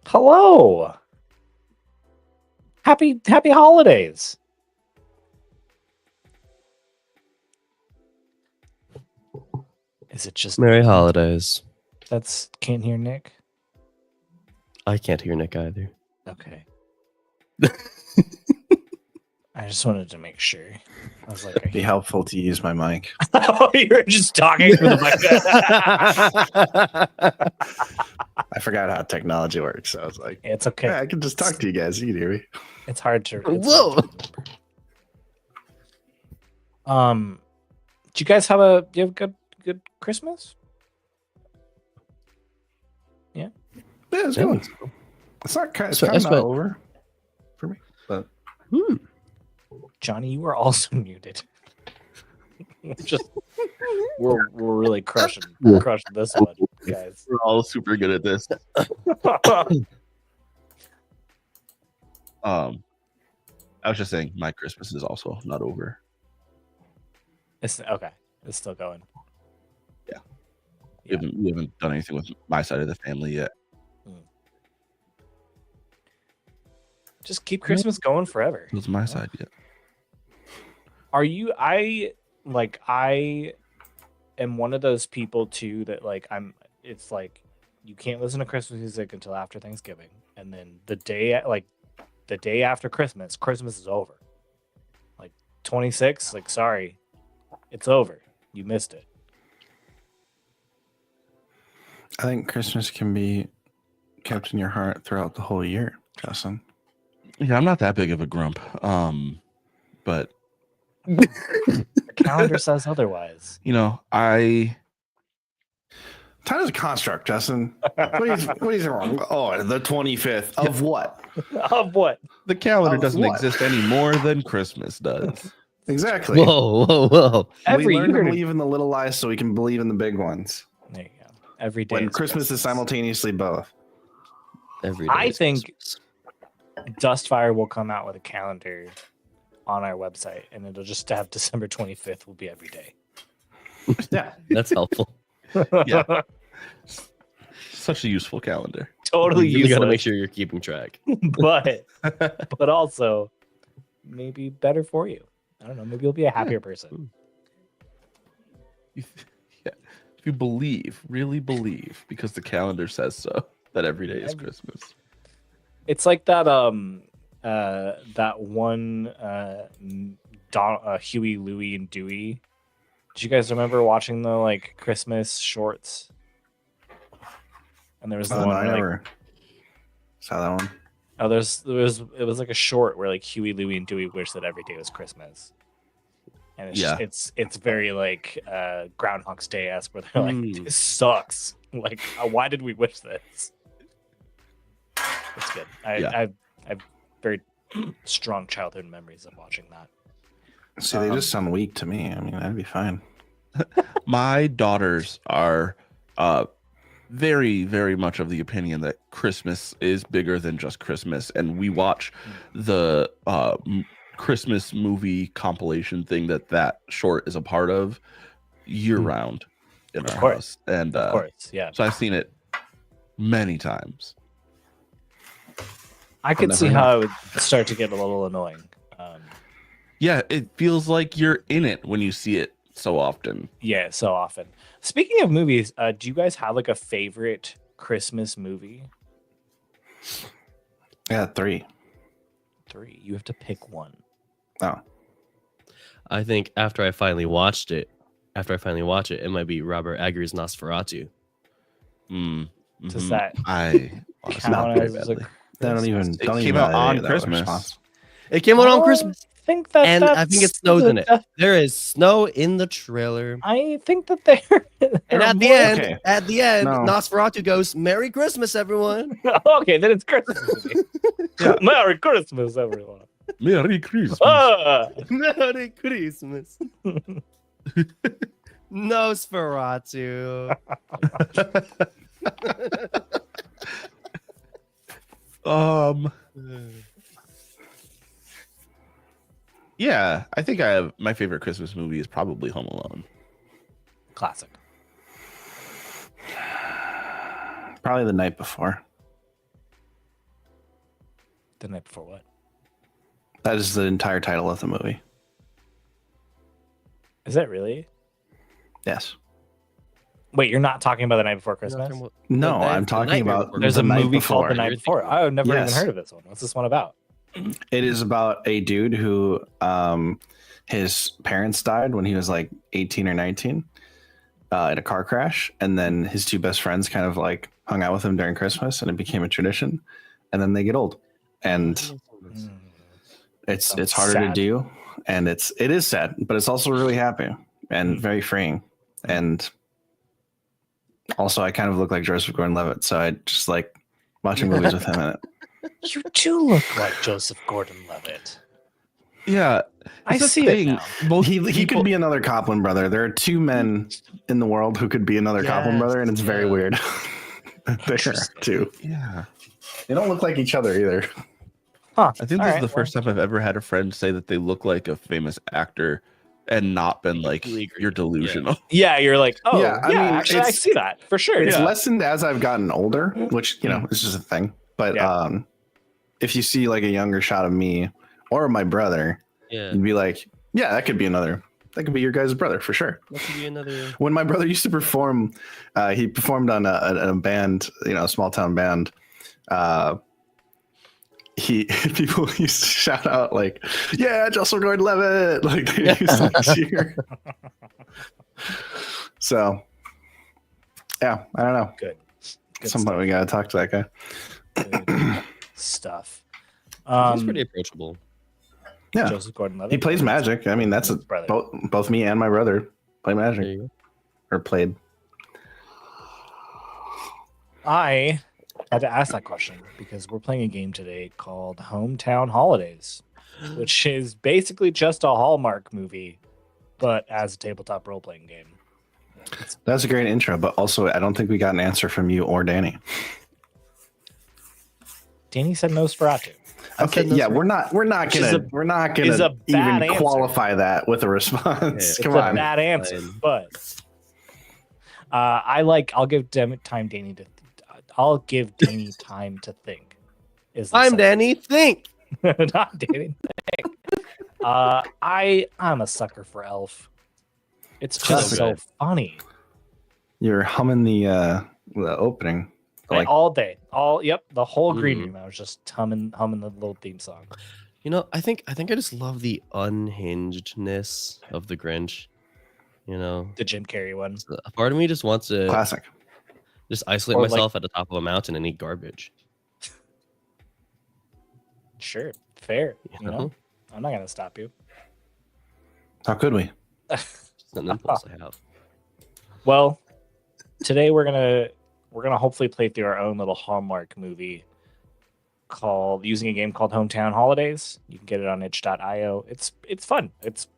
Hello. Happy holidays. Is it just Merry holidays? Can't hear Nick? I can't hear Nick either. Okay. I just wanted to make sure. I was like, It'd be helpful to use my mic. Oh, you were just talking through the mic. I forgot how technology works. So I was like, It's okay. yeah, I can just talk to you guys. You can hear me. It's hard to. Whoa. Did you guys have a good Christmas? Yeah, it's Yeah. going. It's not kind. It's So- kind of that's not what- over for me. But Johnny, you were also muted. Just we're really crushing this one, guys. We're all super good at this. I was just saying, my Christmas is also not over. It's okay. It's still going. We haven't done anything with my side of the family yet. Just keep Christmas going forever. It was my side yet. Are you? I am one of those people too that it's like you can't listen to Christmas music until after Thanksgiving, and then the day after Christmas is over. Like 26, like sorry, it's over. You missed it. I think Christmas can be kept in your heart throughout the whole year, Justin. Yeah, I'm not that big of a grump. But The calendar says otherwise. time Time is a construct, Justin. What is wrong? Oh, the 25th of what? Of what? the calendar Of doesn't what? exist any more than Christmas does. Exactly. Whoa. Every we learn year. to believe in the little lies so we can believe in the big ones. There you go. Every day. When is Christmas is simultaneously both. Every day I is think- Christmas. Dustfire will come out with a calendar on our website, and it'll just have December 25th will be every day. Yeah. That's helpful. Yeah. Such a useful calendar. Totally You got to make useless, sure you're keeping track. but also maybe better for you. I don't know. Maybe you'll be a happier person. Yeah. If you really believe, because the calendar says so, that every day is Christmas. It's like that that one Huey, Louie, and Dewey. Did you guys remember watching the Christmas shorts? And there was the Oh, no, one I where, never saw that one. it was like a short where Huey, Louie, and Dewey wish that every day was Christmas. And it's Yeah. it's very Groundhog's Day-esque where they're like, Mm. this sucks. Why did we wish this? It's good. I have very strong childhood memories of watching that. See, they just sound weak to me. I mean, that'd be fine. My daughters are very, very much of the opinion that Christmas is bigger than just Christmas, and we watch the Christmas movie compilation thing that short is a part of year round in our house, and Of course, yeah. so I've seen it many times. I could never see know. how it would start to get a little annoying. Yeah, it feels like you're in it when you see it so often. Yeah, so often. Speaking of movies, do you guys have like a favorite Christmas movie? Yeah, 3. 3. You have to pick one. Oh, I think after I finally watch it, it might be Robert Eggers' Nosferatu. Does that I honestly count very as a badly. don't even. It Don't came even out on validate that Christmas. response. It came out on Christmas, I think that and I think it snows in it. that's- There is snow in the trailer. I think that they're. And they're at the more- end, No. Nosferatu goes, "Merry Christmas, everyone." Okay, then it's Christmas. movie. Yeah. Merry Christmas, everyone. Merry Christmas. Ah! Merry Christmas. Nosferatu. Yeah, I think I have my favorite Christmas movie is probably Home Alone. Classic. Probably The Night Before. The night before what? That is the entire title of the movie. Is that really? Yes. Wait, you're not talking about the night before Christmas? No, night- I'm the talking Nightmare about Before There's The a Night movie Before. called The Night Before. I've never Yes. even heard of this one. What's this one about? It is about a dude who his parents died when he was like 18 or 19 in a car crash, and then his 2 best friends kind of like hung out with him during Christmas, and it became a tradition. And then they get old, and it's Sounds harder to sad. do, and it is sad, but it's also really happy and very freeing. And also, I kind of look like Joseph Gordon-Levitt, so I just like watching movies with him in it. You do look like Joseph Gordon-Levitt. Yeah, I it's a see thing. it now. Most He people- could be another Copland brother. There are 2 men in the world who could be another Copland brother, and it's very yeah. weird. There are 2. Yeah, They don't look like each other either. Huh. I think All this right, is the first time I've ever had a friend say that they look like a famous actor, and not been like, Completely agree. "You're delusional." Yeah, you're like, oh, Yeah, yeah, I mean, actually, I it's- see that for sure. It's Yeah. lessened as I've gotten older, which is just a thing. But Yeah. if you see like a younger shot of me or my brother, Yeah, you'd be like, yeah, that could be your guys' brother for sure. that could be another. When my brother used to perform, he performed on a band, a small town band. People used to shout out like, "Yeah, Joseph Gordon-Levitt!" Like they used to cheer. So, yeah, I don't know. Good. Good Somebody we gotta talk to that guy. Good stuff. He's pretty approachable. Yeah, Joseph Gordon-Levitt. he plays Magic. I mean, that's His brother. both me and my brother play There Magic you go. or played. I had to ask that question because we're playing a game today called Hometown Holidays, which is basically just a Hallmark movie, but as a tabletop role-playing game. That's a great intro, but also I don't think we got an answer from you or Danny. Danny said Nosferatu. Okay, yeah, we're not is gonna is a bad even answer. qualify that with a response. Yeah, Come It's a on. bad answer, Fine. but I'll give Danny time to think. Is the I'm sentence. Danny. Think. Not Danny think. I'm a sucker for Elf. It's just So so good. funny. You're humming the opening. Like, all day, the whole green Mhm. room. I was just humming the little theme song. I think I just love the unhingedness of the Grinch. The Jim Carrey one. A part of me just wants to Classic. just isolate Or like- myself at the top of a mountain and eat garbage. Sure, fair. You know? I'm not gonna stop you. How could we? It's an impulse I have. Well, today we're gonna hopefully play through our own little Hallmark movie using a game called Hometown Holidays. You can get it on itch.io. It's fun. It's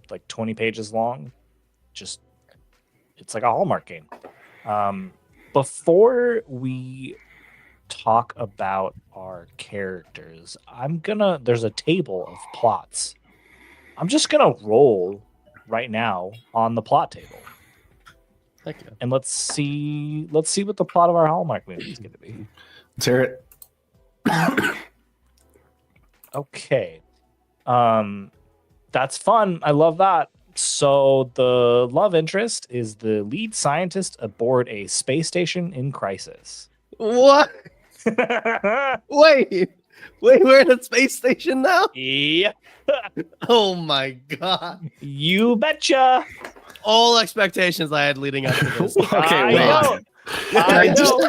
like 20 pages long. It's like a Hallmark game. before we talk about our characters, there's a table of plots. I'm just gonna roll right now on the plot table. Heck yeah. And let's see what the plot of our Hallmark movie is gonna be. Let's hear it. Okay. That's fun. I love that. So the love interest is the lead scientist aboard a space station in crisis. What? Wait, we're in a space station now? Yeah. Oh my god. You betcha. All expectations I had leading up to this. Okay, I wait. know.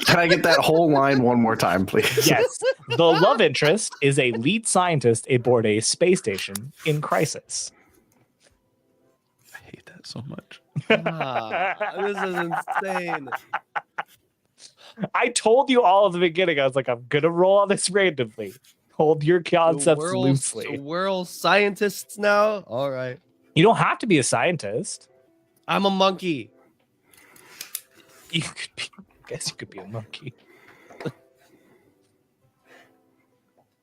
Can I get that whole line one more time, please? Yes. The love interest is a lead scientist aboard a space station in crisis. I hate that so much. This is insane. I told you all at the beginning. I was like, I'm gonna roll on this randomly. Hold your concepts loosely. So we're all scientists now? All right. You don't have to be a scientist. I'm a monkey. You could be. I guess you could be a monkey. They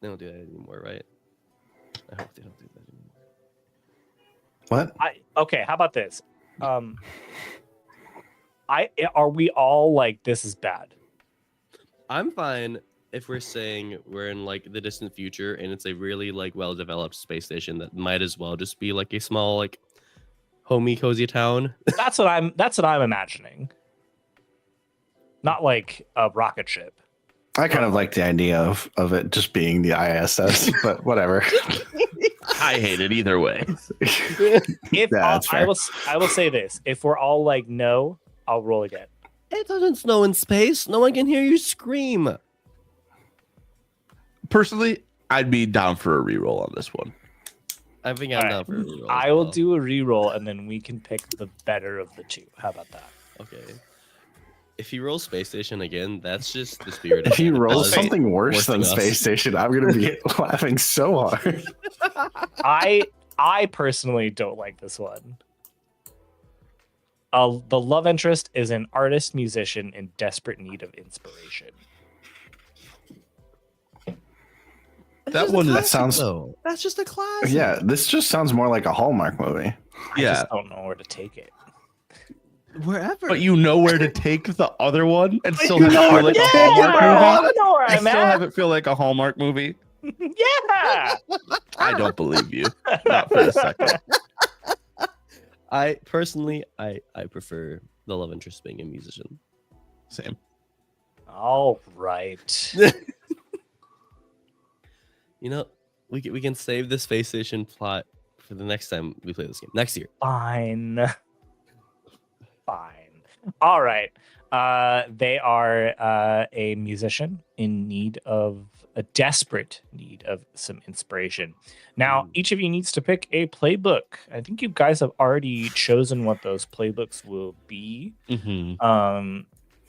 don't do that anymore, right? I hope they don't do that anymore. What? Okay. How about this? Are we all like this is bad? I'm fine if we're saying we're in like the distant future and it's a really like well-developed space station that might as well just be like a small like homey cozy town. That's what I'm imagining. Not like a rocket ship. I kind of like the idea of it just being the ISS, but whatever. I hate it either way. If that's I fair. will say this: if we're all like no, I'll roll again. It doesn't snow in space. No one can hear you scream. Personally, I'd be down for a reroll on this one. I think All I'm right. down for a reroll. I will do a reroll, and then we can pick the better of the two. How about that? Okay. If you roll space station again, that's just the spirit. If you of roll us something worse than forcing us. Space Station, I'm gonna be laughing so hard. I personally don't like this one. The love interest is an artist musician in desperate need of inspiration. That one That sounds. That's just a classic. Yeah, this just sounds more like a Hallmark movie. I Yeah, just don't know where to take it. Wherever. but you know where to take the other one and still You have it know feel where like to a take it, Hallmark bro. movie. I know where And I'm still at. have it feel like a Hallmark movie. Yeah. I don't believe you. Not for a second. I personally, I prefer the love interest being a musician. Same. All right. You know, we can save the space station plot for the next time we play this game next year. Fine. All right. They are a musician in desperate need of some inspiration. Now, each of you needs to pick a playbook. I think you guys have already chosen what those playbooks will be. Mm-hmm.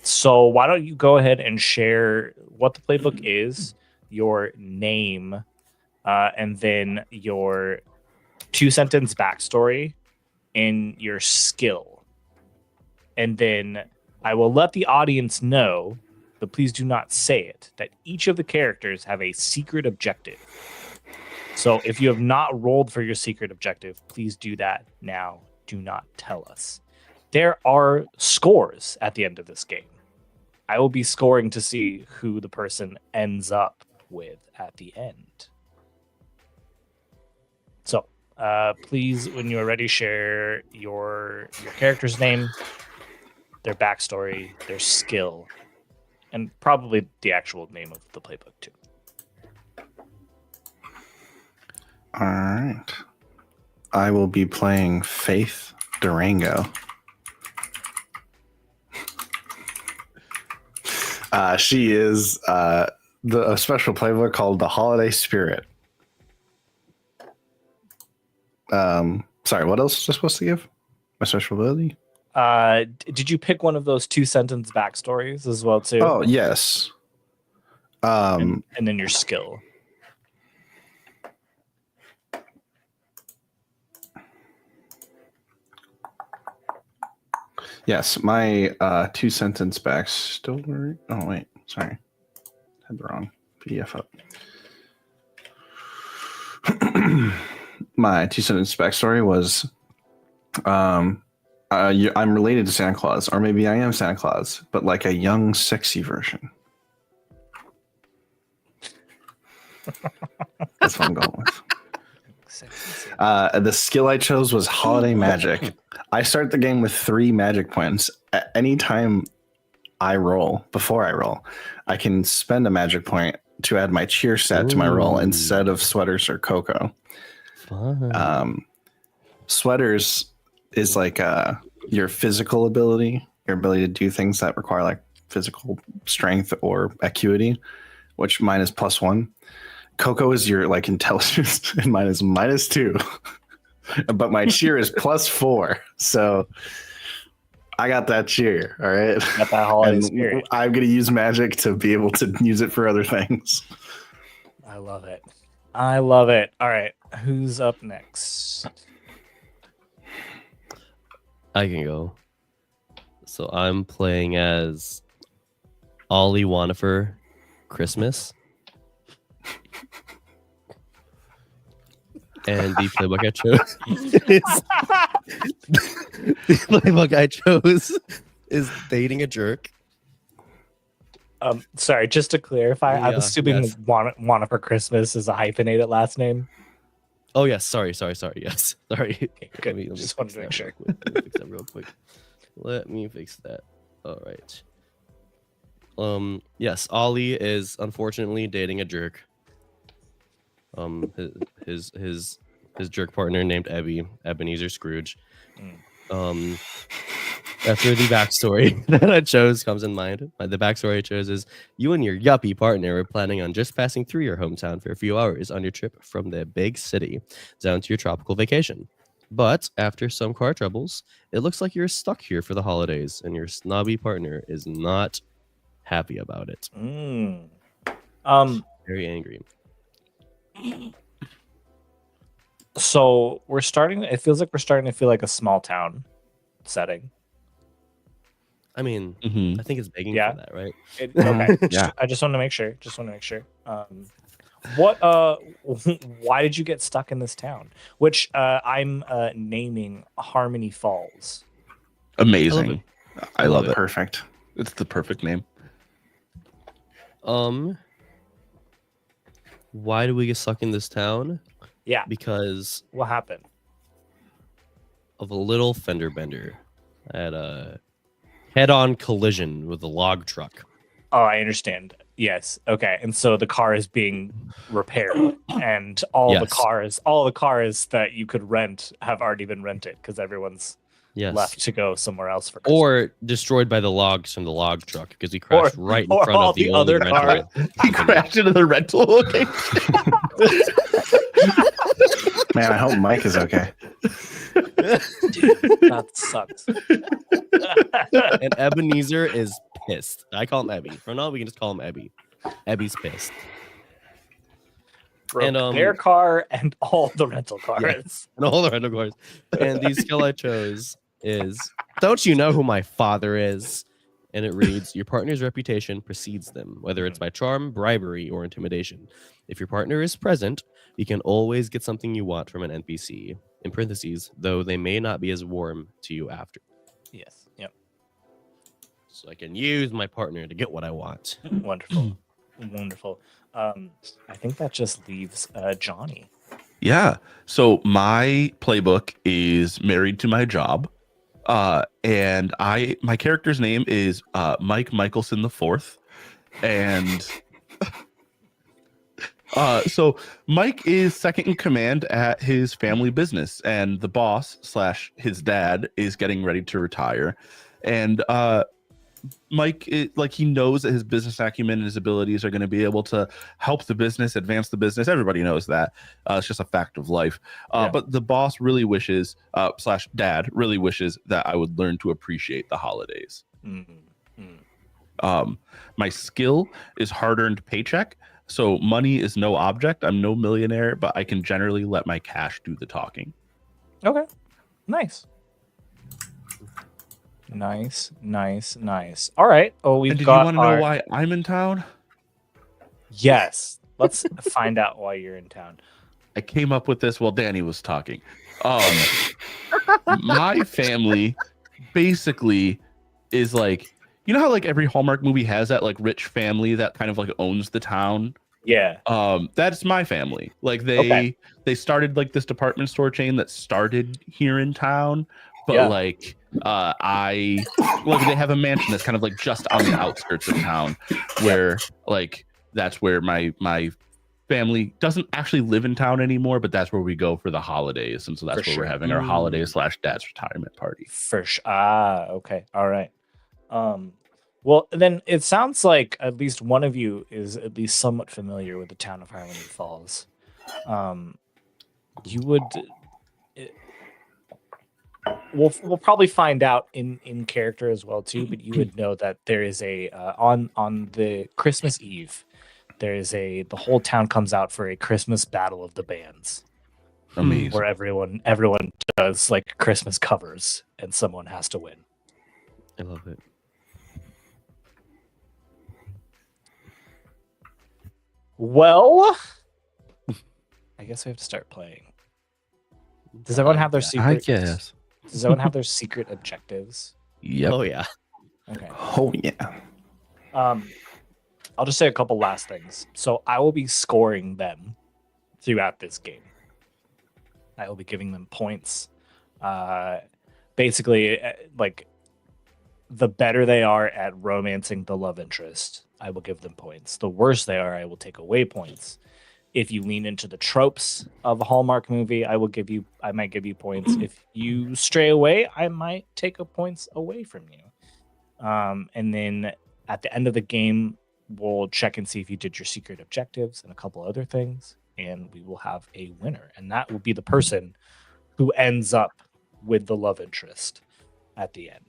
So why don't you go ahead and share what the playbook is, your name, and then your 2-sentence backstory and your skill. And then I will let the audience know, but please do not say it, that each of the characters have a secret objective. So if you have not rolled for your secret objective, please do that now. Do not tell us. There are scores at the end of this game. I will be scoring to see who the person ends up with at the end. So please, when you are ready, share your character's name, their backstory, their skill, and probably the actual name of the playbook too. All right. I will be playing Faith Durango. She is a special playbook called The Holiday Spirit. Sorry, what else was I supposed to give? My special ability? Did you pick one of those 2-sentence backstories as well too? Oh, yes. And then your skill. Yes, my 2-sentence backstory. Oh wait, sorry, had the wrong PDF up. My 2-sentence backstory was, I'm related to Santa Claus, or maybe I am Santa Claus, but like a young, sexy version. That's what I'm going with. The skill I chose was Holiday Magic. I start the game with 3 magic points. At any time before I roll, I can spend a magic point to add my cheer stat to my roll instead of sweaters or cocoa. Fun. Sweaters is like your physical ability, your ability to do things that require like physical strength or acuity, which mine is +1. Cocoa is your like intelligence, and mine is -2. But my cheer is +4. So I got that cheer. All right. Got that holiday And spirit. I'm going to use magic to be able to use it for other things. I love it. I love it. All right. Who's up next? I can go. So I'm playing as Ollie Wanifer Christmas. And the playbook I chose is dating a jerk. Sorry, just to clarify, I'm Yeah, assuming yes. Wanna for Christmas is a hyphenated last name. Oh yes, sorry. Yes, sorry. Okay, good. Just wanted to make sure. Let me fix that real quick. Let me fix that. All right. Yes, Ollie is unfortunately dating a jerk. His jerk partner named Ebenezer Scrooge. After the backstory that I chose comes in mind, the backstory I chose is you and your yuppie partner were planning on just passing through your hometown for a few hours on your trip from the big city down to your tropical vacation. But after some car troubles, it looks like you're stuck here for the holidays, and your snobby partner is not happy about it. Very angry. So we're starting. It feels like we're starting to feel like a small town setting. I mean, I think it's begging Yeah. for that, right? Okay. Yeah. I just want to make sure. What? Why did you get stuck in this town? Which I'm naming Harmony Falls. Amazing. I love it. Perfect. It's the perfect name. Why do we get stuck in this town? Yeah. Because What happened? of a little fender bender. I had a head-on collision with a log truck. Oh, I understand. Yes. Okay. And so the car is being repaired, and all the cars that you could rent have already been rented because everyone's left to go somewhere else for Christmas. Or destroyed by the logs from the log truck because he crashed right in front all of the the only other rental. He crashed into the rental location. Man, I hope Mike is okay. Dude, that sucks. And Ebenezer is pissed. I call him Ebby. For now, we can just call him Ebby. Ebby's pissed. Broke And, their car and all the rental cars. Yeah. And all the rental cars. And the skill I chose is, don't you know who my father is? And it reads, your partner's reputation precedes them, whether it's by charm, bribery, or intimidation. If your partner is present, you can always get something you want from an NPC, in parentheses, though they may not be as warm to you after. Yes. Yep. So I can use my partner to get what I want. Wonderful. Wonderful. I think that just leaves Johnny. Yeah. So my playbook is Married to My Job. And my character's name is Mike Michelson IV. And so Mike is second in command at his family business, and the boss / his dad is getting ready to retire. And Mike, he knows that his business acumen and his abilities are going to be able to help the business, advance the business. Everybody knows that. It's just a fact of life. But the boss really wishes, / dad really wishes that I would learn to appreciate the holidays. My skill is hard-earned paycheck. So money is no object. I'm no millionaire, but I can generally let my cash do the talking. Okay. Nice. Nice, nice, nice. All right. Oh, we've And did you got want to know why I'm in town? Yes. Let's find out why you're in town. I came up with this while Danny was talking. My family basically is like, you know how like every Hallmark movie has that like rich family that kind of like owns the town? Yeah. That's my family. Like Okay. they started like this department store chain that started here in town, but Yeah. like I like they have a mansion that's kind of like just on the outskirts of town where like that's where my family doesn't actually live in town anymore, but that's where we go for the holidays, and so that's For where we're sure. having our holiday / dad's retirement party. For sure. Okay. All right. Well, then it sounds like at least one of you is at least somewhat familiar with the town of Harmony Falls. You would. We'll probably find out in character as well too, but you would know that there is a on the Christmas Eve, there is the whole town comes out for a Christmas battle of the bands. Amazing. Where everyone does like Christmas covers and someone has to win. I love it. Well, I guess we have to start playing. Does everyone have their secret? I guess. Does everyone have their secret objectives? Yep. Oh yeah. Okay. Oh yeah. I'll just say a couple last things. So I will be scoring them throughout this game. I will be giving them points. Basically, like the better they are at romancing the love interest, I will give them points. The worse they are, I will take away points. If you lean into the tropes of a Hallmark movie, I might give you points. If you stray away, I might take points away from you. And then at the end of the game, we'll check and see if you did your secret objectives and a couple other things, and we will have a winner. And that will be the person who ends up with the love interest at the end.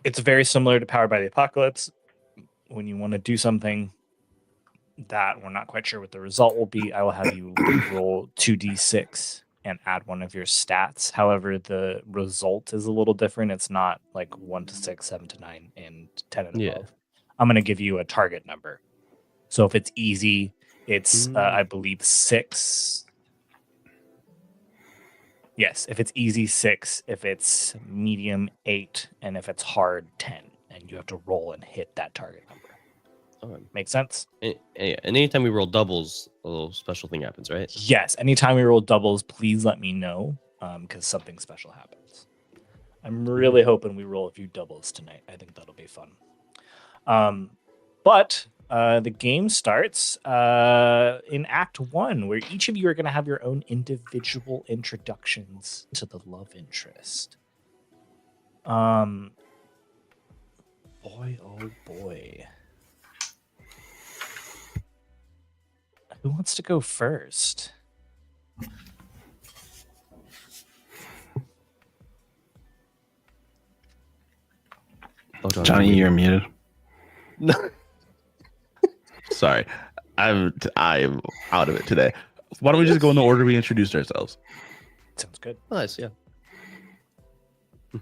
It's very similar to Powered by the Apocalypse. When you want to do something that we're not quite sure what the result will be, I will have you roll 2d6 and add one of your stats. However, the result is a little different. It's not like 1 to 6, 7 to 9, and 10 and above. I'm going to give you a target number. So if it's easy, it's, I believe, 6. Yes, if it's easy, 6. If it's medium, 8. And if it's hard, 10. And you have to roll and hit that target number. Make sense? And anytime we roll doubles, a little special thing happens, right? Yes. Anytime we roll doubles, please let me know, because something special happens. I'm really hoping we roll a few doubles tonight. I think that'll be fun. But the game starts in Act 1, where each of you are going to have your own individual introductions to the love interest. Boy, oh boy. Who wants to go first? Oh, Johnny, you're muted. No. Sorry, I'm out of it today. Why don't we just go in the order we introduced ourselves? Sounds good. Nice, yeah.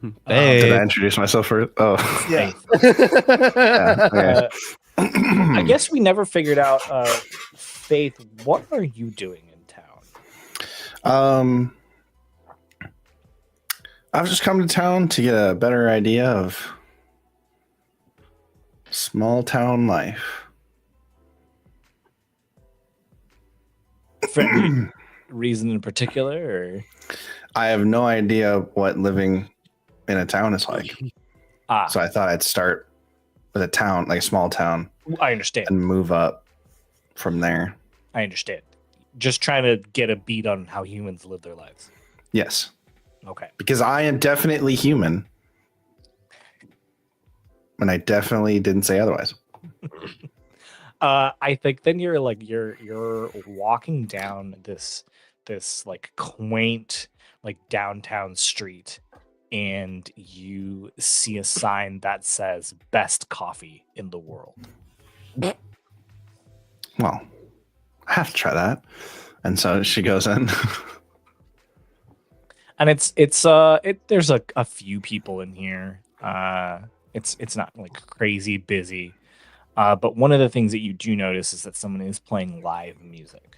Did I introduce myself first? Oh, Yeah. yeah. Okay. I guess we never figured out, Faith, what are you doing in town? I've just come to town to get a better idea of small town life. For any reason in particular, or? I have no idea what living in a town is like. So I thought I'd start with a town, like a small town. I understand. And move up from there. I understand. Just trying to get a beat on how humans live their lives. Yes. Okay. Because I am definitely human. And I definitely didn't say otherwise. I think then you're walking down this like quaint like downtown street, and you see a sign that says "Best Coffee in the World." Well, I have to try that. And so she goes in. and there's a few people in here. It's not like crazy busy. But one of the things that you do notice is that someone is playing live music.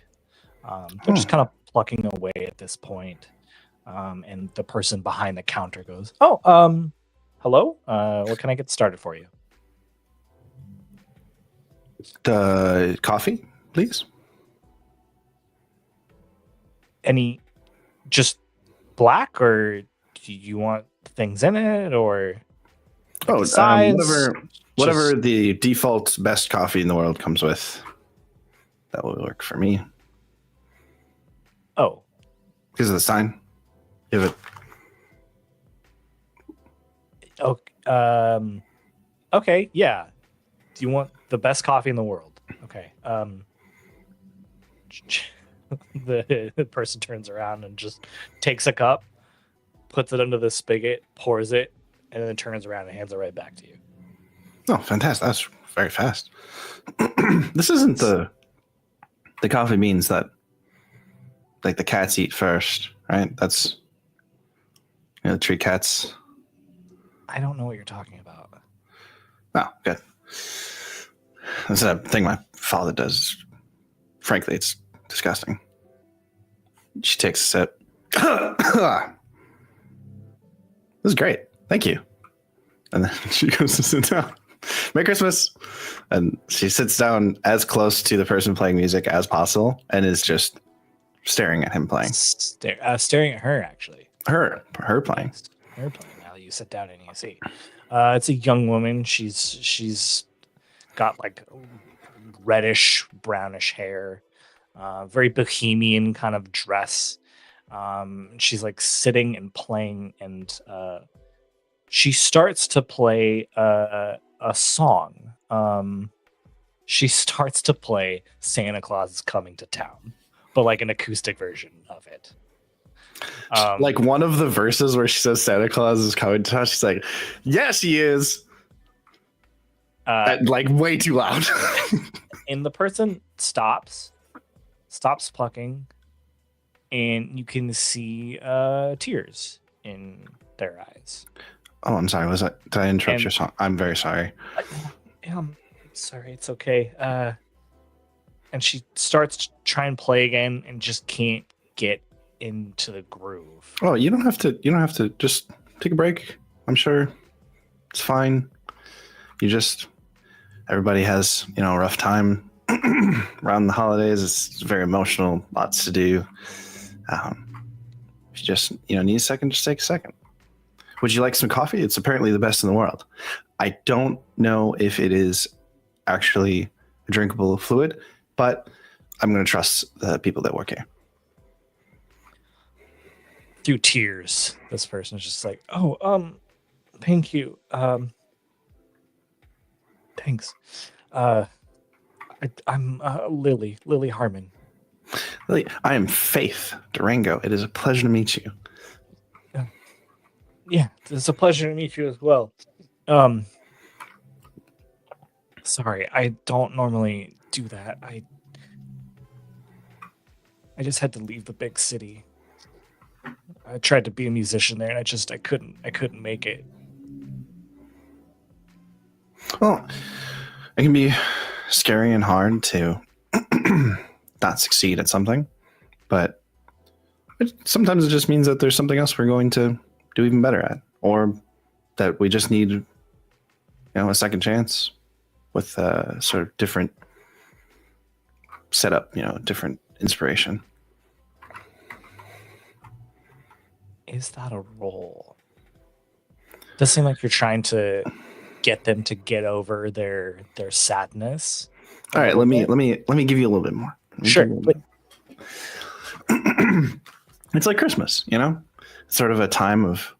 They're just kind of plucking away at this point. And the person behind the counter goes, "Oh, hello. What can I get started for you?" The coffee, please. Any, just black, or do you want things in it, or Oh, sides? whatever the default best coffee in the world comes with, that will work for me. Oh, Because of the sign. Give it. okay. Okay, yeah. Do you want the best coffee in the world? Okay. The person turns around and just takes a cup, puts it under the spigot, pours it, and then turns around and hands it right back to you. Oh, fantastic. That's very fast. This isn't the coffee beans that like the cats eat first, right? That's the tree cats. I don't know what you're talking about. Oh, good. That's a thing my father does. Frankly, it's disgusting. She takes a sip. This is great. Thank you. And then she goes to sit down. Merry Christmas. And she sits down as close to the person playing music as possible and is just staring at him playing. Staring at her, actually. Her playing. Her playing. Now that you sit down and you see. It's a young woman. She's got like reddish, brownish hair. Very bohemian kind of dress. She's like sitting and playing, and she starts to play a song. She starts to play "Santa Claus is Coming to Town," but like an acoustic version of it. Like one of the verses where she says Santa Claus is coming to town, she's like, "Yes, he is." Like way too loud. And the person stops plucking, and you can see tears in their eyes. Oh, I'm sorry. Did I interrupt your song? I'm very sorry. Sorry, it's okay. And she starts to try and play again, and just can't get into the groove. Oh, you don't have to. You don't have to. Just take a break. I'm sure it's fine. Everybody has a rough time around the holidays. It's very emotional. Lots to do. If you just need a second, just take a second. Would you like some coffee? It's apparently the best in the world. I don't know if it is actually a drinkable fluid, but I'm going to trust the people that work here. Through tears, this person is just like, "Oh, thank you. Thanks. I'm Lily Harmon." Lily, I am Faith Durango. It is a pleasure to meet you. Yeah, it's a pleasure to meet you as well. Sorry, I don't normally do that. I just had to leave the big city. I tried to be a musician there, and I couldn't make it. Well, it can be scary and hard to not succeed at something, but sometimes it just means that there's something else we're going to do even better at, or that we just need, a second chance with a sort of different setup, different inspiration. Is that a role? Does seem like you're trying to get them to get over their sadness. All right, let me give you a little bit more. Sure. It's like Christmas, sort of a time of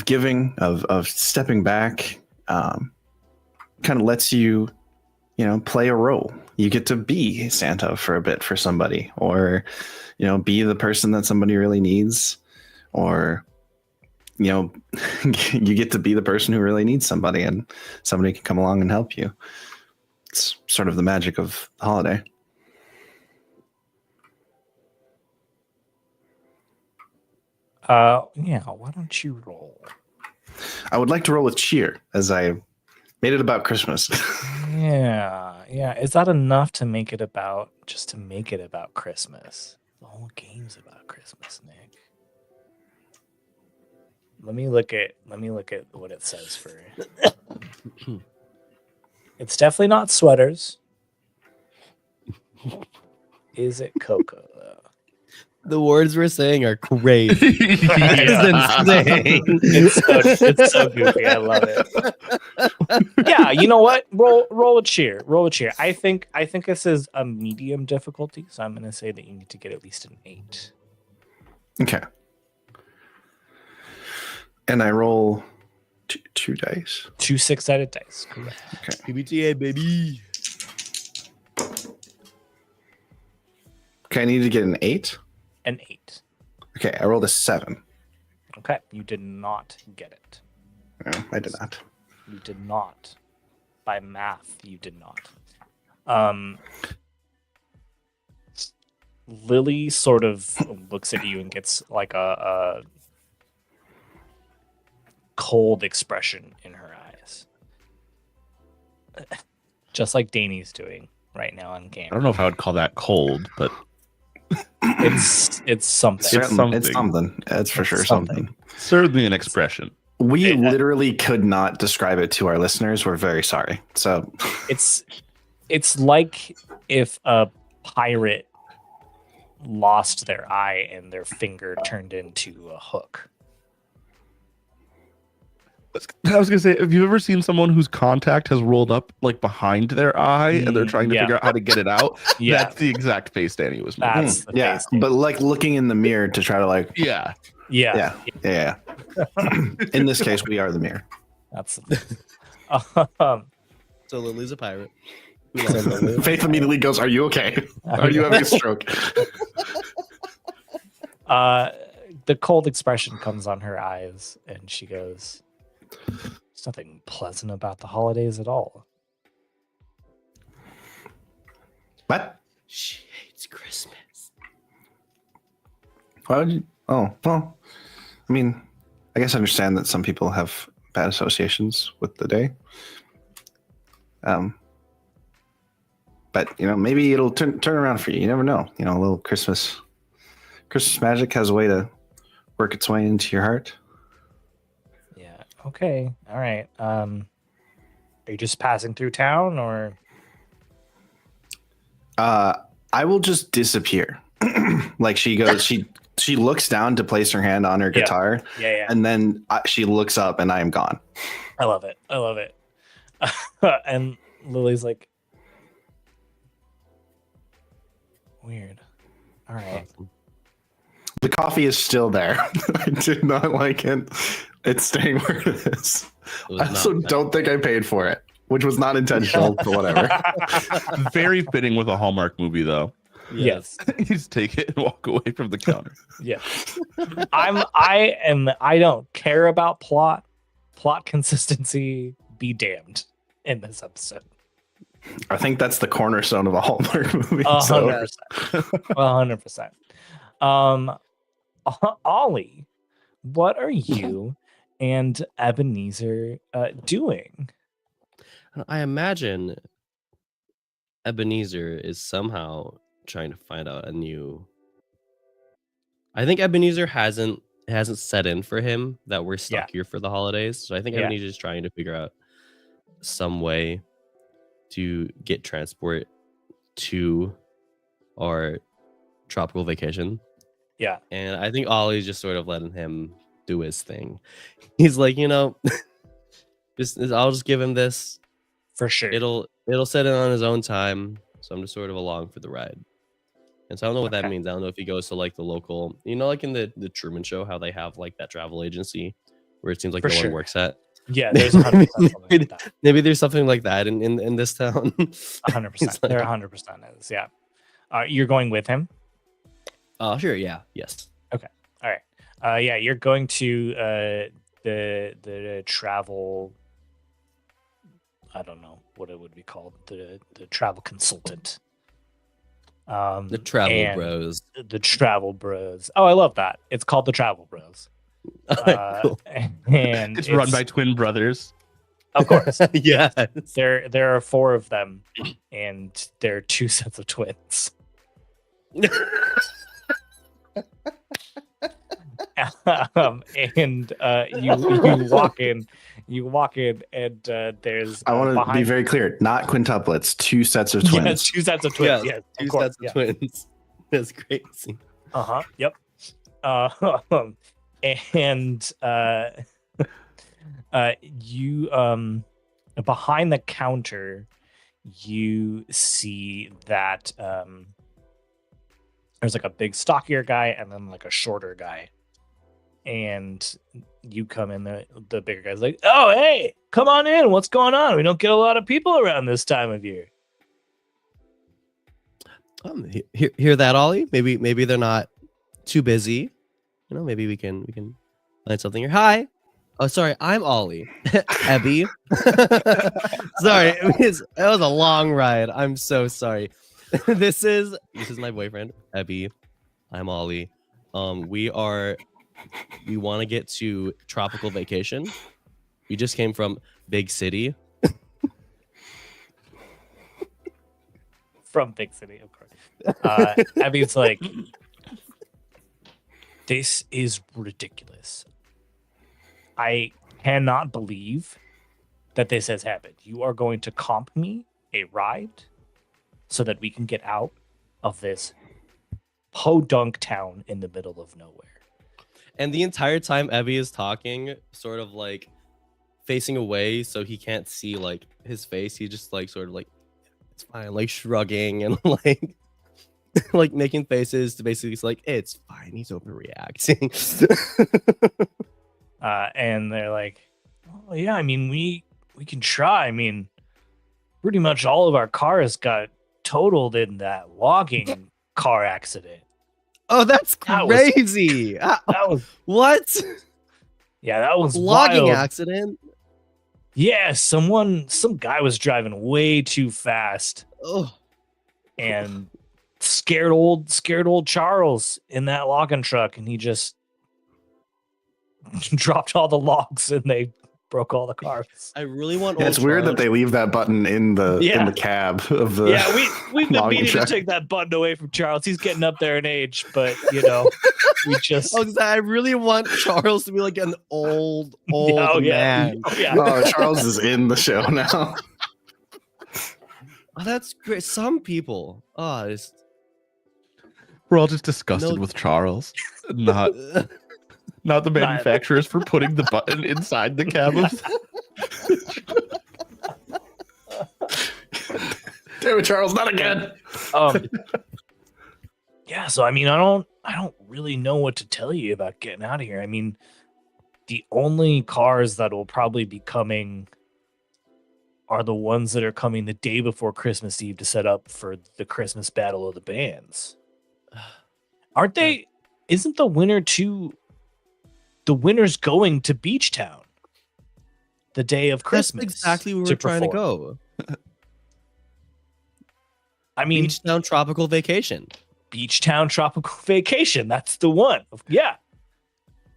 giving, of stepping back. Kind of lets you, play a role. You get to be Santa for a bit for somebody, or be the person that somebody really needs, or you get to be the person who really needs somebody, and somebody can come along and help you. It's sort of the magic of the holiday. Yeah. Why don't you roll? I would like to roll with cheer as I made it about Christmas. Yeah. Is that enough to make it about Christmas? The whole game's about Christmas, Nick. Let me look at what it says for. It's definitely not sweaters. Is it cocoa though? The words we're saying are crazy. Yeah. It's so goofy. I love it. Yeah, you know what? Roll a cheer. Roll a cheer. I think this is a medium difficulty, so I'm gonna say that you need to get at least an 8. Okay. And I roll two dice. 2 6-sided dice. Correct. Okay. PBTA, baby. Okay, I need to get an 8. An 8. Okay, I rolled a 7. Okay, you did not get it. No, I did not. You did not. By math, you did not. Lily sort of looks at you and gets like a cold expression in her eyes. Just like Danny's doing right now on I game. don't know if I would call that cold, but It's something. It's something. It's for sure something. certainly an expression. We literally could not describe it to our listeners. We're very sorry. So it's like if a pirate lost their eye and their finger turned into a hook. I was gonna say, have you ever seen someone whose contact has rolled up like behind their eye and they're trying to Yeah. figure out how to get it out? Yeah. That's the exact face Danny was making. That's the yeah, face. but like looking in the mirror to try to like Yeah. Yeah. yeah. In this case, we are the mirror. That's So Lily's a pirate. Faith immediately goes, "Are you okay? Are you having a stroke?" the cold expression comes on her eyes and she goes, "There's nothing pleasant about the holidays at all." What? She hates Christmas. Why would you? Oh, well. I mean, I guess I understand that some people have bad associations with the day. But maybe it'll turn around for you. You never know. A little Christmas magic has a way to work its way into your heart. Yeah. Okay. All right. Are you just passing through town or? I will just disappear. Like she goes, she looks down to place her hand on her guitar. Yeah. And then she looks up and I am gone. I love it. And Lily's like, weird. All right. The coffee is still there. I did not like it. It's staying where it is. I also don't think I paid for it, which was not intentional, but whatever. Very fitting with a Hallmark movie, though. Yes. You just take it and walk away from the counter. Yeah. I don't care about plot consistency. Be damned in this episode. I think that's the cornerstone of a Hallmark movie. 100%. Ollie, what are you and Ebenezer doing? I imagine Ebenezer is somehow trying to find out a new. I think Ebenezer hasn't set in for him that we're stuck here for the holidays. So I think Ebenezer is trying to figure out some way to get transport to our tropical vacation. Yeah. And I think Ollie's just sort of letting him do his thing. He's like, I'll just give him this. For sure. It'll set in on his own time. So I'm just sort of along for the ride. And so I don't know what that means. I don't know if he goes to like the local, like in the Truman Show, how they have like that travel agency where it seems like no one works at. Yeah, there's 100% something like that. Maybe there's something like that in this town. 100%. There 100% is. Yeah. You're going with him? Sure. Yeah. Yes. Okay. All right. Yeah, you're going to the travel. I don't know what it would be called. The travel consultant. The travel and bros. The Travel Bros. Oh, I love that. It's called the Travel Bros. Cool. And It's run by twin brothers. of course. Yes. There are 4 of them, and there are 2 sets of twins. And you walk in, and there's I want to be behind- very clear. Not quintuplets. 2 sets of twins. Yes, 2 sets of twins. Yeah, Yes, two of course. sets of twins. That's crazy. Yep. And you behind the counter, you see that there's like a big stockier guy and then like a shorter guy. And you come in, the bigger guy's like, "Oh, hey, come on in. What's going on? We don't get a lot of people around this time of year." Hear that, Ollie? Maybe they're not too busy. You know, maybe we can find something here. Hi. Oh, sorry, I'm Ollie. Abby. Sorry, it was a long ride. I'm so sorry. This is my boyfriend, Abby. I'm Ollie. We want to get to tropical vacation. We just came from big city. From big city, of course. Abby's like, "This is ridiculous. I cannot believe that this has happened. You are going to comp me a ride so that we can get out of this podunk town in the middle of nowhere." And the entire time Evie is talking, sort of like facing away so he can't see like his face. He just like sort of like, it's fine, like shrugging and like like making faces to basically it's like, it's fine, he's overreacting. And they're like, "Oh yeah, I mean we can try. I mean, pretty much all of our cars got totaled in that logging car accident." Oh, that's That was- crazy. That was What? Yeah, that was Logging wild. accident? Yeah, some guy was driving way too fast Oh, and scared old Charles in that logging truck, and he just dropped all the logs and they broke all the cars. I really want. Yeah, it's weird that they leave that button in the cab of the. Yeah, we've been logging meaning truck. to take that button away from Charles. He's getting up there in age, but you know, we just I really want Charles to be like an old Oh, yeah. man. Oh, yeah. Oh, Charles is in the show now. Oh, that's great. Some people. Oh, it's We're all just disgusted No- with Charles, not the manufacturers for putting the button inside the cab of. Damn it, Charles, not again. Yeah, so I mean, I don't really know what to tell you about getting out of here. I mean, the only cars that will probably be coming are the ones that are coming the day before Christmas Eve to set up for the Christmas Battle of the Bands. Aren't they? Isn't the winner the winner's going to Beach Town the day of Christmas? That's exactly where to we're trying to perform? go. I mean, Beach Town Tropical Vacation. Beach Town Tropical Vacation. That's the one. Yeah.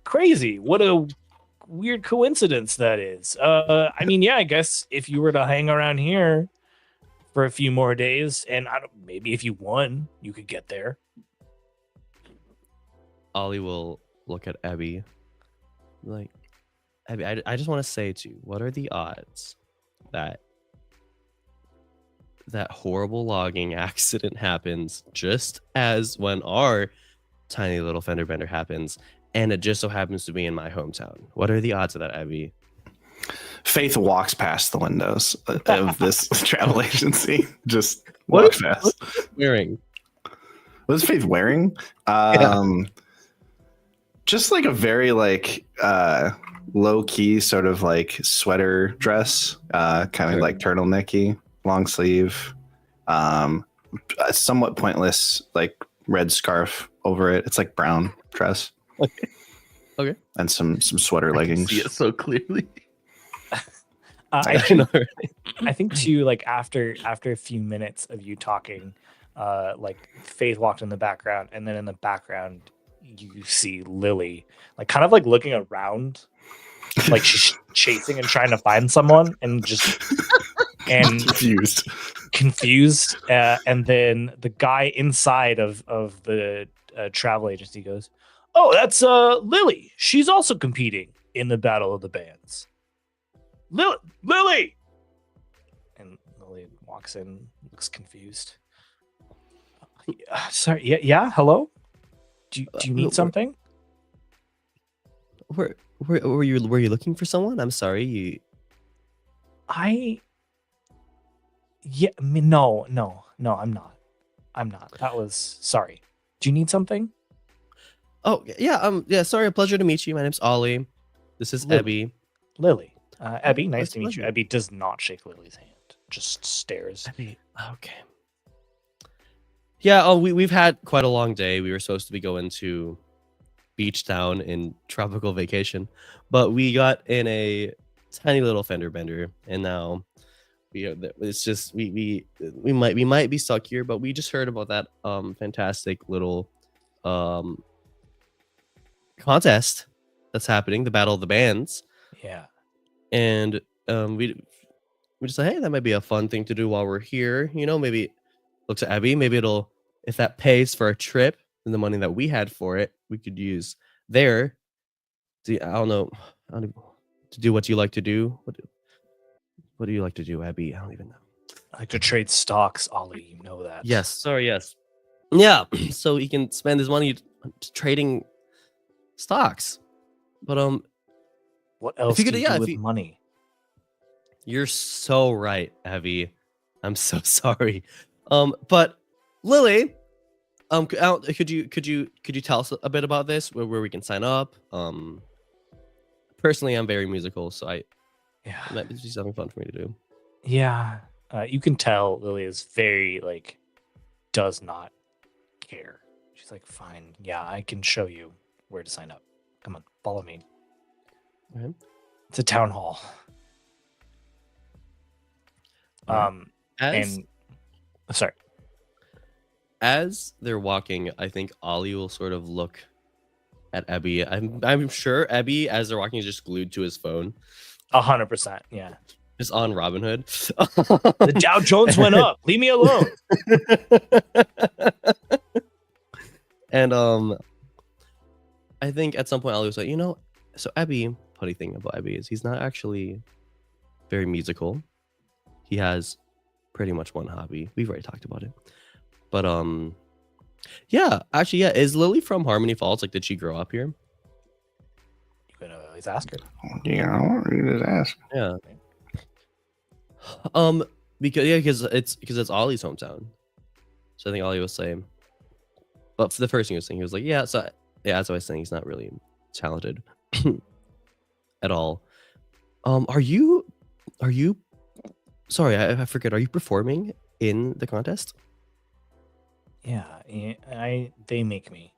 Crazy. What a weird coincidence that is. I mean, yeah, I guess if you were to hang around here for a few more days, and maybe if you won, you could get there. Ollie will look at Abby. Like, Abby, I just want to say to you, what are the odds that horrible logging accident happens just as when our tiny little fender bender happens, and it just so happens to be in my hometown? What are the odds of that, Abby? Faith walks past the windows of this travel agency. Just What walks is- past. Wearing. What is Faith wearing? Just like a very like low key sort of like sweater dress, kind of like turtlenecky, long sleeve, a somewhat pointless like red scarf over it. It's like brown dress. Okay. And some sweater leggings. See it so clearly. I I know. I think too, like after a few minutes of you talking, like Faith walked in the background, and then in the background you see Lily, like kind of like looking around, like she's chasing and trying to find someone, and confused. And then the guy inside of the travel agency goes, "Oh, that's Lily. She's also competing in the Battle of the Bands." Lily. And Lily walks in, looks confused. Sorry, yeah. Hello. Do you need something? Were you looking for someone? I'm sorry. No, I'm not. That was sorry. Do you need something? Oh yeah. Sorry. A pleasure to meet you. My name's Ollie. This is Abby. Lily. Abby, nice Nice to meet you. pleasure. Abby does not shake Lily's hand. Just stares. Abby. Okay. Yeah. Oh, we've had quite a long day. We were supposed to be going to beach town in tropical vacation, but we got in a tiny little fender bender, and now it's just we might be stuck here. But we just heard about that fantastic little contest that's happening, the Battle of the Bands. Yeah. And we just like, hey, that might be a fun thing to do while we're here. Maybe look to Abby. Maybe if that pays for a trip and the money that we had for it, we could use there. I don't know to do what you like to do. What do you like to do, Abby? I don't even know. I like to trade stocks, Ollie. You know that. Yes. Sorry. Yes. Yeah. So he can spend his money trading stocks. But What else you could- do you yeah, do if with money? you're so right, Abby. I'm so sorry. But Lily, could you tell us a bit about this, where we can sign up? Personally, I'm very musical, so it might be something fun for me to do. Yeah. You can tell Lily is very does not care. She's like, fine, yeah, I can show you where to sign up. Come on, follow me. Okay. It's a town hall. Sorry. As they're walking, I think Ollie will sort of look at Abby. I'm sure Abby, as they're walking, is just glued to his phone, 100%. Yeah. just on Robinhood. The Dow Jones went up. Leave me alone. And I think at some point Ollie was like, so Abby, funny thing about Abby is he's not actually very musical. He has pretty much one hobby. We've already talked about it. But is Lily from Harmony Falls? Like, did she grow up here? You can always ask her. Yeah, you just ask. Yeah. Because it's Ollie's hometown. So I think Ollie was saying. But for the first thing he was saying, he was like, as I was saying, he's not really talented at all. Are you sorry, I forget, are you performing in the contest? Yeah, they make me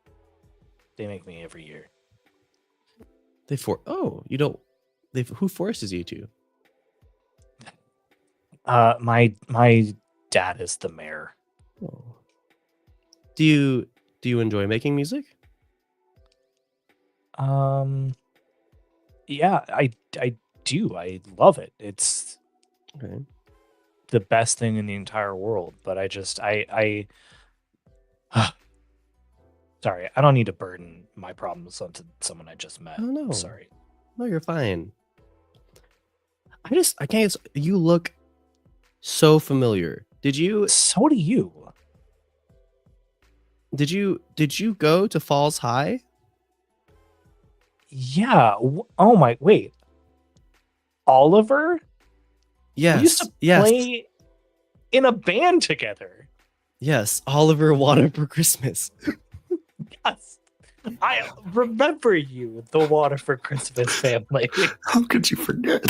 every year. Who forces you to? My dad is the mayor. Oh. Do you enjoy making music? Yeah, I do. I love it. It's Okay. the best thing in the entire world, but I sorry, I don't need to burden my problems onto someone I just met. Oh, no. Sorry. No, you're fine. I can't. You look so familiar. So do you. Did you go to Falls High? Yeah. Oh my, wait. Oliver? Yes. We used to play in a band together. Yes. Oliver Water for Christmas. Yes. I remember you, the Water for Christmas family. How could you forget?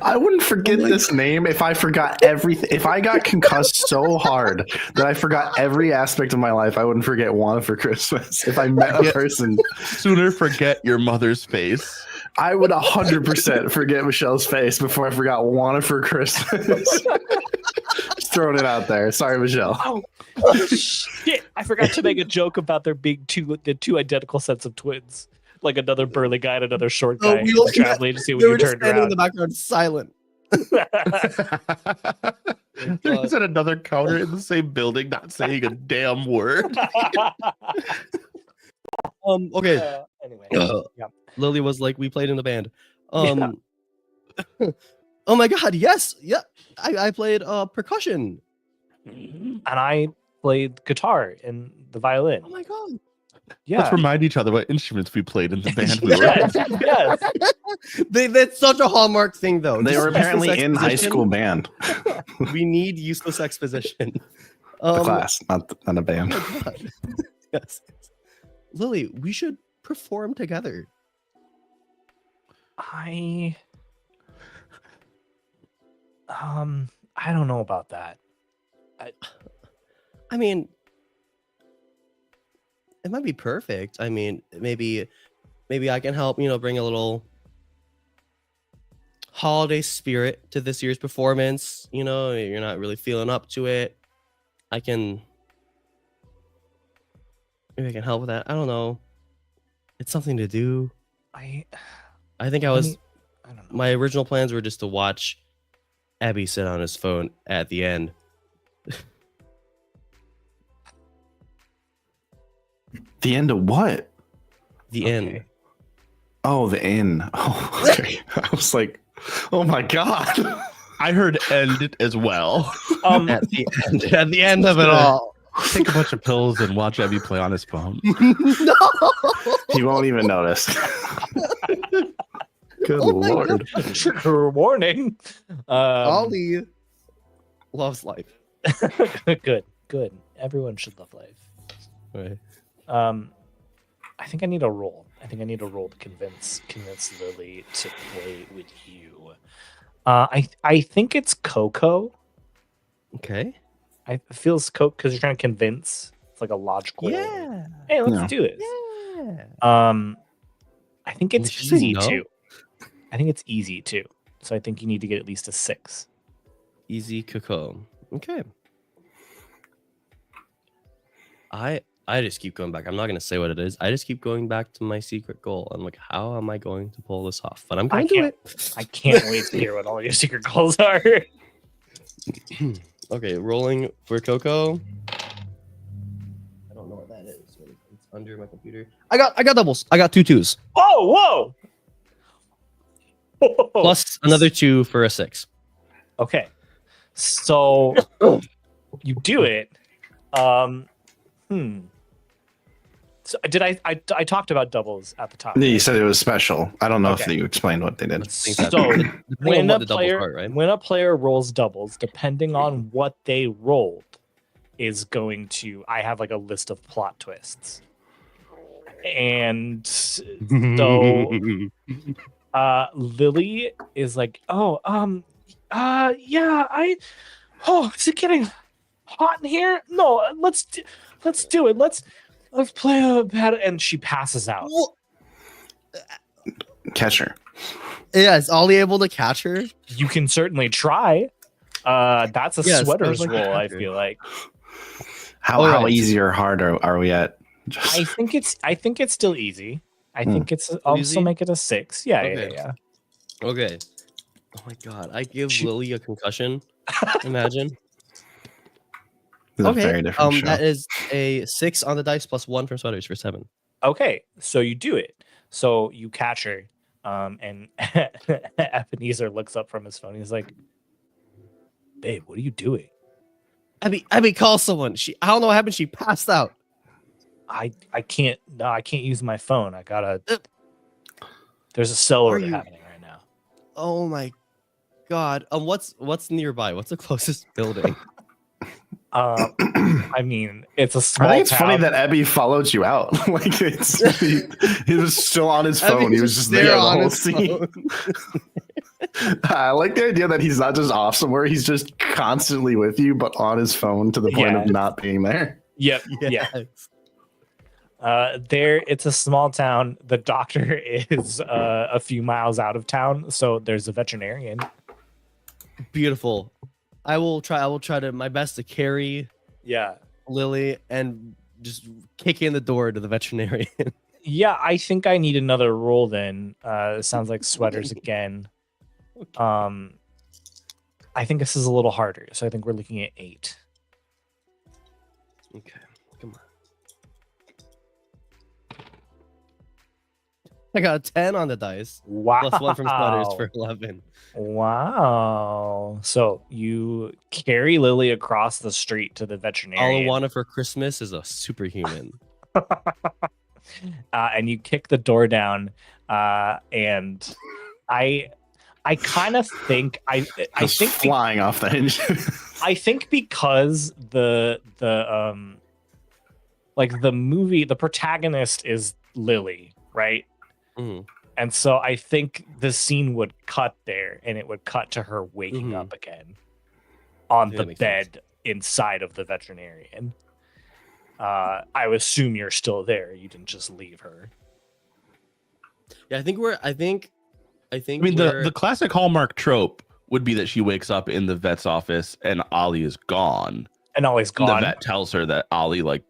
I wouldn't forget this name if I forgot everything. If I got concussed so hard that I forgot every aspect of my life, I wouldn't forget Wanna for Christmas. If I met a person, Sooner forget your mother's face. I would 100% forget Michelle's face before I forgot Wanna for Christmas. Just throwing it out there. Sorry, Michelle. Oh shit! I forgot to make a joke about there being the two identical sets of twins, like another burly guy and another short Oh, guy. we in the looked at- travel agency when They you were just turned standing in around. the background, silent. There's at another counter in the same building, not saying a damn word. Okay. Anyway, Yeah. Lily was like, we played in the band. Oh my god, yes. Yeah. I played percussion. and I played guitar and the violin. Oh my god. Yeah, Let's remind each other what instruments we played in the band we were in. yes. That's such a Hallmark thing, though. They Just were apparently useless in high exposition. school band. We need useless exposition. The class, not a band. Oh my god. Yes. Lily, we should perform together. I don't know about that. I mean, it might be perfect. I mean, maybe I can help, bring a little holiday spirit to this year's performance. You're not really feeling up to it. Maybe I can help with that. I don't know. It's something to do. I think I don't know. My original plans were just to watch Abby sit on his phone at the end. The end of what? The end. Oh, the end. Oh, okay. I was like, oh my god. I heard end as well. At the end of it all. Take a bunch of pills and watch Evie play on his phone. No. He won't even notice. Good lord. Trigger warning. Ollie loves life. Good. Everyone should love life. Right. I think I need a roll. I think I need a roll to convince Lily to play with you. I think it's Coco. Okay. It feels Coco because you're trying to convince. It's like a logical. Yeah. Hey, let's Yeah. do this. Yeah. I think Did it's she say easy no? too. I think it's easy too. So I think you need to get at least a 6. Easy Coco. Okay. I just keep going back. I'm not gonna say what it is. I just keep going back to my secret goal. I'm like, how am I going to pull this off? But I'm going to do it. I can't wait to hear what all your secret goals are. Okay, rolling for Coco. I don't know what that is. It's under my computer. I got doubles. I got 2 2s. Whoa! Plus another 2 for a 6. Okay. So you do it. So did I talked about doubles at the top. You right? said it was special. I don't know if Okay. you explained what they did. So when a player rolls doubles, depending on what they rolled, is going to I have like a list of plot twists. And so Lily is like, is it getting hot in here? No, let's do it. Let's play a pad, and she passes out. Catch her. Yeah, is Ollie able to catch her? You can certainly try. That's a Yes, sweaters I was like, roll, I catch her. feel like. How easy or hard are we at? I think it's still easy. I think it's I'll Easy? still make it a 6. Yeah, Okay. yeah. Okay. Oh my god, I give Lily a concussion. Imagine. It's a very different show. That is a 6 on the dice plus 1 from sweaters for 7. Okay, so you do it. So you catch her, and Ebenezer looks up from his phone. He's like, "Babe, what are you doing?" Abby, call someone. I don't know what happened. She passed out. I can't use my phone. I gotta. There's a cell alert happening right now. Oh my god. What's nearby? What's the closest building? I mean, it's a small I think it's town. funny that Abby followed you out. Like he was still on his phone. He was just there the whole scene. I like the idea that he's not just off somewhere. He's just constantly with you, but on his phone to the point of not being there. Yep. Yes. Yeah. It's a small town. The doctor is a few miles out of town, so there's a veterinarian. Beautiful. I will try to my best to carry Yeah. Lily and just kick in the door to the veterinarian. Yeah, I think I need another roll then. It sounds like sweaters again. I think this is a little harder, so I think we're looking at 8. Okay, come on. I got a 10 on the dice. Wow. Plus 1 from sweaters for 11. Wow. So you carry Lily across the street to the All I veterinarian. wanted for Christmas is a superhuman. And you kick the door down. And I kind of think I Just think flying off the hinge. I think because the movie, the protagonist is Lily, right? Mhm. And so I think the scene would cut there, and it would cut to her waking Mhm. up again on Yeah, the that makes sense. bed inside of the veterinarian. I would assume you're still there. You didn't just leave her. Yeah, I think I mean, the classic Hallmark trope would be that she wakes up in the vet's office and Ollie is gone. And Ollie's And gone. the vet tells her that Ollie like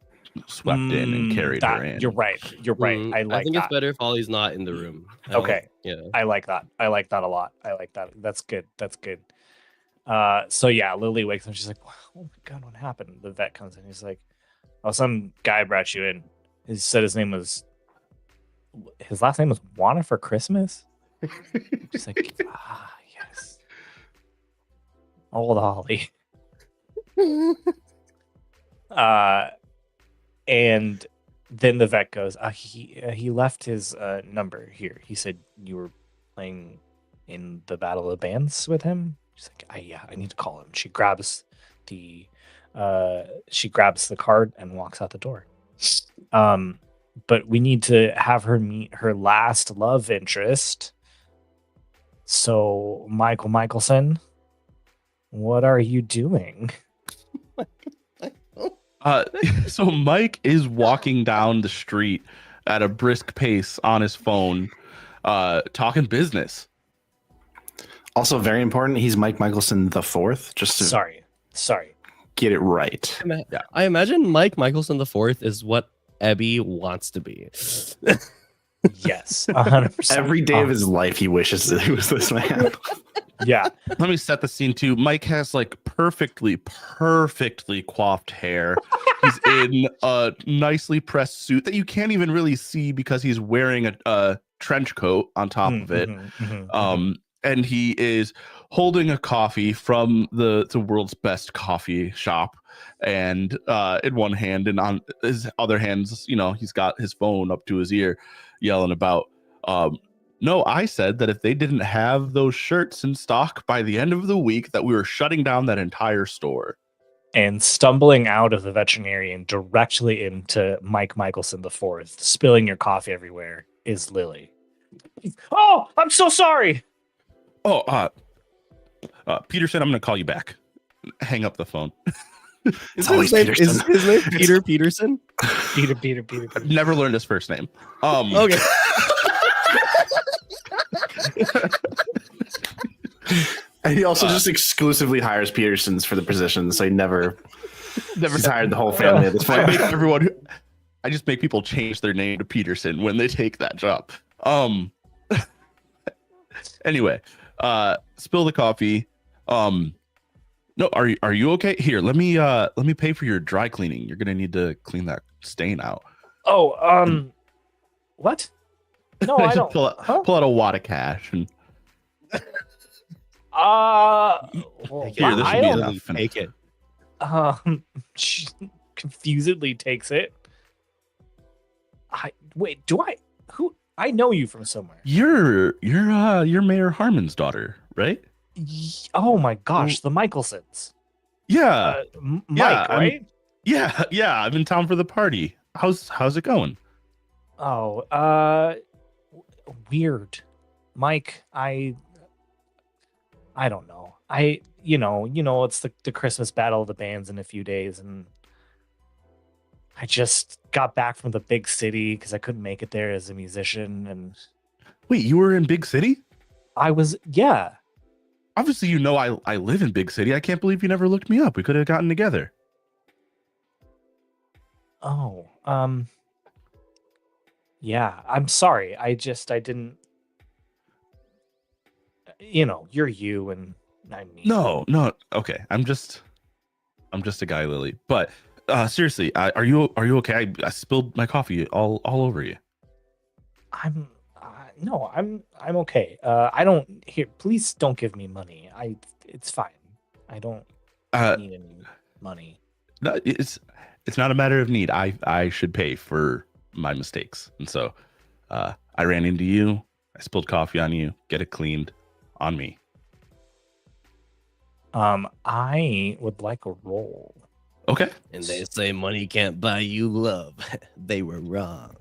swept in and carried her in. You're right. You're right. I like think that. it's better if Ollie's not in the room. I don't- Okay. Yeah. I like that. I like that a lot. I like that. That's good. That's good. So yeah, Lily wakes up. She's like, "Oh my god, what happened?" The vet comes in. He's like, "Oh, some guy brought you in. He said his last name was Wanna for Christmas." She's like, yes, old Ollie. And then the vet goes, he left his number here. He said you were playing in the Battle of the Bands with him. She's like, I need to call him. She grabs the card and walks out the door. But we need to have her meet her last love interest. So, Michael Michelson, what are you doing? So Mike is walking down the street at a brisk pace on his phone, talking business. Also, very important. He's Mike Michelson the fourth. Just to Sorry. get it right. I imagine Mike Michelson IV is what Abby wants to be. Yes, 100%. Every day of his life, he wishes that he was this man. Yeah. Let me set the scene too. Mike has like perfectly coiffed hair. He's in a nicely pressed suit that you can't even really see because he's wearing a trench coat on top of it. And he is holding a coffee from the world's best coffee shop, and in one hand, and on his other hands, he's got his phone up to his ear, yelling about. No, I said that if they didn't have those shirts in stock by the end of the week, that we were shutting down that entire store. And stumbling out of the veterinarian directly into Mike Michelson IV, spilling your coffee everywhere, is Lily. Oh, I'm so sorry. Oh, Peterson, I'm going to call you back. Hang up the phone. It's always Is Peterson. his name Peter Peterson? Peter. I've never learned his first name. Okay. And he also just exclusively hires Petersons for the position, so he never he's hired the whole family at this point. I just make people change their name to Peterson when they take that job. Anyway, spill the coffee. No, are you okay? Here, let me pay for your dry cleaning. You're gonna need to clean that stain out. Oh, what? No, I don't. pull out a wad of cash and well, here. This I should be don't. enough. Take it. She confusedly takes it. Who? I know you from somewhere. You're Mayor Harmon's daughter, right? Oh my gosh, the Michelsons. Yeah, Mike, yeah, right? yeah. I'm in town for the party. How's it going? Oh, weird. Mike, I don't know. It's the Christmas Battle of the Bands in a few days, and I just got back from the big city because I couldn't make it there as a musician. And Wait, you were in Big City? I was, yeah. Obviously, you know I live in big city. I can't believe you never looked me up. We could have gotten together. Oh, yeah. I'm sorry. I didn't. You're you and I'm me. No. Okay, I'm just a guy, Lily. But seriously, are you okay? I spilled my coffee all over you. I'm no, I'm okay. I don't here. Please don't give me money. It's fine. I don't need any money. No, it's not a matter of need. I should pay for my mistakes, and so I ran into you. I spilled coffee on you. Get it cleaned on me. I would like a roll. Okay. And they say money can't buy you love. They were wrong.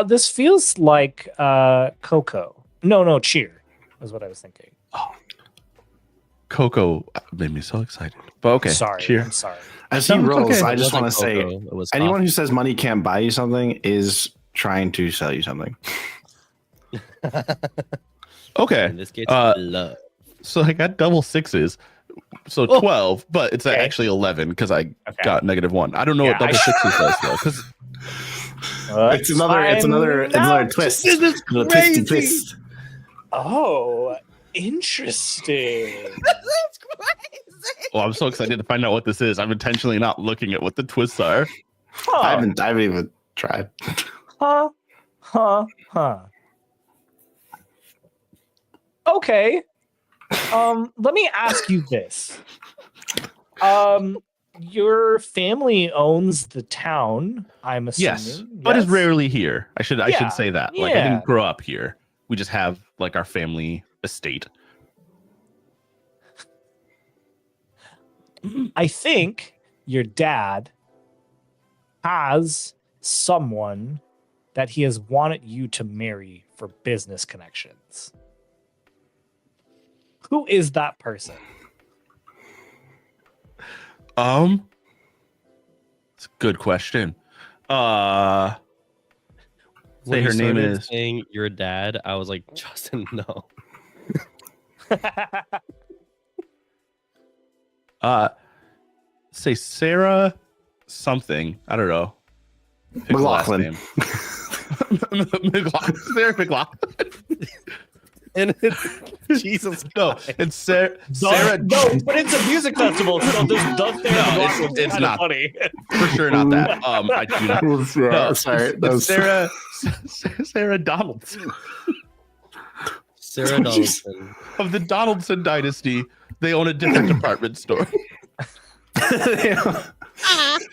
This feels like Coco. No, Cheer is what I was thinking. Oh, Coco made me so excited. But okay, Sorry, cheer. I'm sorry. As he rolls, okay. I It just want wasn't to say, Coco, it was anyone coffee. who says money can't buy you something is trying to sell you something. Okay. In this case, Uh, love. So I got double sixes. So 12, but it's Okay. actually 11 because I Okay. got -1. I don't know Yeah, what double sixes does though. Because It's another twist. This is Another twisty crazy. twist. Oh, interesting. That's crazy. I'm so excited to find out what this is. I'm intentionally not looking at what the twists are. I Huh. haven't even tried. Huh. Okay. Let me ask you this. Your family owns the town, I'm assuming. Yes, but is rarely here. I should Yeah, say that. Like I yeah. didn't grow up here. We just have like our family estate. I think your dad has someone that he has wanted you to marry for business connections. Who is that person? It's a good question. Say When her you name started is saying your dad. I was like, Justin, no. say Sarah something. I don't know. Pick the last McLaughlin. name. Sarah McLaughlin. And it's Jesus. No, it's Sarah. No, but it's a music festival, so there's it's kind of not. funny. For sure not that. I do not. No, sorry. it's Sarah Donaldson Sarah Donaldson. of the Donaldson dynasty. They own a different department store.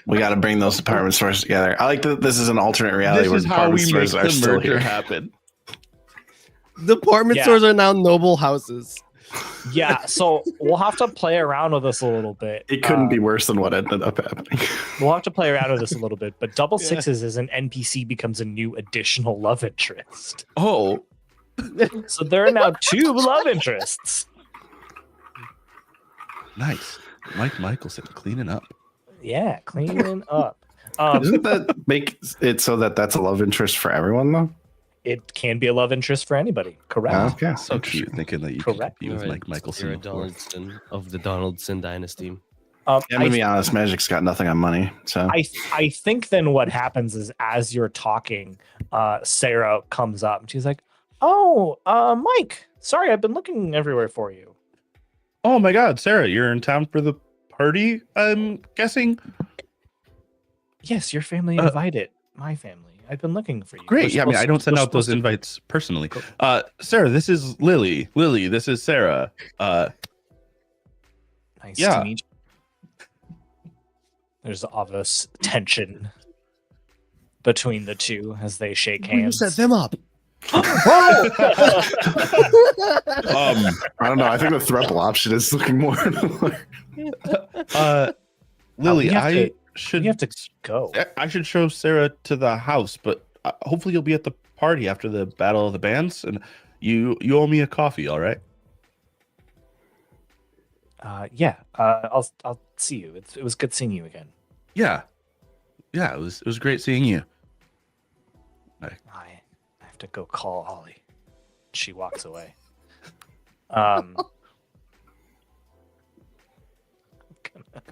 We got to bring those department stores together. I like that this is an alternate reality This where is how department we make stores are the still merger here. happen. Department Yeah. stores are now noble houses. Yeah, so we'll have to play around with this a little bit. It couldn't be worse than what ended up happening. We'll have to play around with this a little bit, but double sixes as an NPC becomes a new additional love interest. Oh, So there are now 2 love interests. nice. Mike Michelson cleaning up. Yeah, cleaning up. Doesn't that make it so that that's a love interest for everyone, though? It can be a love interest for anybody. Correct. Okay. So cute thinking that you could Correct. be with All right, Mike Michelson. Sarah before. Donaldson of the Donaldson dynasty. Yeah, I'm I, gonna be honest. Magic's got nothing on money, so I think then what happens is as you're talking, Sarah comes up and she's like, "Oh, Mike, sorry, I've been looking everywhere for you." Oh my God, Sarah, you're in town for the party, I'm guessing? Yes, your family invited my family. I've been looking for you. Great. We're Yeah, I mean, I supposed don't to- send we're out those supposed to- invites personally. Sarah, this is Lily. Lily, this is Sarah. Nice Yeah. to meet you. There's obvious tension between the two as they shake You hands. set them up. I don't know. I think the thruple option is looking more. Lily, we have I to- should We have to go. I should show Sarah to the house, but hopefully you'll be at the party after the Battle of the Bands, and you owe me a coffee, all right? Yeah. I'll see you. It was good seeing you again. Yeah, it was great seeing you. I have to go call Ollie. She walks away.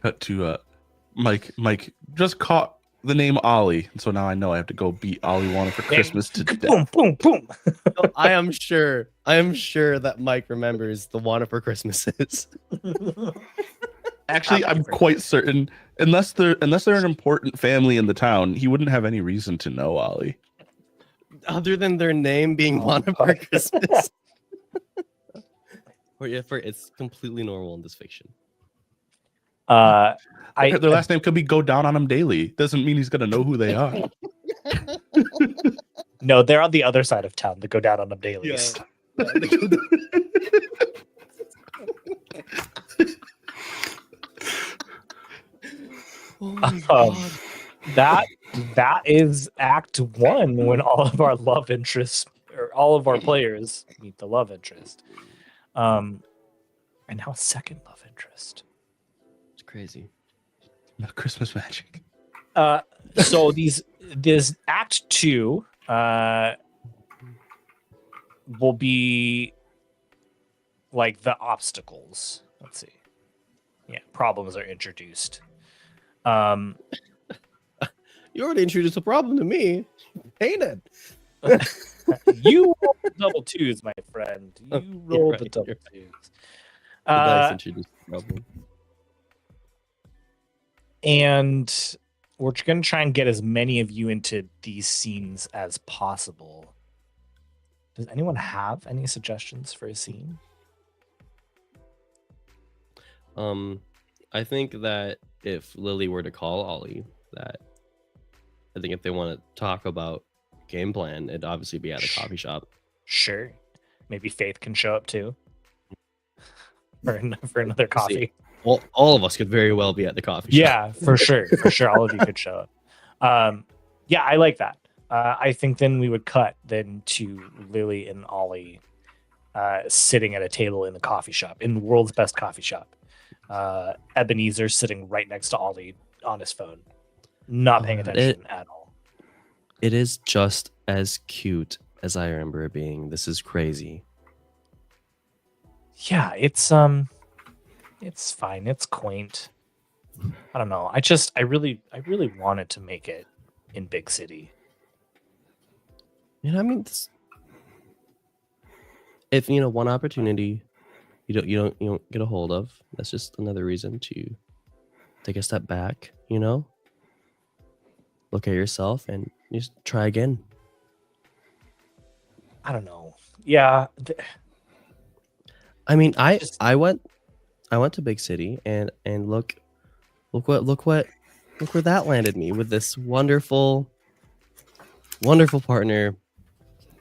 Cut to Mike just caught the name Ollie, and so now I know I have to go beat Ollie Wanted for Christmas to death. Boom, boom, boom. No, I am sure that Mike remembers the Wanna for Christmas is. Actually, I'm quite certain, unless they're an important family in the town, he wouldn't have any reason to know Ollie. Other than their name being Wanna for Christmas. It's completely normal in this fiction. Their last name could be Go Down on Him Daily. Doesn't mean he's gonna know who they are. No, they're on the other side of town. They go down on them dailies. That is Act 1 when all of our love interests or all of our players meet the love interest. And now second love interest. It's crazy. Christmas magic. So this Act 2 will be like the obstacles. Let's see. Yeah, problems are introduced. You already introduced a problem to me. Ain't it? You roll the double twos, my friend. You roll right, the double you're twos. The dice introduced the problem. And we're going to try and get as many of you into these scenes as possible. Does anyone have any suggestions for a scene? I think that if Lily were to call Ollie, that I think if they want to talk about game plan, it'd obviously be at a coffee shop. Sure. Maybe Faith can show up too. For another coffee. Well, all of us could very well be at the coffee shop. Yeah, for sure. For sure. All of you could show up. Yeah, I like that. I think then we would cut then to Lily and Ollie sitting at a table in the coffee shop, in the world's best coffee shop. Ebenezer sitting right next to Ollie on his phone, not paying attention at all. It is just as cute as I remember it being. This is crazy. Yeah, it's fine. It's quaint. I don't know. I really wanted to make it in big city. I mean, if one opportunity you don't get a hold of, that's just another reason to take a step back. Look at yourself and just try again. I don't know. Yeah. I mean, I went to big city and look where that landed me with this wonderful partner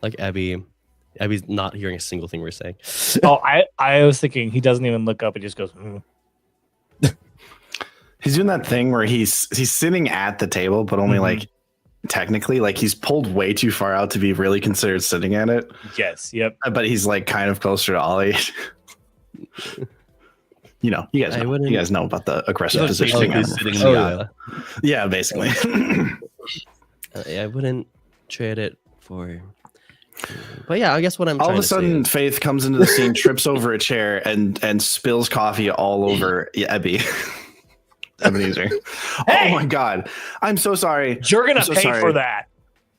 like Abby. Abby's not hearing a single thing we're saying. Oh, I was thinking he doesn't even look up. He just goes. He's doing that thing where he's sitting at the table, but only like technically, like he's pulled way too far out to be really considered sitting at it. Yes. Yep. But he's like kind of closer to Ollie. You guys know about the aggressive positioning. He's sitting in the aisle. Yeah, basically. I wouldn't trade it for. But yeah, I guess what I'm all trying of a sudden, to say Faith comes into the scene, trips over a chair, and spills coffee all over Ebenezer. Hey! Oh my god! I'm so sorry. You're gonna pay for that.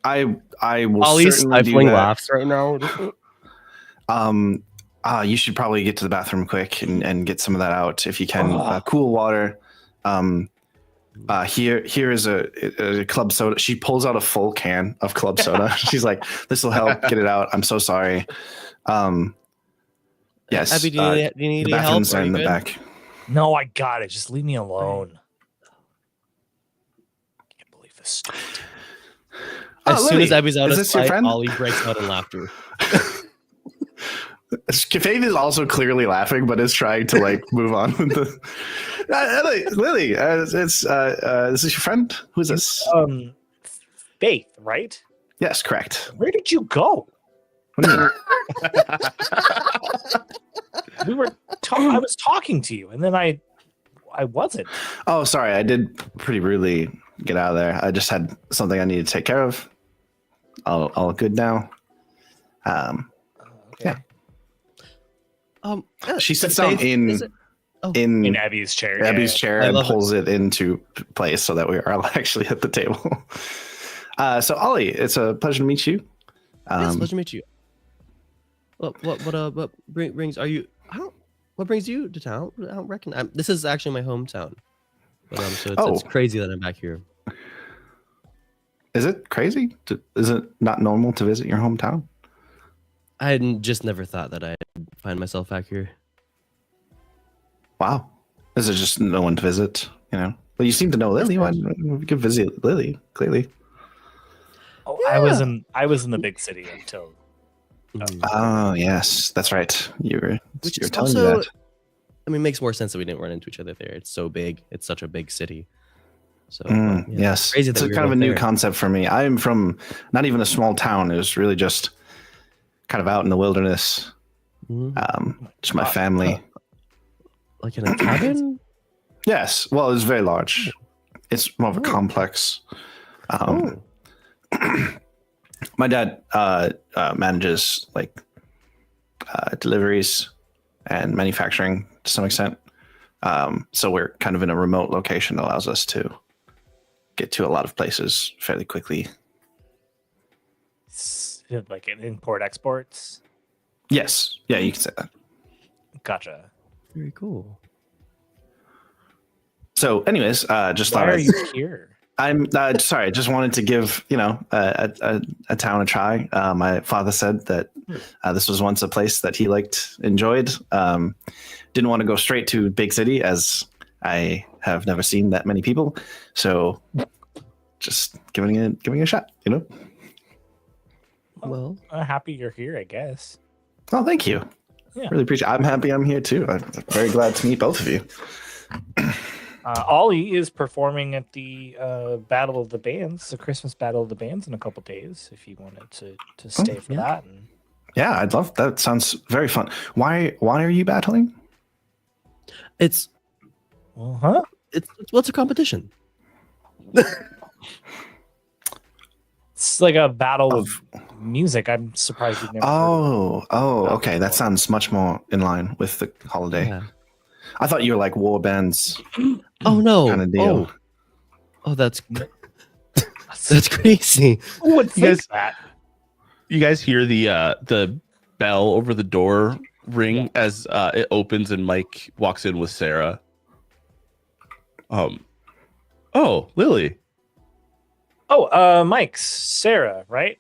I will Ollie's certainly do stifling that. laughs right now. You should probably get to the bathroom quick and get some of that out if you can. Cool water. Here is a club soda. She pulls out a full can of club soda. She's like, "This will help get it out." I'm so sorry. Yes. Abby, do you need the any help? bathrooms Are are you in the good? back. No, I got it. Just leave me alone. Can't believe this. As soon Lily, as Abby's out is of this your sight, friend? Ollie breaks out in laughter. Faith is also clearly laughing, but is trying to like move on with the. Lily, this is your friend. Who's this? Faith, right? Yes, correct. Where did you go? What do you mean? I was talking to you, and then I wasn't. Oh, sorry. I did pretty rudely get out of there. I just had something I needed to take care of. All good now. Okay. Yeah. She sits Faith, down in. in Abby's chair. Abby's Yeah. chair I and love it. pulls it into place so that we are actually at the table. So Ollie, it's a pleasure to meet you. It's a pleasure to meet you. What brings what brings you to town? I don't reckon. This is actually my hometown, but so it's crazy that I'm back here. Is it crazy? Is it not normal to visit your hometown? I had just never thought that I'd find myself back here. Wow. Is it just no one to visit? You know. Well, you seem to know Lily. Why we could visit Lily? Clearly. Oh, Yeah. I was in the big city until. Oh yes, that's right. You're Which you're is telling me also, that. I mean, it makes more sense that we didn't run into each other there. It's so big. It's such a big city. So yeah, Yes, crazy it's that a we kind of were a new there. concept for me. I am from not even a small town. It was really just kind of out in the wilderness. Mhm. Just my family. Like in a cabin. Yes. Well, it's very large. It's more of a complex. My dad manages like deliveries and manufacturing to some extent. So we're kind of in a remote location that allows us to get to a lot of places fairly quickly. Like in import exports. Yes. Yeah, you can say that. Gotcha. Very cool. So anyways, just Why thought are you here? I'm sorry. I just wanted to give a town a try. My father said that this was once a place that he enjoyed. Didn't want to go straight to big city as I have never seen that many people. So just giving it a shot. You know. Well, I'm happy you're here, I guess. Oh, thank you. Yeah. Really appreciate it. I'm happy I'm here too. I'm very glad to meet both of you. Ollie is performing at the Battle of the Bands, the Christmas Battle of the Bands, in a couple days. If you wanted to stay for that, and Yeah, I'd love that. Sounds very fun. Why are you battling? it's what's a competition? it's like a battle of music. I'm surprised you've never. Heard of Okay. That sounds much more in line with the holiday. Yeah. I thought you were like war bands Oh no! kind of deal. Oh, that's crazy. Who would think guys- that? You guys hear the bell over the door ring as it opens and Mike walks in with Sarah. Oh, Lily. Oh, Mike's Sarah, right?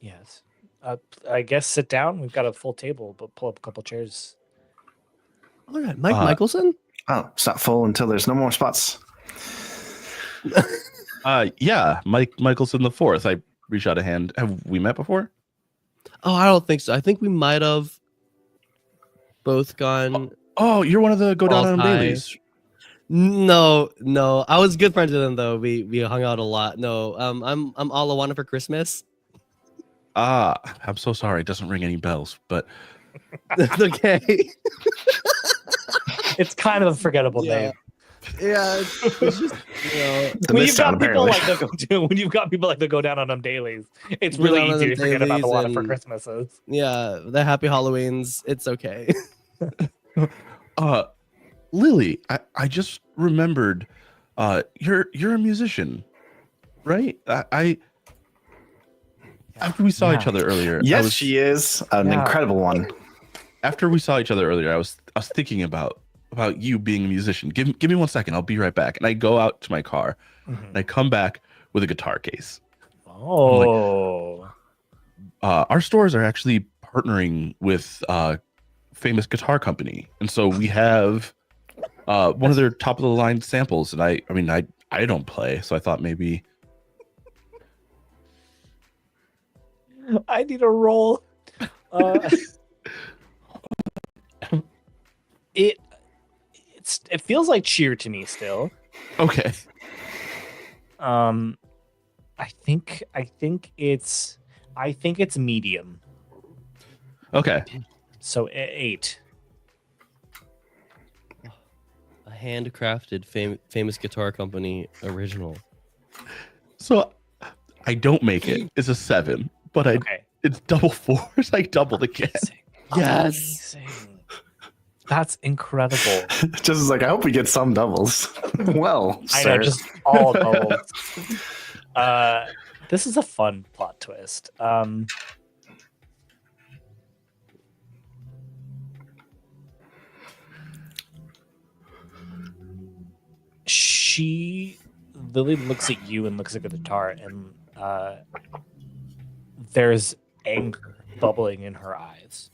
Yes. I guess sit down. We've got a full table, but pull up a couple chairs. All right, Mike Michelson. Oh, it's not full until there's no more spots. Yeah, Mike Michelson the Fourth. I reached out a hand. Have we met before? Oh, I don't think so. I think we might have both gone. Oh, you're one of the Go Down on 'Em Hi. dailies. No. I was good friends with him though. We hung out a lot. No, I'm all I wanted for Christmas. I'm so sorry. It doesn't ring any bells, but That's okay. It's kind of a forgettable name. Yeah, it's just When This you've got town, people apparently. when you've got people like the Go Down on them dailies, it's Go really Down on easy Them to forget about the Dailies one for and- Christmases. yeah. The Happy Halloweens. It's okay. Lily, I just remembered you're a musician, right? I after we saw each other earlier. Yes, she is an Yeah. incredible one. After we saw each other earlier, I was thinking about you being a musician. Give me 1 second. I'll be right back. And I go out to my car and I come back with a guitar case. Oh, Our stores are actually partnering with famous guitar company, and so we have one of their top of the line samples. And I don't play, so I thought maybe I need a roll. It feels like cheer to me still. okay. I think it's medium. Okay. So 8. A handcrafted famous guitar company original. So I don't make it. It's a 7, but Okay. it's double 4s. I doubled again. Yes. Amazing. That's incredible. Just is like, I hope we get some doubles. Well, I sir. know, just all doubles. This is a fun plot twist. Lily looks at you and looks at the guitar, and there's anger bubbling in her eyes.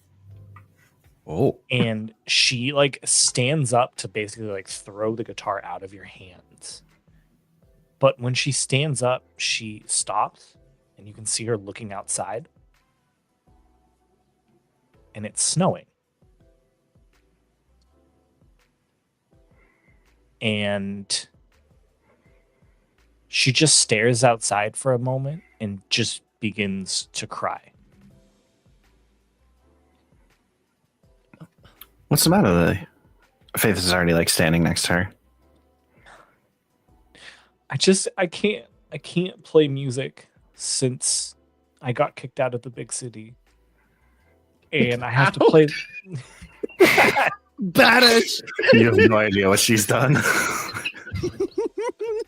Oh, And she like stands up to basically like throw the guitar out of your hands. But when she stands up, she stops, and you can see her looking outside. And it's snowing. And she just stares outside for a moment and just begins to cry. What's the matter, Lily? Faith is already like standing next to her. I can't play music since I got kicked out of the big city. And I have to play. Badish! You have no idea what she's done.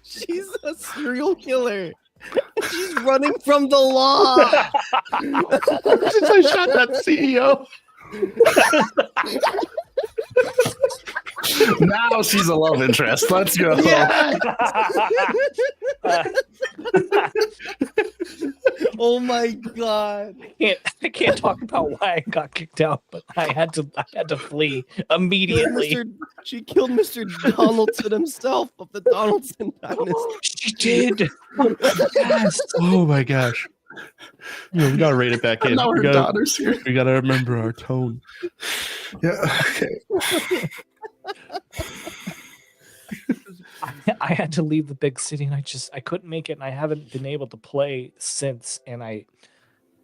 She's a serial killer. She's running from the law. since I shot that CEO. Now she's a love interest. Let's go. Yeah. Oh my god. I can't talk about why I got kicked out, but I had to flee immediately. She killed Mr. Donaldson himself of the Donaldson dynasty. She did. Yes. Oh my gosh. We gotta rate it back in. Now her daughter's here. We gotta remember our tone. Yeah. Okay. I had to leave the big city, and I couldn't make it, and I haven't been able to play since. And I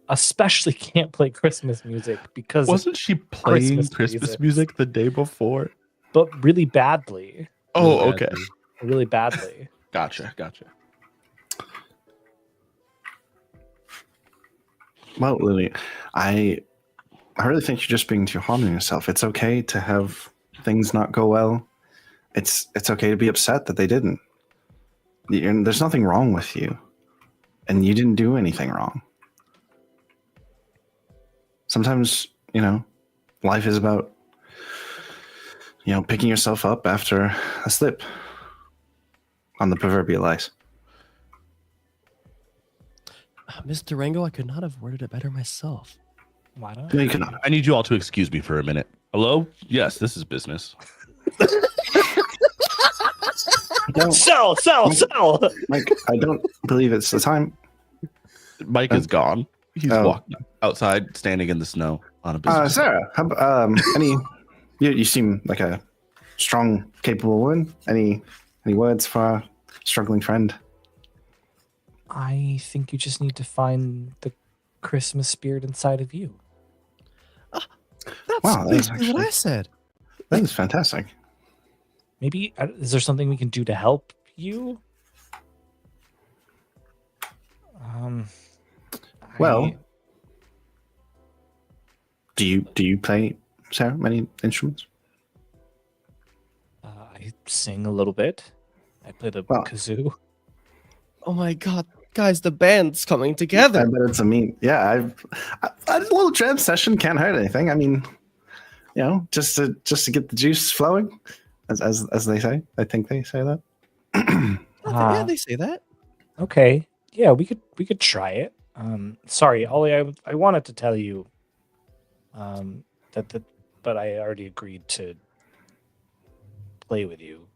especially can't play Christmas music because Wasn't she playing Christmas Christmas music. music the day before? but really badly, Oh, okay. really badly. Gotcha. Well, Lily, I really think you're just being too hard on yourself. It's okay to have things not go well. It's okay to be upset that they didn't. There's nothing wrong with you, and you didn't do anything wrong. Sometimes, life is about, picking yourself up after a slip on the proverbial ice. Mr. Rango, I could not have worded it better myself. Why not? No, you cannot. I need you all to excuse me for a minute. Hello? Yes, this is business. Sell. Mike, I don't believe it's the time. Mike is gone. He's Oh. walking outside, standing in the snow on a business. Sarah, you seem like a strong, capable woman. Any words for our struggling friend? I think you just need to find the Christmas spirit inside of you. That's Wow, that is basically what I actually- said. That is fantastic. Maybe is there something we can do to help you? Well, do you play, Sarah, many instruments? I sing a little bit. I play the Well- kazoo. Oh my god, guys, the band's coming together. I bet it's a little jam session can't hurt anything. I mean, just to get the juice flowing, as they say. I think they say that. Yeah, they say that. Okay. Yeah, we could try it. Sorry, Ollie, I wanted to tell you but I already agreed to play with you.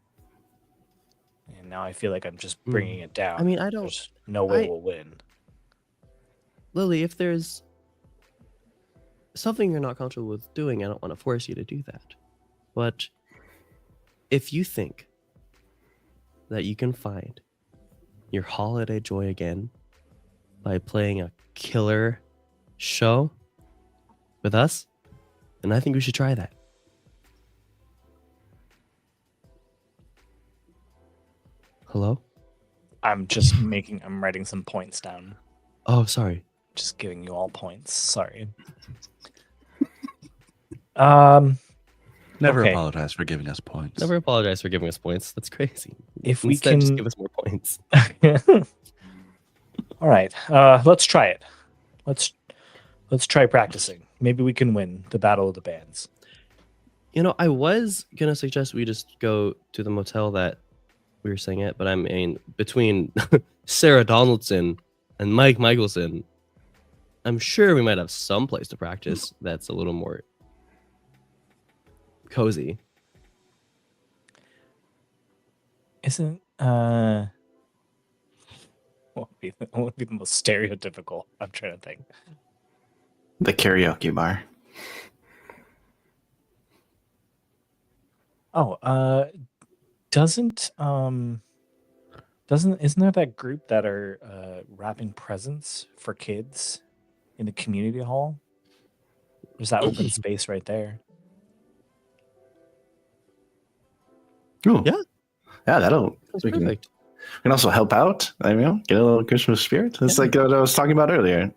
And now I feel like I'm just bringing it down. I mean, I don't... There's no way we'll win. Lily, if there's something you're not comfortable with doing, I don't want to force you to do that. But if you think that you can find your holiday joy again by playing a killer show with us, then I think we should try that. Hello? I'm writing some points down. Oh, sorry. Just giving you all points. Sorry. Never Okay. apologize for giving us points. Never apologize for giving us points. That's crazy. If we Instead, just can- give us more points. All right, let's try it. Let's try practicing. Maybe we can win the battle of the bands. You know, I was gonna suggest we just go to the motel that we were staying at, but I mean, between Sarah Donaldson and Mike Michelson, I'm sure we might have some place to practice that's a little more cozy. Isn't what would be the most stereotypical? I'm trying to think. The karaoke bar. Oh, isn't there that group that are wrapping presents for kids in the community hall? There's that open space right there. Ooh. Yeah. Yeah, that'll That's we can perfect. also help out. I mean, get a little Christmas spirit. It's like what I was talking about earlier.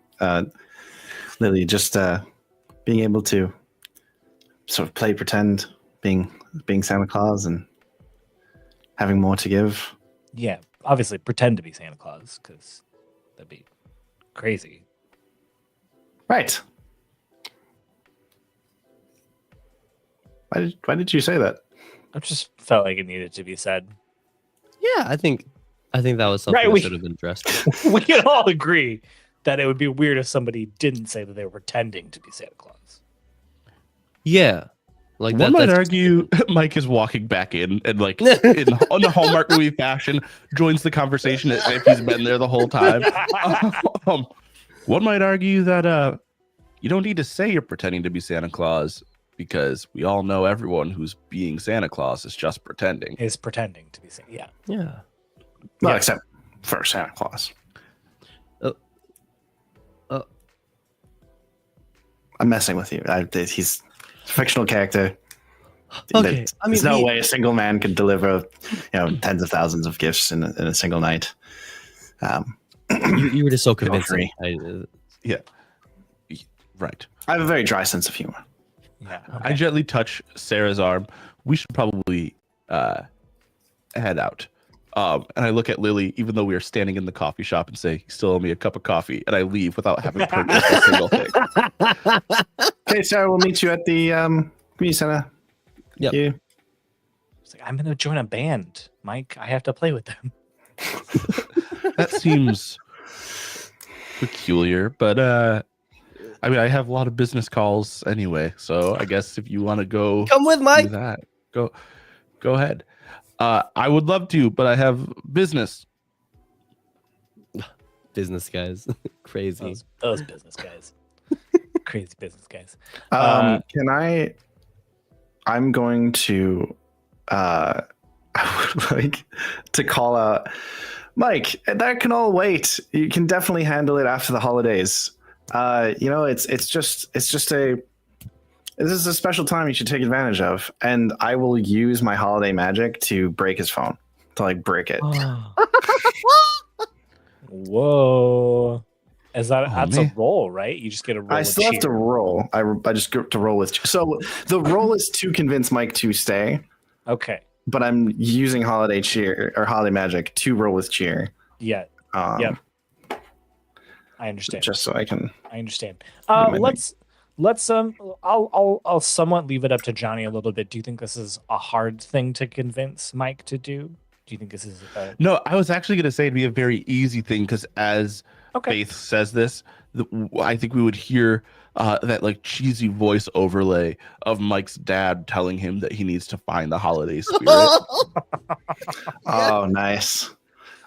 Lily, just being able to sort of play pretend, being Santa Claus and having more to give. Yeah, obviously pretend to be Santa Claus because that'd be crazy. Right. Why did you say that? I just felt like it needed to be said. Yeah, I think that was something Right, that we- should have been addressed. We can all agree that it would be weird if somebody didn't say that they were pretending to be Santa Claus. Yeah, like One might that's argue Mike is walking back in and on the Hallmark movie fashion joins the conversation as if he's been there the whole time. One might argue that you don't need to say you're pretending to be Santa Claus because we all know everyone who's being Santa Claus is just pretending. Is pretending to be Santa. Yeah. yeah. Well, Yeah. except for Santa Claus. I'm messing with you. He's a fictional character. Okay, I mean, There's no we- way a single man could deliver, tens of thousands of gifts in a single night. You were just so free. convincing. Right. I have a very dry sense of humor. Yeah. I gently touch Sarah's arm. We should probably head out. And I look at Lily, even though we are standing in the coffee shop, and say, "You still owe me a cup of coffee," and I leave without having purchased a single thing. Okay, Sarah, we'll meet you at the community center. Yep. You. It's like, I'm going to join a band, Mike. I have to play with them. That seems peculiar, but I mean, I have a lot of business calls anyway, so I guess if you want to go Come with do Mike. that, go ahead. I would love to, but I have business. Business guys, crazy. Those business guys. Crazy business guys. Can I? I'm going to, I would like to call out, Mike. That can all wait. You can definitely handle it after the holidays. This is a special time you should take advantage of, and I will use my holiday magic to break his phone, to like break it. Whoa. That's man. a roll, right? You just get a roll. I with still have to cheer. roll. I just get to roll with. So the roll is to convince Mike to stay, Okay. but I'm using holiday cheer or holiday magic to roll with cheer. Yeah. Yep. I understand. Just so I can. I understand. my Let's I'll somewhat leave it up to Johnny a little bit. Do you think this is a hard thing to convince Mike to do? Do you think this is No, I was actually going to say it'd be a very easy thing because as okay? Faith says this, I think we would hear that like cheesy voice overlay of Mike's dad telling him that he needs to find the holiday spirit. Oh, nice.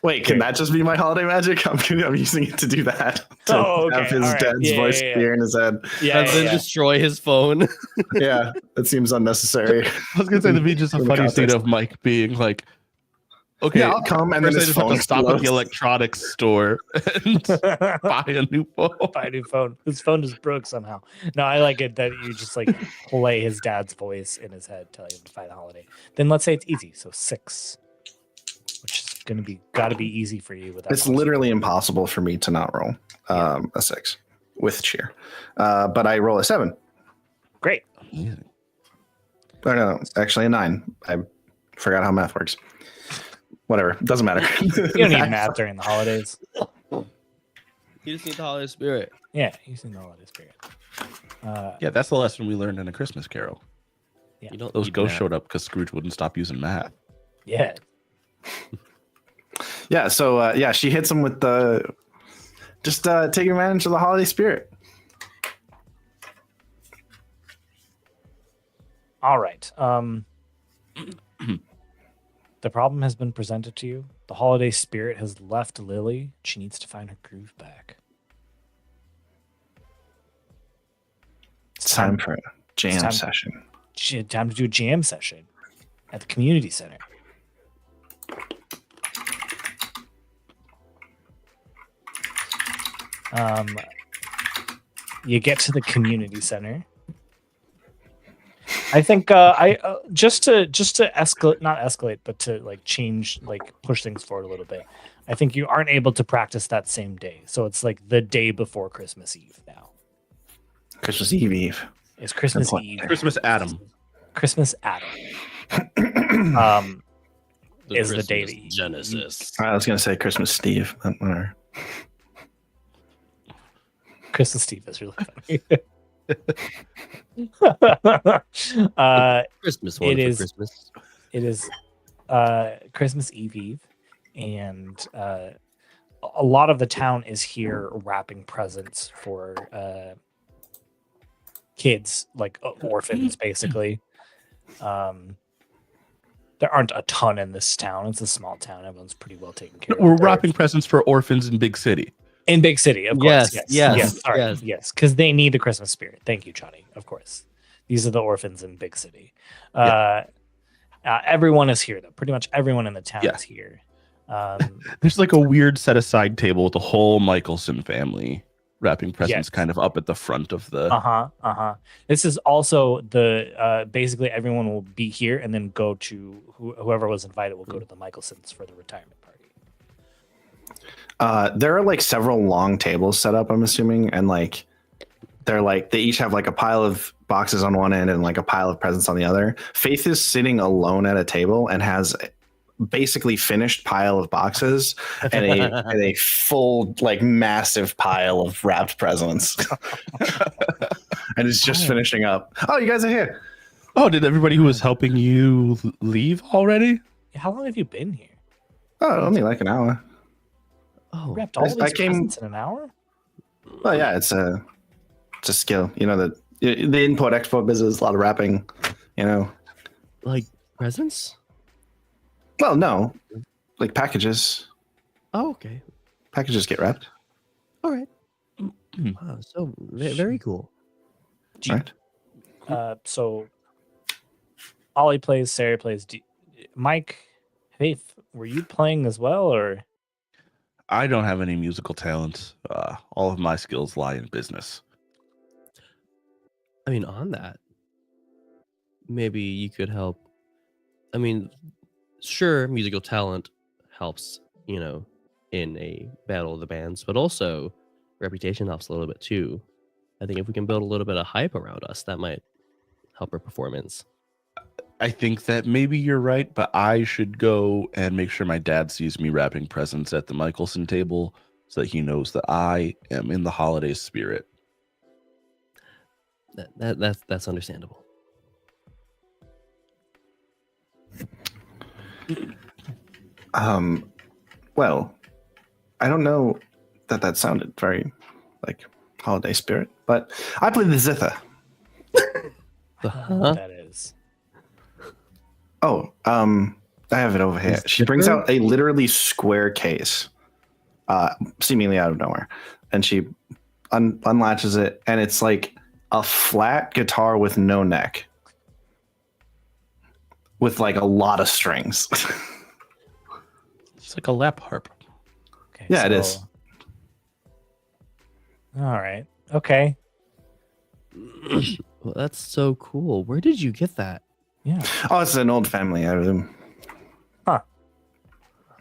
Wait, can that just be my holiday magic? I'm using it to do that. To Oh, okay. have his All right. dad's Yeah, voice yeah, yeah. appear in his head. Yeah, And then destroy his phone. Yeah, that seems unnecessary. I was going to say that'd be just a In the funny scene context. of Mike being like, "Okay, Yeah, I'll come," and then first I his just have phone to stop at explodes. the electronics store and buy a new phone." Buy a new phone. His phone just broke somehow. No, I like it that you just like play his dad's voice in his head, telling him to find the holiday. Then let's say it's easy, so 6, which is gotta be easy for you. With that It's monster. literally impossible for me to not roll a 6 with cheer. But I roll a 7. Great. Oh, no, actually a 9. I forgot how math works. Whatever, doesn't matter. You don't need math during the holidays. You just need the holiday spirit. Yeah, you just need the holiday spirit. Yeah, that's the lesson we learned in A Christmas Carol. Yeah. You don't Those need ghosts math. showed up because Scrooge wouldn't stop using math. Yeah. Yeah, so yeah, she hits him with the just taking advantage of the holiday spirit. All right. The problem has been presented to you. The holiday spirit has left Lily. She needs to find her groove back. It's time for a jam time- session. Time to do a jam session at the community center. You get to the community center. I think just to escalate, not escalate, but to like change, like push things forward a little bit. I think you aren't able to practice that same day, so it's like the day before Christmas Eve now. Christmas Eve. It's Christmas Good point. Eve. Christmas Adam. Christmas Adam. Is the day that you- Genesis. I was gonna say Christmas Steve. But whatever. Christmas Eve is really funny. Christmas one It for is- Christmas. It is Christmas Eve, and a lot of the town is here wrapping presents for kids, like orphans, basically. There aren't a ton in this town. It's a small town. Everyone's pretty well taken care of. We're wrapping presents for orphans in big city. In big city, of course. Yes, Yes, because they need the Christmas spirit. Thank you, Johnny. Of course, these are the orphans in big city. Everyone is here, though. Pretty much everyone in the town Yeah. is here. There's like a weird set aside table with the whole Michelson family wrapping presents Yes. kind of up at the front of the. This is also the basically everyone will be here and then go to whoever was invited will go to the Michelsons for the retirement party. There are like several long tables set up, I'm assuming, and like they're like they each have like a pile of boxes on one end and like a pile of presents on the other. Faith is sitting alone at a table and has basically finished pile of boxes and a full like massive pile of wrapped presents. And it's just finishing up. Oh, you guys are here. Oh, did everybody who was helping you leave already? How long have you been here? Oh, only like an hour. Oh, You wrapped all I these came- presents in an hour? Well, yeah, it's a skill. You know the import export business, a lot of wrapping. You know. like presents? Well, no, like packages. Oh, okay. Packages get wrapped, All right. Wow, so very cool. Do you- right? So Ollie plays, Sarah plays. Mike, Faith, were you playing as well, or I don't have any musical talent. All of my skills lie in business. I mean, on that, maybe you could help. I mean, sure, musical talent helps, you know, in a battle of the bands, but also reputation helps a little bit too. I think if we can build a little bit of hype around us, that might help our performance. I think that maybe you're right, but I should go and make sure my dad sees me wrapping presents at the Michelson table so that he knows that I am in the holiday spirit. That's understandable. Well, I don't know that sounded very like holiday spirit, but I play the zither. Huh? that is? Oh, I have it over here. She brings out a literally square case, seemingly out of nowhere, and she unlatches it, and it's like a flat guitar with no neck, with like a lot of strings. It's like a lap harp. Okay, Yeah, it is. All right. Okay. Well, that's so cool. Where did you get that? Yeah. Oh, it's an old family item. All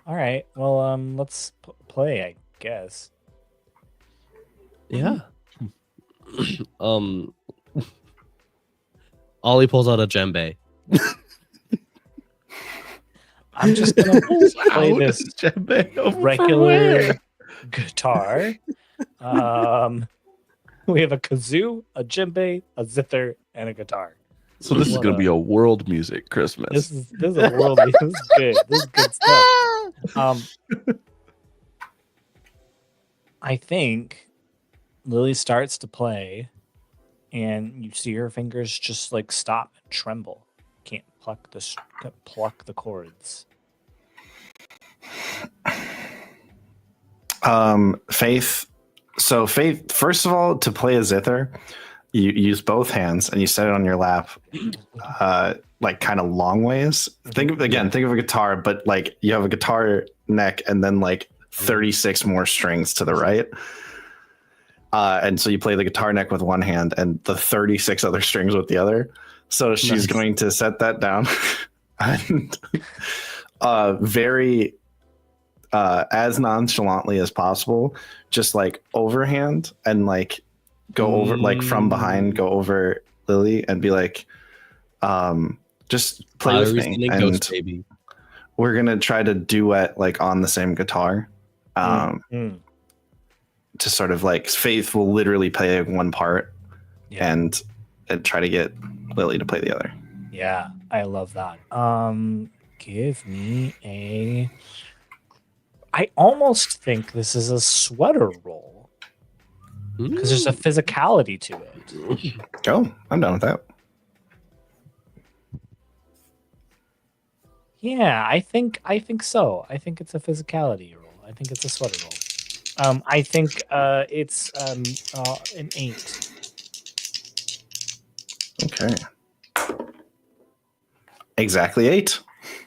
right. Well, let's play, I guess. Yeah. Ollie pulls out a djembe I'm just gonna play this Djembe over for regular where? guitar. We have a kazoo, a djembe, a zither, and a guitar. So this is What going to a- be a world music Christmas. This is a world. This is good. This is good stuff. I think Lily starts to play, and you see her fingers just like stop and tremble. Can't pluck the chords. Faith. So Faith, first of all, to play a zither, you use both hands and you set it on your lap, like kind of long ways. Think of a guitar, but like you have a guitar neck and then like 36 more strings to the right. And so you play the guitar neck with one hand and the 36 other strings with the other. So she's going to set that down and very as nonchalantly as possible, just like overhand and like go over, like from behind, go over Lily and be like, just play with me. And Ghost Baby. we're going to try to duet like on the same guitar. To sort of like Faith will literally play one part and try to get Lily to play the other. Yeah, I love that. Give me a. I almost think this is a sweater roll because there's a physicality to it. Go. I'm done with that. Yeah, I think so. I think it's a physicality roll. I think it's a sweater roll. I think it's an 8. Okay. Exactly 8.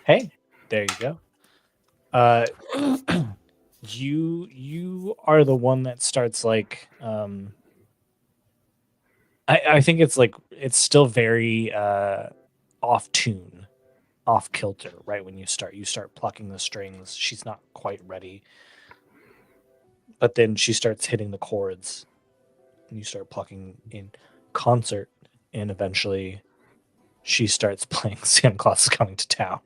Hey, there you go. You are the one that starts like I think it's like it's still very off tune, off kilter, right? When you start plucking the strings, she's not quite ready. But then she starts hitting the chords and you start plucking in concert, and eventually she starts playing Santa Claus is Coming to Town.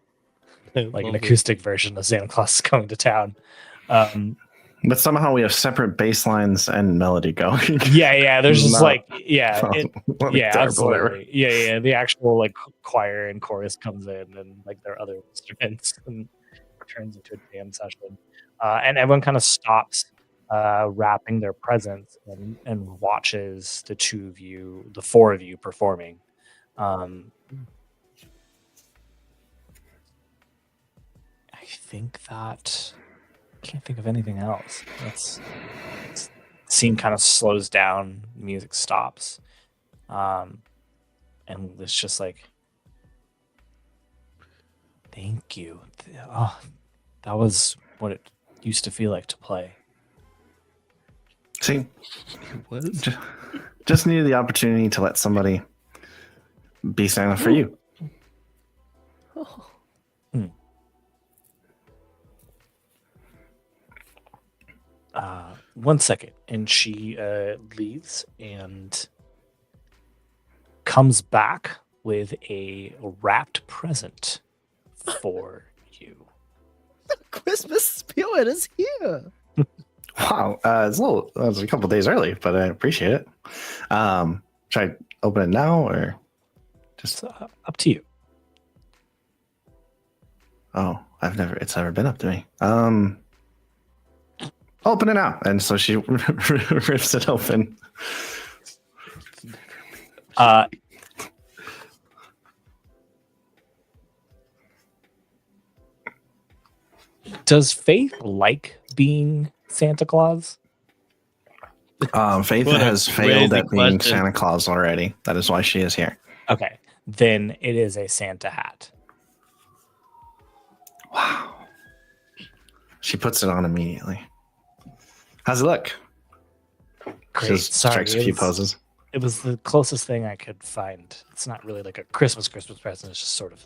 Like an acoustic version of Santa Claus is Coming to Town. But somehow we have separate bass lines and melody going. Yeah. There's just absolutely. Whatever. Yeah. The actual like choir and chorus comes in, and like there are other instruments, and it turns into a jam session. And everyone kind of stops wrapping their presents and watches the four of you performing. I think that I can't think of anything else. Scene kind of slows down, music stops, and it's just like, thank you. Oh, that was what it used to feel like to play. See, just needed the opportunity to let somebody be Santa for you. One second, and she leaves and comes back with a wrapped present for you. The Christmas spirit is here. Wow, it's it's a couple days early, but I appreciate it. Should I open it now or just up to you? Oh, it's never been up to me. Open it now. And so she rips it open. Does Faith like being Santa Claus? Faith What a has failed crazy at being question. Santa Claus already. That is why she is here. Okay, then it is a Santa hat. Wow. She puts it on immediately. How's it look? Great. Just strikes a few poses. It was the closest thing I could find. It's not really like a Christmas present. It's just sort of,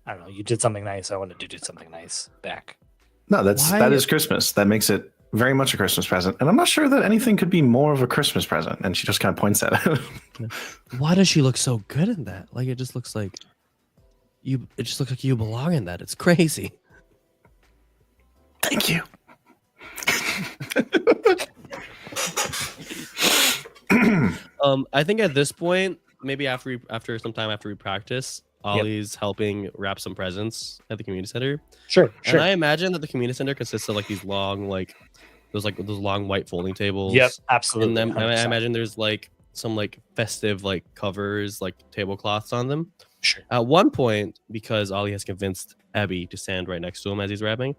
I don't know. You did something nice. I wanted to do something nice back. No, that is Christmas. That makes it very much a Christmas present. And I'm not sure that anything could be more of a Christmas present. And she just kind of points at it. Why does she look so good in that? Like it just looks like It just looks like you belong in that. It's crazy. Thank you. I think at this point, maybe after we practice, Ollie's helping wrap some presents at the community center. Sure. And I imagine that the community center consists of these long, those long white folding tables. Yep, absolutely. And then I imagine there's some festive covers, tablecloths on them. Sure. At one point, because Ollie has convinced Abby to stand right next to him as he's wrapping,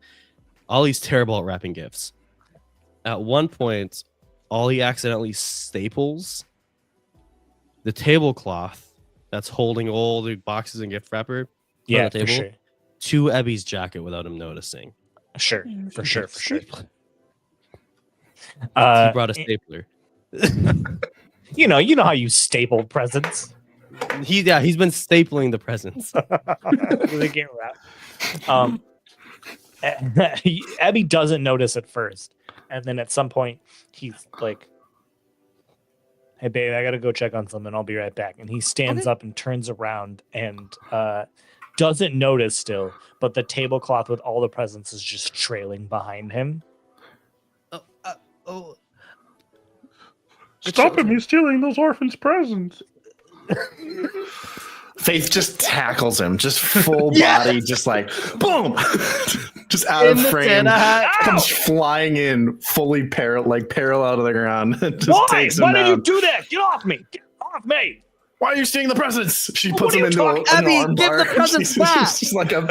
Ollie's terrible at wrapping gifts. At one point, Ollie accidentally staples the tablecloth that's holding all the boxes and gift wrapper on the table to Abby's jacket without him noticing. Sure, for sure. He brought a stapler. You know how you staple presents. He's been stapling the presents. They get wrapped. Abby doesn't notice at first, and then at some point he's like, "Hey, babe, I gotta go check on something. I'll be right back." And he stands up and turns around and doesn't notice still, but the tablecloth with all the presents is just trailing behind him. Stop him! He's stealing those orphans' presents. Faith just tackles him, just full body, just boom, just out of frame, comes flying in, fully parallel to the ground. Just Why did you do that? Get off me! Get off me! Why are you stealing the presents? She puts him into an Abby, arm give bar. the presents back. She's like a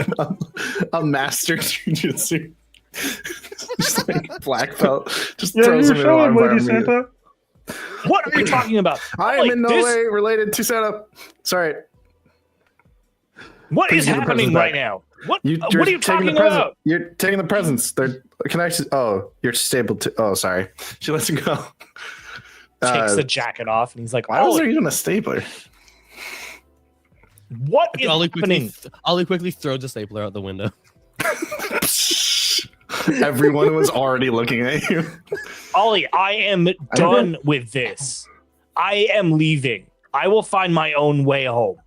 master jujitsu. Just black belt. Just throws him in an arm bar. Santa. What are you talking about? I am in no way related to Santa. Sorry. What is happening right now? What are you talking about? You're taking the presents. They're connected. Oh, you're stapled to. Oh, sorry. She lets him go. Takes the jacket off, and he's like, "Why was there even a stapler?" What is happening? Ollie quickly throws the stapler out the window. Everyone was already looking at you. Ollie, I am done with this. I am leaving. I will find my own way home.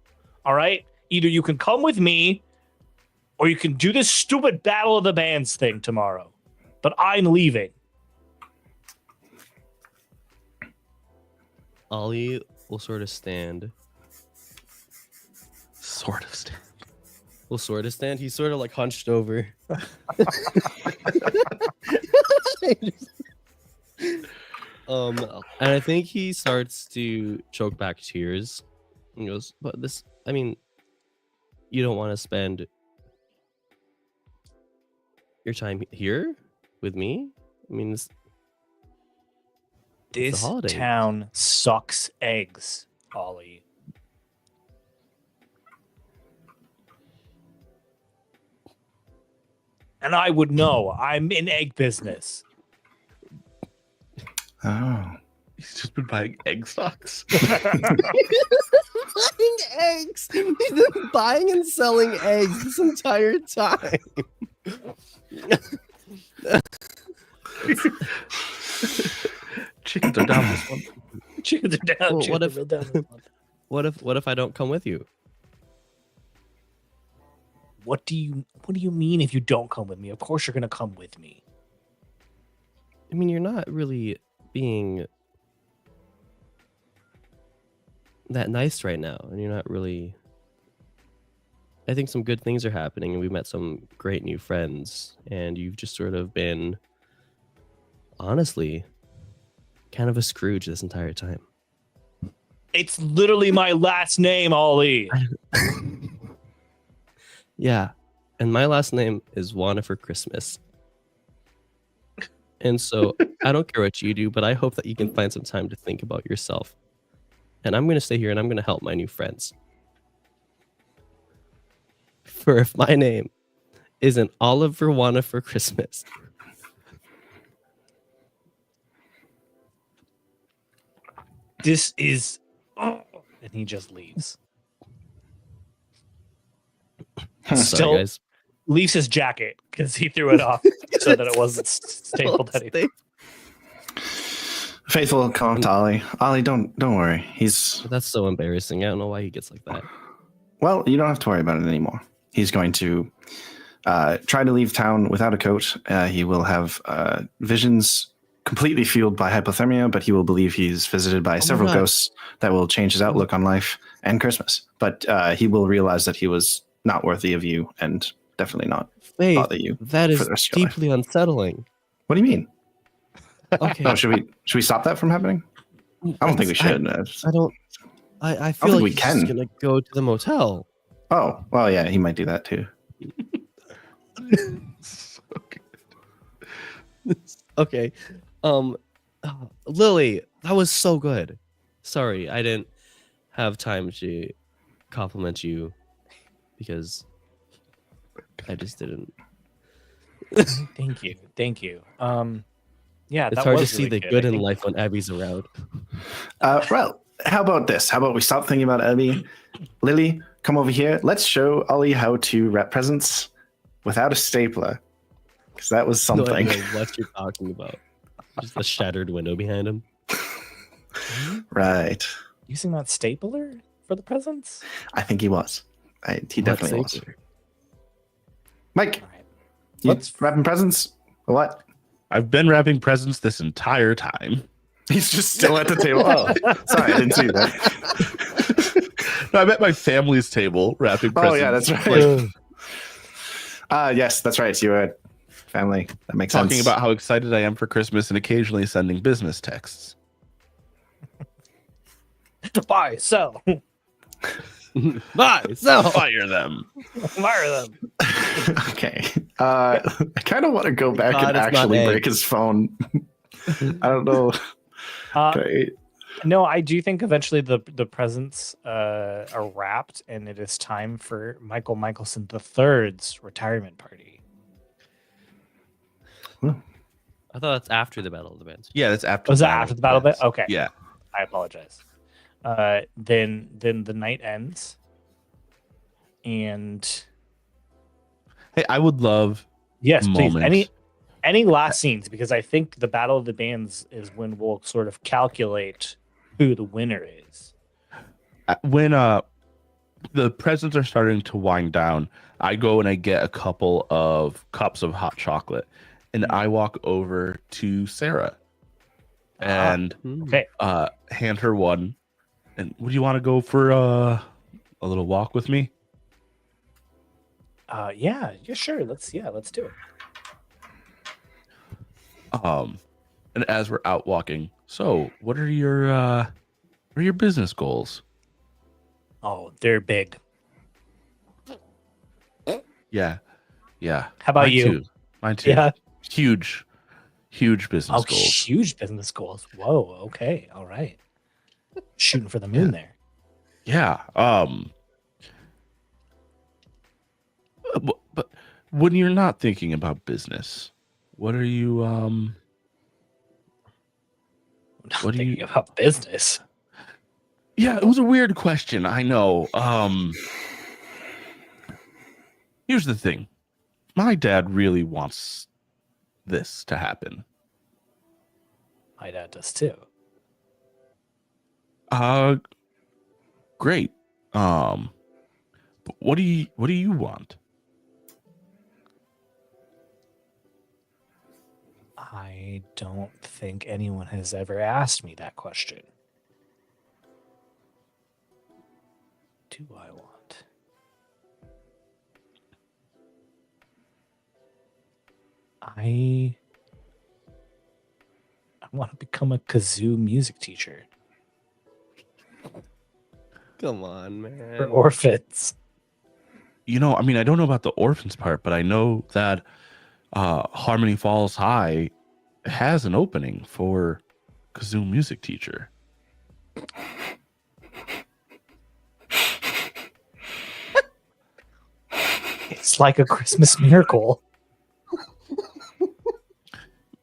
All right? Either you can come with me, or you can do this stupid Battle of the Bands thing tomorrow. But I'm leaving. Ollie will sort of stand. He's sort of hunched over. And I think he starts to choke back tears. And goes, "But this, I mean, you don't want to spend your time here with me? I mean, this town sucks eggs, Ollie. And I would know. I'm in egg business." Oh. He's just been buying egg stocks. Buying eggs. He's been buying and selling eggs this entire time. Chickens are down this one. Chickens are down. Well, Chickens are down this one. What if I don't come with you? What do you mean if you don't come with me? Of course you're gonna come with me. I mean, you're not really being that nice right now, and you're not really. I think some good things are happening, and we met some great new friends, and you've just sort of been, honestly, kind of a Scrooge this entire time. It's literally my last name, Ollie. Yeah, and my last name is Wanna for Christmas. And so I don't care what you do, but I hope that you can find some time to think about yourself. And I'm going to stay here and I'm going to help my new friends. For if my name isn't Oliver Wanna for Christmas. This is... Oh, and he just leaves. Still Sorry, guys. leaves his jacket because he threw it off so that it wasn't stapled anymore. Faithful, come up to Ollie. Ollie, don't worry. He's That's so embarrassing. I don't know why he gets like that. Well, you don't have to worry about it anymore. He's going to try to leave town without a coat. He will have visions completely fueled by hypothermia, but he will believe he's visited by several ghosts that will change his outlook on life and Christmas. But he will realize that he was not worthy of you and definitely not bother you. That is deeply unsettling. What do you mean? Okay. No, should we stop that from happening? I don't think we should. I don't. I feel like we he's can. just gonna go to the motel. Oh, well, yeah, he might do that too. So good. Okay. Lily, that was so good. Sorry, I didn't have time to compliment you because I just didn't. Thank you. Yeah, It's that hard to was see really the good. good I in think- life when Abby's around. Well, how about this? How about we stop thinking about Abby? Lily, come over here. Let's show Ollie how to wrap presents without a stapler. Because that was No something. idea what you're talking about. Just a shattered window behind him. Right. Using that stapler for the presents? I think he was. He definitely was. Stapler? Mike, All right. you Let's- wrapping presents? Or what? I've been wrapping presents this entire time. He's just still at the table. Oh, sorry, I didn't see that. No, I'm at my family's table wrapping presents. Oh, yeah, that's right. Yes, that's right. You're a family. That makes sense. Talking about how excited I am for Christmas and occasionally sending business texts. Buy, sell, Bye. So Fire them. fire them. Okay. I kind of want to go back God, and it's not actually egg. break his phone. I don't know. Okay. No, I do think eventually the presents are wrapped, and it is time for Michael Michelson III's retirement party. I thought that's after the Battle of the Bands. Yeah, that's after. Was that after the battle bit? Okay. Yeah. I apologize. Then the night ends, and Hey, I would love. yes, please. Moment. Any last scenes, because I think the Battle of the Bands is when we'll sort of calculate who the winner is. When the presents are starting to wind down, I go and I get a couple of cups of hot chocolate, and I walk over to Sarah and Okay. hand her one. And would you want to go for a little walk with me? Yeah, sure. Let's do it. And as we're out walking, so what are your business goals? Oh, they're big. Yeah. How about Mine you? too. Mine too. Yeah. Huge business Oh, goals. huge business goals. Whoa. Okay. All right. Shooting for the moon there. Yeah. But when you're not thinking about business, what are you Not What do you- thinking about business. Yeah, it was a weird question. I know. Here's the thing. My dad really wants this to happen. My dad does too. Great. But what do you want? I don't think anyone has ever asked me that question. Do I want? I want to become a kazoo music teacher Come on, for man. orphans. You know, I mean, I don't know about the orphans part, but I know that Harmony Falls High has an opening for kazoo music teacher. It's like a Christmas miracle.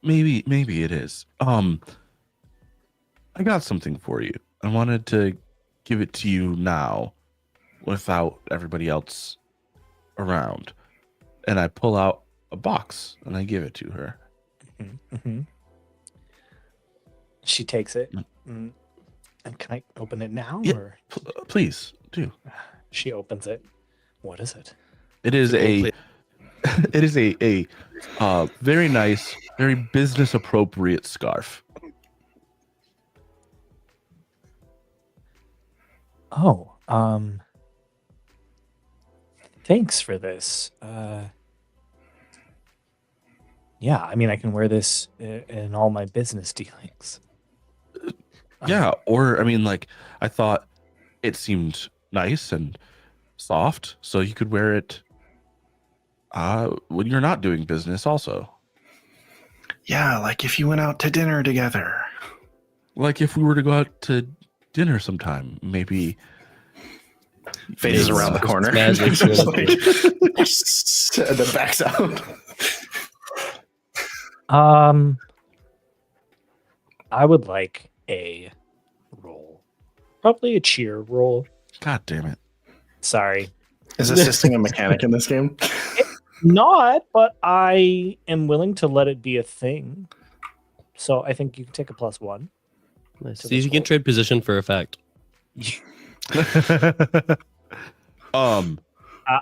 Maybe it is. I got something for you. I wanted to give it to you now without everybody else around. And I pull out a box and I give it to her. Mm-hmm. She takes it. And can I open it now? Yeah. Or? Please do. She opens it. What is it? It is a very nice, very business appropriate scarf. Oh, thanks for this. Yeah, I mean, I can wear this in all my business dealings. Yeah, or I mean, like, I thought it seemed nice and soft, so you could wear it when you're not doing business also. Yeah, like if you went out to dinner together. Like if we were to go out to dinner sometime, maybe. Phases around the corner. Magic. Just like, and then backs out. I would like a roll. Probably a cheer roll. God damn it. Sorry. Is assisting a mechanic in this game? Not, but I am willing to let it be a thing. So I think you can take a +1. Nice. To See if this you can roll. trade position for effect. What I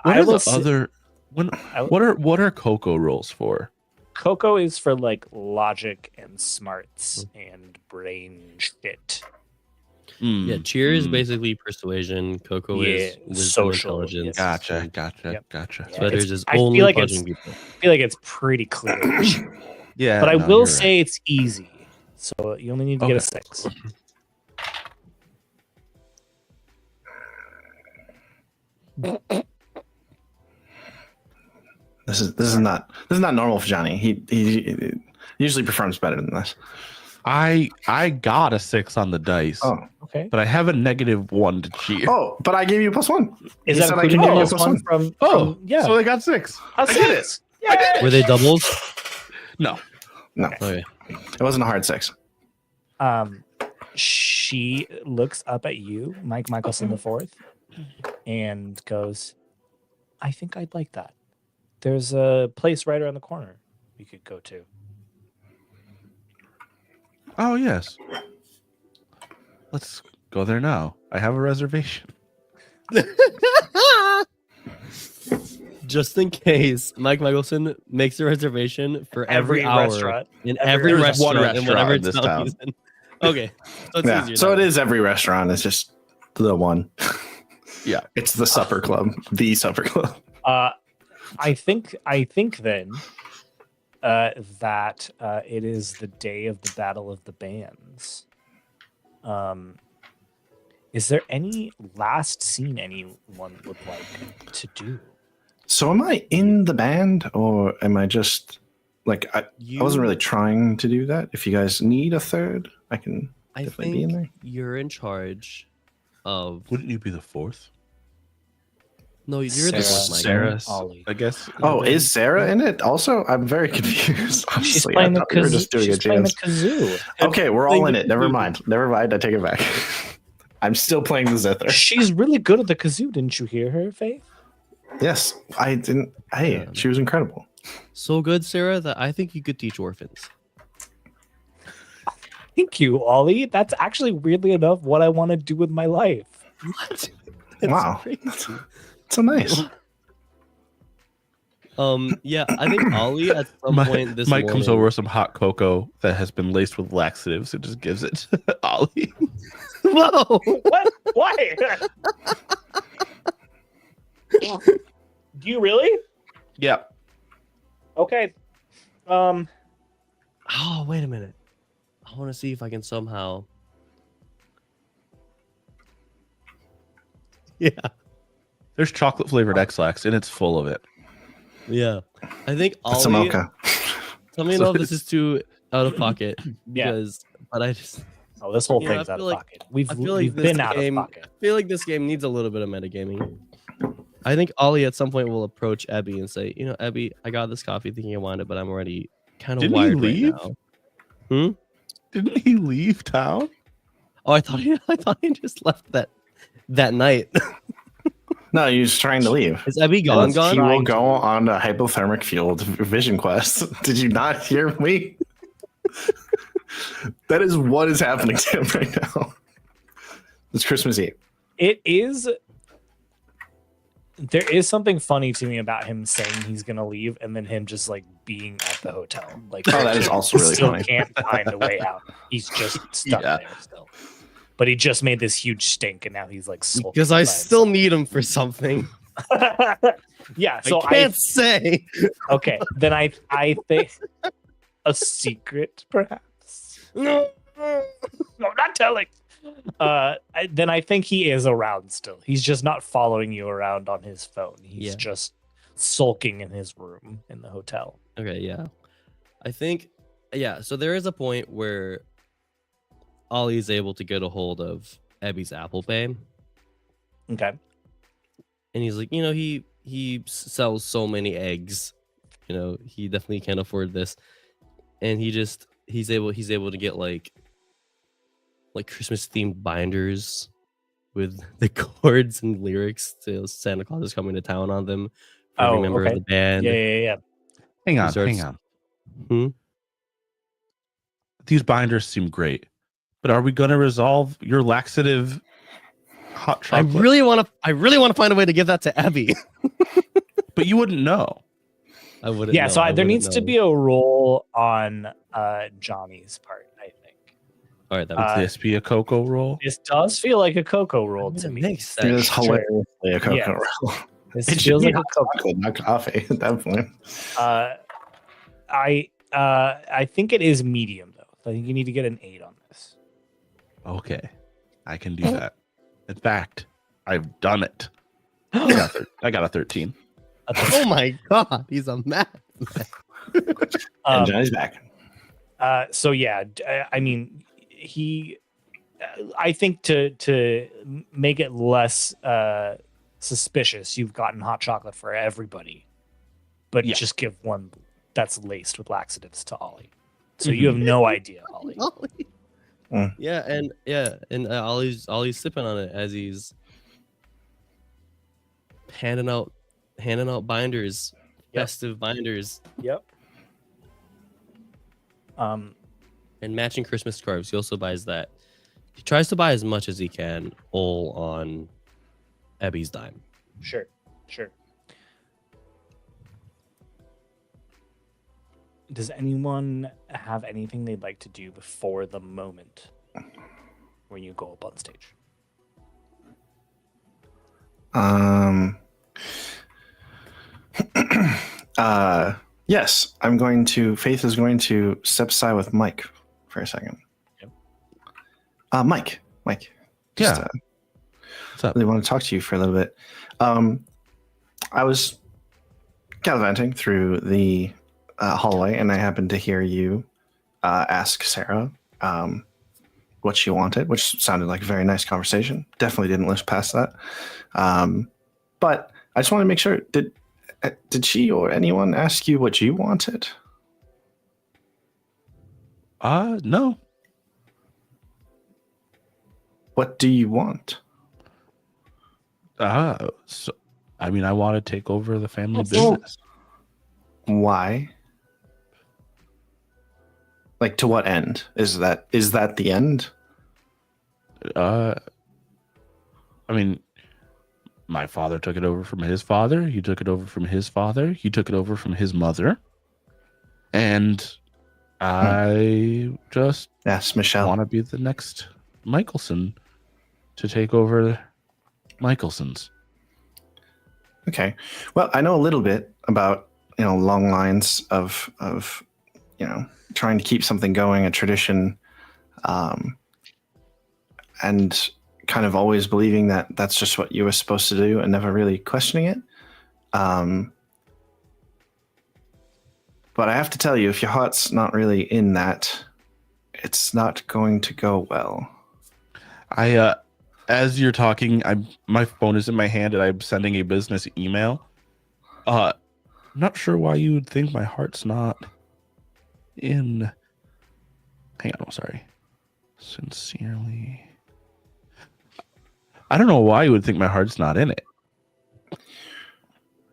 are will the say, other what are Coco rolls for? Coco is for like logic and smarts and brain shit. Yeah, cheer is basically persuasion. Coco is Yeah, wisdom, social, intelligence. Gotcha. Yep. Gotcha. Yeah, Sweaters it's- is I feel only like punching it's- people. I feel like it's pretty clear. Yeah, But I no, will you're say it's easy. So you only need to get a Okay. 6. This is not normal for Johnny. He usually performs better than this. right. I got a 6 on the dice, Oh, Okay. but I have a -1 to cheer. oh, but I gave you a +1. Is He that said I including can the give you a +1 +1. from yeah. so I got 6. A I did it. 6. I did it. Were they doubles? No. No, Okay. it wasn't a hard 6. She looks up at you, Mike Michelson the fourth, and goes, I think I'd like that. There's a place right around the corner we could go to. Oh yes. Let's go there now. I have a reservation. Just in case, Mike Michelson makes a reservation for every hour restaurant. in Every every There's one restaurant and whatever restaurant in it's this not town. he's in. Okay, so it's Yeah, easier. so now. it is every restaurant. It's just the one. Yeah. It's the supper club. The supper club. I think then that it is the day of the Battle of the Bands. Is there any last scene anyone would like to do? So am I in the band, or am I just like I wasn't really trying to do that. If you guys need a third, I can I definitely be in think there. you're in charge of. Wouldn't you be the 4th? No, you're the Sarah. one, Mike. Sarah, Ollie. I guess. Oh, is Sarah in it also? I'm very confused. She's Honestly, I playing the thought we were kazoo. just doing She's a playing the jazz. kazoo. Okay, we're all in Playing it. the Never kazoo. mind. Never mind. I take it back. I'm still playing the zither. She's really good at the kazoo. Didn't you hear her, Faith? Yes, I didn't. Hey, Yeah. she was incredible. So good, Sarah, that I think you could teach orphans. Thank you, Ollie. That's actually weirdly enough what I want to do with my life. What? Wow. Crazy. So nice. Yeah, I think Ollie at some point this Mike comes morning- over with some hot cocoa that has been laced with laxatives and just gives it to Ollie. Whoa! What? Why? Do you really? Yeah. Okay. Oh, wait a minute. I want to see if I can somehow. Yeah, There's chocolate flavored X-Lax and it's full of it. yeah. I think That's a Ollie. mocha. Tell me So if this is too out of pocket Yeah. because, but I just Oh, this whole Yeah, I thing's out feel of like- pocket. We've I feel like this been out of game- pocket. feel like this game needs a little bit of metagaming. I think Ollie at some point will approach Abby and say, "You know, Abby, I got this coffee thinking I want it, but I'm already kind of Didn't he wired leave? right now." Didn't he leave town? Oh, I thought he just left that night. No, he was trying to leave. Is Abby gone? He Gone? will Trying go to. on a hypothermic fueled vision quest. Did you not hear me? That is what is happening to him right now. It's Christmas Eve. It is There is something funny to me about him saying he's gonna leave and then him just like being at the hotel. Like, Oh, that is also he really still funny. can't find a way out. He's just stuck Yeah. there still. But he just made this huge stink, and now he's like sulking Because I by still need him for something. himself. Yeah. So I can't say. okay. Then I think a secret, perhaps. No. No, not telling. Then I think he is around still. He's just not following you around on his phone. He's Yeah. just sulking in his room in the hotel. Okay, yeah. I think, yeah, so there is a point where Ollie is able to get a hold of Ebby's Apple Pay. Okay. And he's like, you know, he sells so many eggs. You know, he definitely can't afford this. And he's able to get like Christmas themed binders with the chords and lyrics to Santa Claus is Coming to Town on them for every member of the band. Yeah. Hang on, starts- hang on. Hmm? These binders seem great, but are we going to resolve your laxative hot I chocolate? really want to find a way to give that to Abby. But you wouldn't know. I wouldn't. Yeah. know. So I there wouldn't needs to know. be a roll on Johnny's part, I think. All right, that Uh, Would this be a cocoa roll? This does feel like a cocoa roll to me. makes It is sense. hilariously a cocoa Yes. roll. This It feels should like be a cocoa. chocolate, not coffee at that point. I think it is medium though. I think you need to get an 8 on this. Okay, I can do that. In fact, I've done it. I got a 13. Oh my god, he's a math. And Johnny's back. So yeah, I mean, I think to make it less suspicious, you've gotten hot chocolate for everybody, but Yeah. just give one that's laced with laxatives to Ollie. So you have no idea, Ollie. Mm. And Ollie's sipping on it as he's handing out binders, Yep. festive binders, Yep. and matching Christmas scarves. He also buys that. He tries to buy as much as he can, all on Ebby's dime. Sure. Does anyone have anything they'd like to do before the moment when you go up on stage? Yes, Faith is going to step aside with Mike for a second. Yep. Mike. Yeah. Just, What's up? really want to talk to you for a little bit. I was gallivanting through the hallway, and I happened to hear you ask Sarah what she wanted, which sounded like a very nice conversation. Definitely didn't list past that. But I just want to make sure, did she or anyone ask you what you wanted? No. What do you want? So I mean, I want to take over the family Oh. business. Why? Like, to what end? Is that the end? I mean, my father took it over from his father. He took it over from his father. He took it over from his mother. And I just Yes, Michelle. want to be the next Michelson to take over Michelson's. Okay. Well, I know a little bit about, long lines of trying to keep something going, a tradition, and kind of always believing that that's just what you were supposed to do and never really questioning it. But I have to tell you, if your heart's not really in that, it's not going to go well. As you're talking, my phone is in my hand and I'm sending a business email. I'm not sure why you would think my heart's not in. Hang on, I'm sorry. Sincerely. I don't know why you would think my heart's not in it.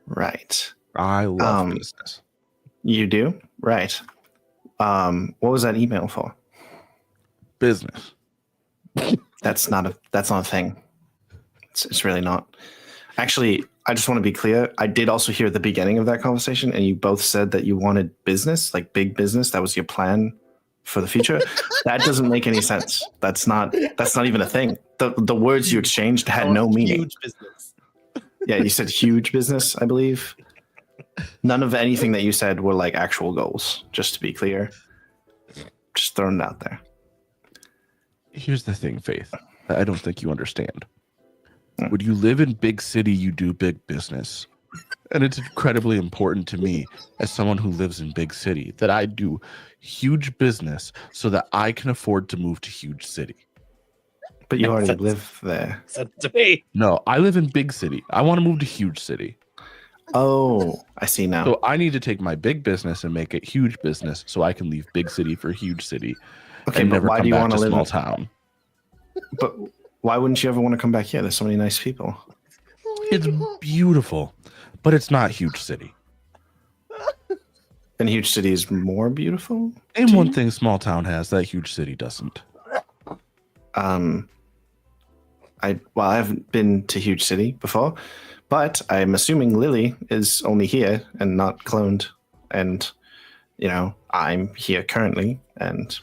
Right. I love business. You do? Right. What was that email for? Business. That's not a thing. It's really not. Actually, I just want to be clear. I did also hear the beginning of that conversation, and you both said that you wanted business, like big business. That was your plan for the future. That doesn't make any sense. That's not even a thing. The words you exchanged had no meaning. Huge business. Yeah, you said huge business, I believe. None of anything that you said were like actual goals, just to be clear. Just throwing it out there. Here's the thing, Faith. I don't think you understand. When you live in big city, you do big business. And it's incredibly important to me as someone who lives in big city that I do huge business so that I can afford to move to huge city. But you already live there. That's to me. No, I live in big city. I want to move to huge city. Oh, I see now. So I need to take my big business and make it huge business so I can leave big city for huge city. Okay, and but never why come do you back want to live small in town? But why wouldn't you ever want to come back here? There's so many nice people. It's beautiful, but it's not huge city. And huge city is more beautiful? And one thing small town has that huge city doesn't. I haven't been to huge city before, but I'm assuming Lily is only here and not cloned, and I'm here currently, and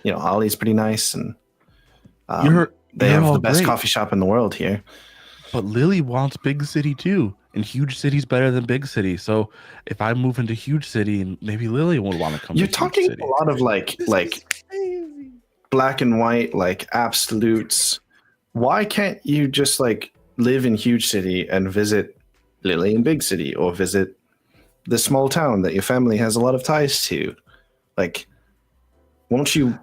Ollie's pretty nice, and they have the best coffee shop in the world here. But Lily wants big city too, and huge city's better than big city. So if I move into huge city, and maybe Lily won't want to come. You're to talking huge city. a lot of like black and white, like absolutes. Why can't you just like live in huge city and visit Lily in big city, or visit the small town that your family has a lot of ties to? Like, won't you?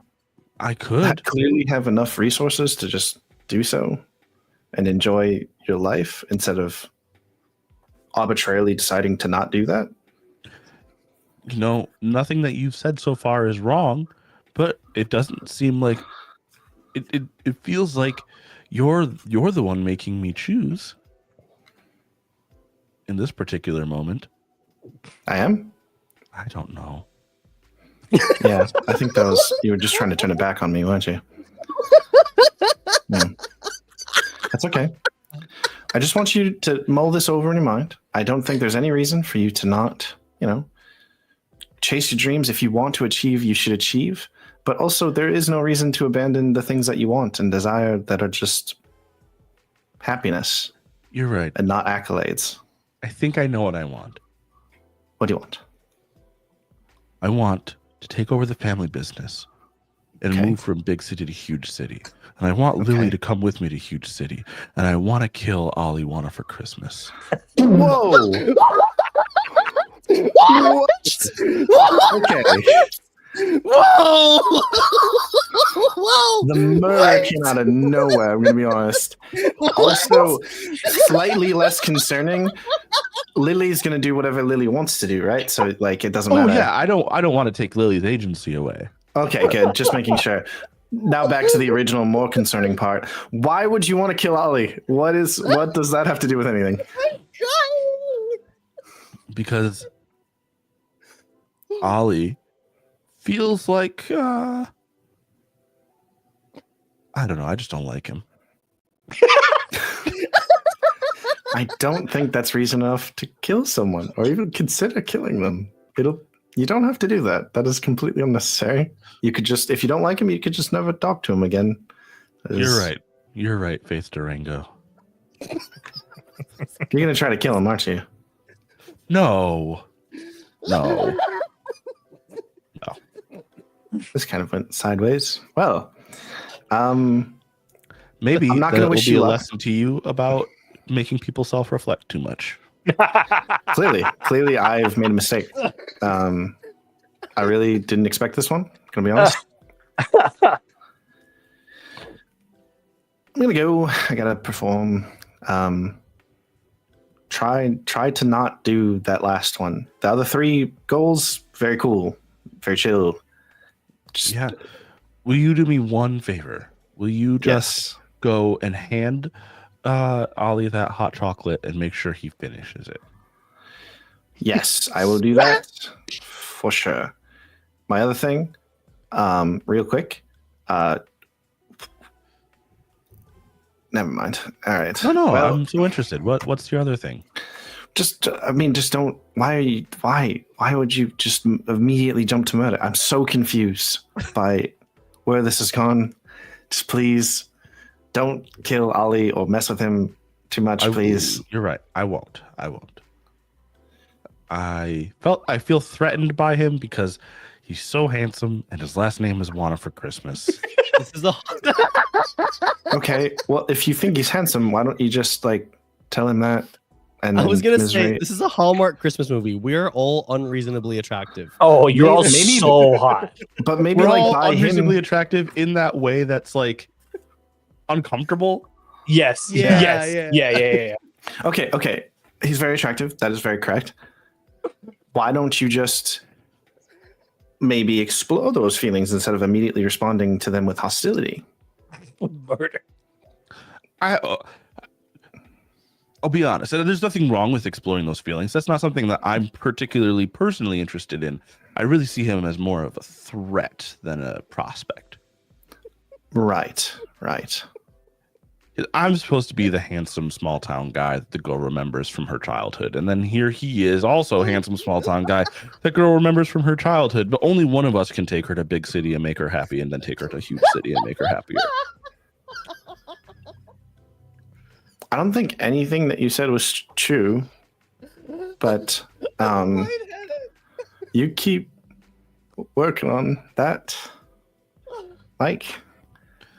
I could clearly have enough resources to just do so and enjoy your life instead of arbitrarily deciding to not do that. Nothing that you've said so far is wrong, but it doesn't seem like it feels like you're the one making me choose in this particular moment. I am? I don't know. Yeah, I think you were just trying to turn it back on me, weren't you? Yeah. That's okay. I just want you to mull this over in your mind. I don't think there's any reason for you to not, chase your dreams. If you want to achieve, you should achieve. But also, there is no reason to abandon the things that you want and desire that are just happiness. You're right. And not accolades. I think I know what I want. What do you want? I want to take over the family business and move from big city to huge city. And I want Lily to come with me to huge city. And I want to kill Ollie Wanna for Christmas. Whoa! What? Okay. Whoa! Whoa! The murder came out of nowhere, I'm going to be honest. Also, slightly less concerning, Lily's going to do whatever Lily wants to do, right? So, it doesn't matter. Oh, yeah. I don't want to take Lily's agency away. Okay, good. Just making sure. Now back to the original, more concerning part. Why would you want to kill Ollie? What does that have to do with anything? Because Ollie feels like I don't know. I just don't like him. I don't think that's reason enough to kill someone or even consider killing them. You don't have to do that. That is completely unnecessary. You could just, if you don't like him, you could just never talk to him again. You're right, Faith Durango. You're going to try to kill him, aren't you? No. This kind of went sideways. Well, maybe I'm not going to wish be you a luck. lesson to you about making people self-reflect too much. Clearly, I've made a mistake. I really didn't expect this one. Gonna be honest. I'm gonna go. I gotta perform. Try to not do that last one. The other three goals, very cool, very chill. Yeah. Will you do me one favor? Will you just go and hand Ollie that hot chocolate and make sure he finishes it? Yes, I will do that for sure. My other thing, real quick, Never mind. All right. No, Well, I'm so interested. What's your other thing? just don't. Why would you just immediately jump to murder? I'm so confused by where this has gone. Just please don't kill Ollie or mess with him too much, please. You're right. I won't. I feel threatened by him because he's so handsome and his last name is Juana for Christmas. This is a Okay, well, if you think he's handsome, why don't you just like tell him that? And I then was gonna misery- say this is a Hallmark Christmas movie. We're all unreasonably attractive. Oh, you're all Maybe- so hot. but maybe We're like all buy unreasonably him. attractive in that way that's like uncomfortable. Yes. Yeah, Yes. Yeah. Okay, he's very attractive. That is very correct. Why don't you just maybe explore those feelings instead of immediately responding to them with hostility? Murder. I'll be honest. There's nothing wrong with exploring those feelings. That's not something that I'm particularly personally interested in. I really see him as more of a threat than a prospect. Right. I'm supposed to be the handsome small town guy that the girl remembers from her childhood. And then here he is, also a handsome small town guy that girl remembers from her childhood. But only one of us can take her to big city and make her happy, and then take her to huge city and make her happier. I don't think anything that you said was true, but you keep working on that, Mike,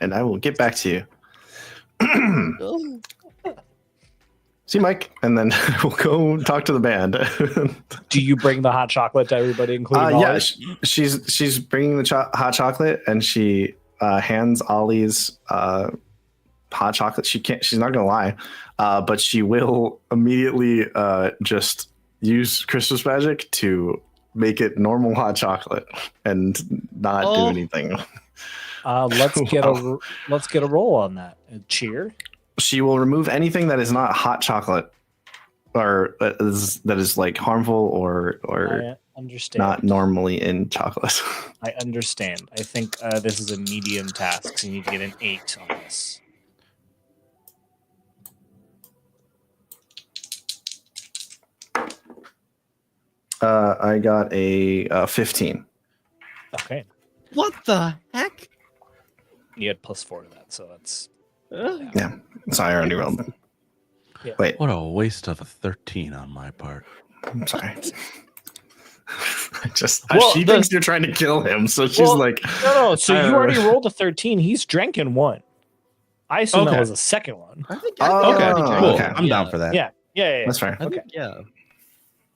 and I will get back to you. See, Mike, and then we'll go talk to the band. Do you bring the hot chocolate to everybody, including Yeah, Ollie? she's bringing the hot chocolate, and she hands Ollie's hot chocolate. She's not gonna lie, but she will immediately just use Christmas magic to make it normal hot chocolate and not do anything. Let's get a roll on that. Cheer. She will remove anything that is not hot chocolate, or that is like harmful or I understand. not normally in chocolate. I understand. I think this is a medium task, so you need to get an 8 on this. I got a 15. Okay. What the heck? You had +4 to that, so that's Yeah, so I already rolled. Yeah. Wait, What a waste of a 13 on my part. I'm sorry. She Well, thinks you're trying to kill him, so she's Well, like, no. So you already rolled a 13. He's drinking one. I assume Okay. that was a second one. I think Oh, Okay, okay. cool. Okay. I'm down for that. Yeah. that's fair. I think, Okay. yeah.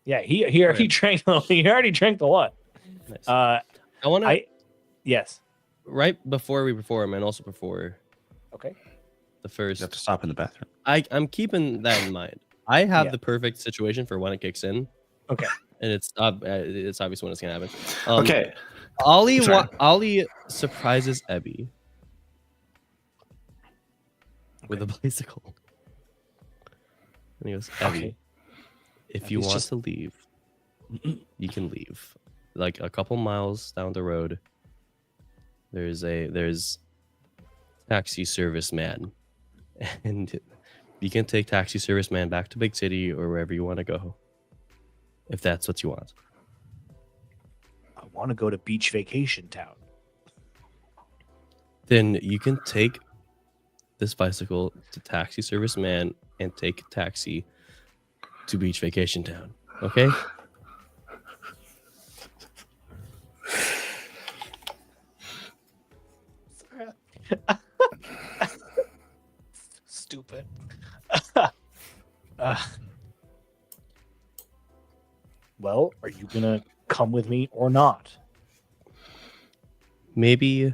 Yeah. He already drank. He already drank the one. Nice. I I want to yes. right before we perform, and also before Okay. the You first. have to stop in the bathroom. I'm keeping that in mind. I have Yeah. the perfect situation for when it kicks in. Okay. And it's obvious when it's gonna happen. Okay, Ollie Sorry. surprises Ebby with a bicycle, and he goes, "Ebby, Okay. if you Ebby's want just- to leave, you can leave. Like a couple miles down the road, there's taxi service man, and you can take taxi service man back to big city or wherever you want to go, if that's what you want." I want to go to beach vacation town. Then you can take this bicycle to taxi service man and take a taxi to beach vacation town. Okay? Stupid. Well, are you gonna come with me or not? Maybe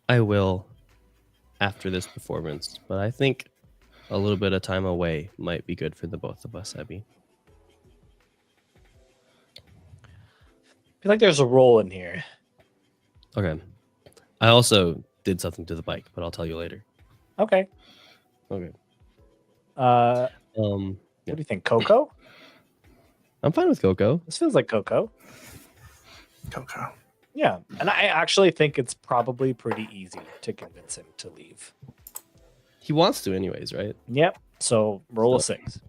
I will after this performance, but I think a little bit of time away might be good for the both of us, Abby. I feel like there's a roll in here. Okay. I also did something to the bike, but I'll tell you later. Okay. Okay. What Yeah. do you think, Coco? I'm fine with Coco. This feels like Coco. Coco. Yeah, and I actually think it's probably pretty easy to convince him to leave. He wants to, anyways, right? Yep. So roll a 6.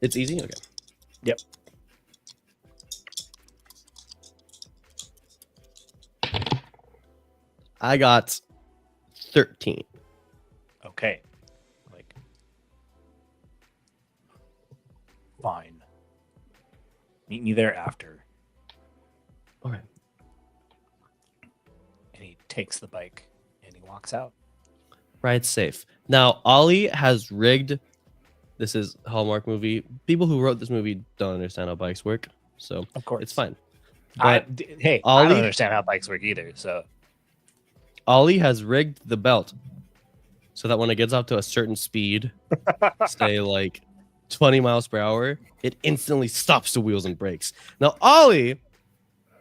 It's easy. Okay. Yep. I got 13. Okay. Like, fine. Meet me there after. Okay. And he takes the bike and he walks out. Ride safe. Now, Ollie has rigged. This is a Hallmark movie. People who wrote this movie don't understand how bikes work, so Of course. it's fine. I But don't Ollie- understand how bikes work either. So Ollie has rigged the belt so that when it gets up to a certain speed, say like 20 miles per hour, it instantly stops the wheels and brakes. Now, Ollie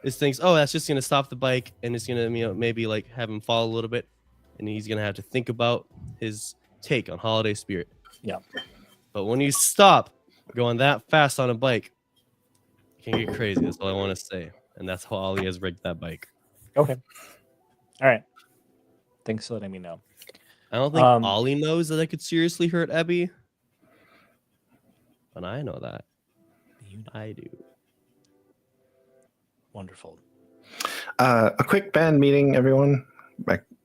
thinks, oh, that's just gonna stop the bike and it's gonna maybe like have him fall a little bit, and he's gonna have to think about his take on holiday spirit. Yeah. But when you stop going that fast on a bike, it can get crazy. That's all I want to say. And that's how Ollie has rigged that bike. okay. All right. Thanks for letting me know. I don't think Ollie knows that I could seriously hurt Abby. But I know that. I do. Wonderful. A quick band meeting, everyone.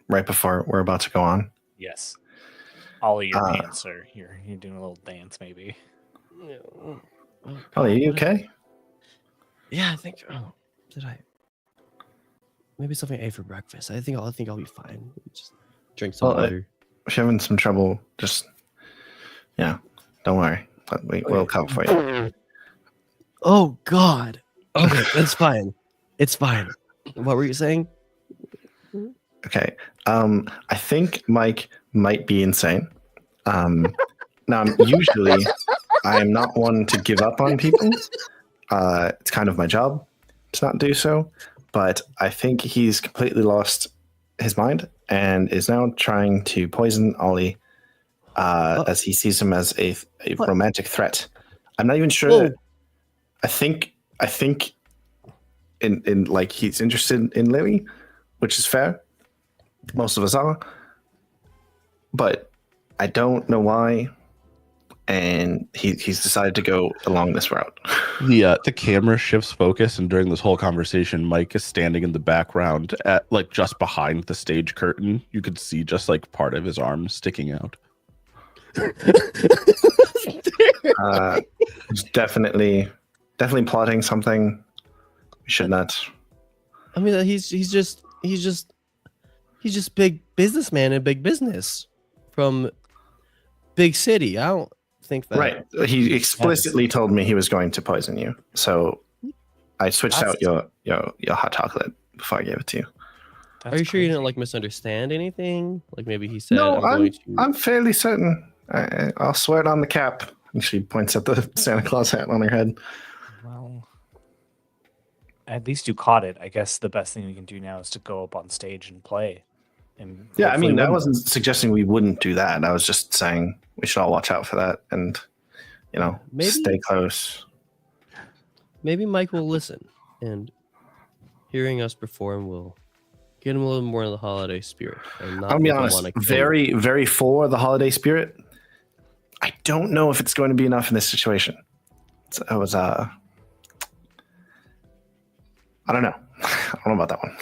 Right before we're about to go on. Yes. Ollie, your pants are you're doing a little dance maybe. Oh, are you okay? Yeah, I think. Oh, did I? Maybe something I ate for breakfast. I think I'll be fine. Just drink some water. If you're having some trouble, just don't worry. We'll come for you. Oh God. Okay, that's fine. It's fine. What were you saying? Okay. I think Mike might be insane. Now, usually, I'm not one to give up on people. It's kind of my job to not do so. But I think he's completely lost his mind and is now trying to poison Ollie as he sees him as a romantic threat. I'm not even sure. Whoa. I think in like he's interested in Lily, which is fair. Most of us are. But I don't know why. And he's decided to go along this route. The camera shifts focus, and during this whole conversation, Mike is standing in the background at like just behind the stage curtain. You could see just like part of his arm sticking out. He's definitely plotting something. We should not. I mean, he's just big businessman in big business from big city. I don't think that. Right. He explicitly told me he was going to poison you. So I switched out your hot chocolate before I gave it to you. Are you sure you didn't like misunderstand anything? Like maybe he said, No, going to... I'm fairly certain. I'll swear it on the cap. And she points at the Santa Claus hat on her head. Well, at least you caught it. I guess the best thing we can do now is to go up on stage and play. And Yeah, I mean, I win. wasn't suggesting we wouldn't do that. I was just saying we should all watch out for that and, stay close. Maybe Mike will listen, and hearing us perform will get him a little more in the holiday spirit. And not I'll be make him honest, wanna kill very, very for the holiday spirit. I don't know if it's going to be enough in this situation. I don't know. I don't know about that one.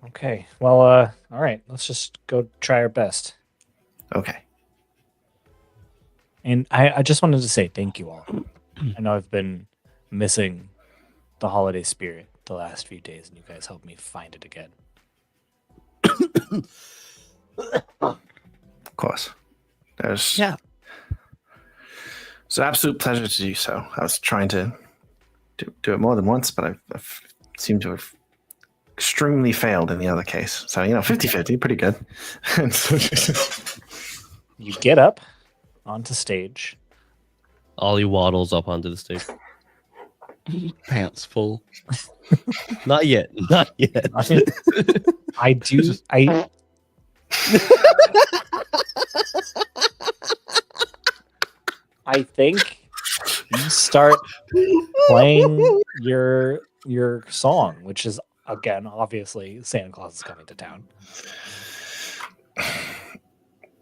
Okay. Well, all right. Let's just go try our best. Okay. And I just wanted to say thank you all. I know I've been missing the holiday spirit the last few days, and you guys helped me find it again. Of course. It's Yeah. It's an absolute pleasure to do so. I was trying to do it more than once, but I've seemed to have extremely failed in the other case. So, 50-50, pretty good. And so You get up onto stage. Ollie waddles up onto the stage. Pants full. Not yet. Not yet. I do. I think you start playing your song, which is again obviously Santa Claus is coming to town.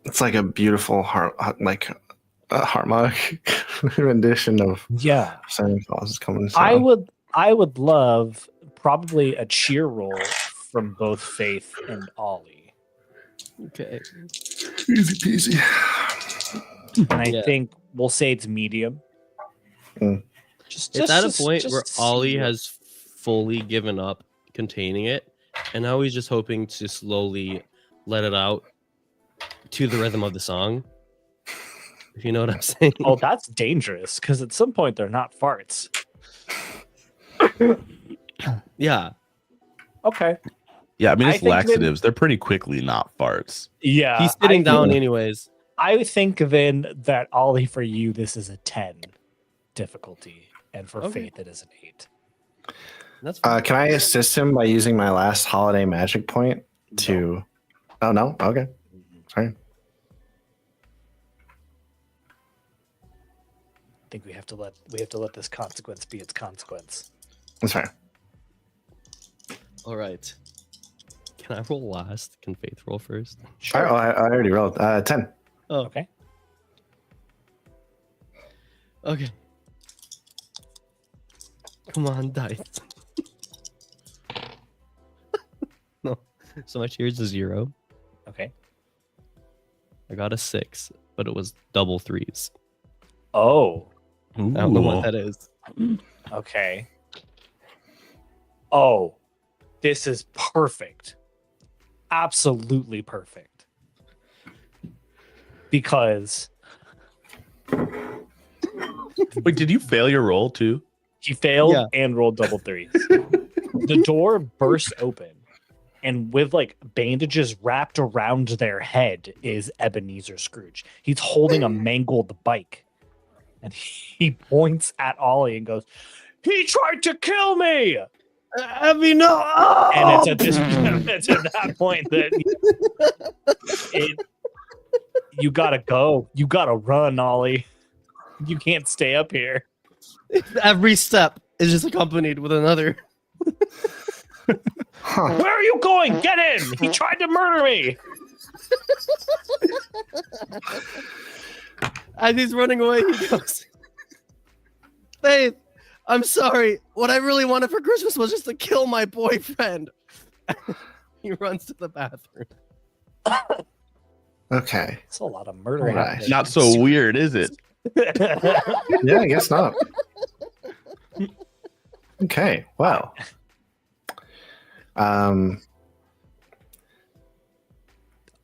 It's like a beautiful harmonic rendition of Santa Claus is coming to town. I would love probably a cheer roll from both Faith and Ollie. Okay. Easy peasy. And I think we'll say it's medium. It's at a point where Ollie has fully given up containing it, and now he's just hoping to slowly let it out to the rhythm of the song. If you know what I'm saying. Oh, that's dangerous, because at some point they're not farts. Yeah. Okay. Yeah, I mean, it's laxatives. They're pretty quickly not farts. Yeah. He's sitting down anyways. I think then that Ollie, for you, this is a 10 difficulty, and for Faith, it is an 8. That's can I assist him by using my last holiday magic point to? Oh no. Okay. Sorry. I think we have to let this consequence be its consequence. That's fine. All right. Can I roll last? Can Faith roll first? Sure. I already rolled 10. Oh, okay. Okay. Come on, dice. No. So my cheers is 0. Okay. I got a 6, but it was double 3s. Oh. I don't know what that is. Okay. Oh. This is perfect. Absolutely perfect. Because Wait, did you fail your roll too? he failed and rolled double 3s. The door bursts open, and with like bandages wrapped around their head is Ebenezer Scrooge. He's holding a mangled bike, and he points at Ollie and goes, "He tried to kill me!" Abby, no! Oh! And it's at that point that you gotta go. You gotta run, Ollie. You can't stay up here. Every step is just accompanied with another. Where are you going? Get in! He tried to murder me. As he's running away, he goes, "Faith, I'm sorry. What I really wanted for Christmas was just to kill my boyfriend." He runs to the bathroom. Okay. It's a lot of murder. Right. Not so weird, is it? Yeah, I guess not. Okay. Well.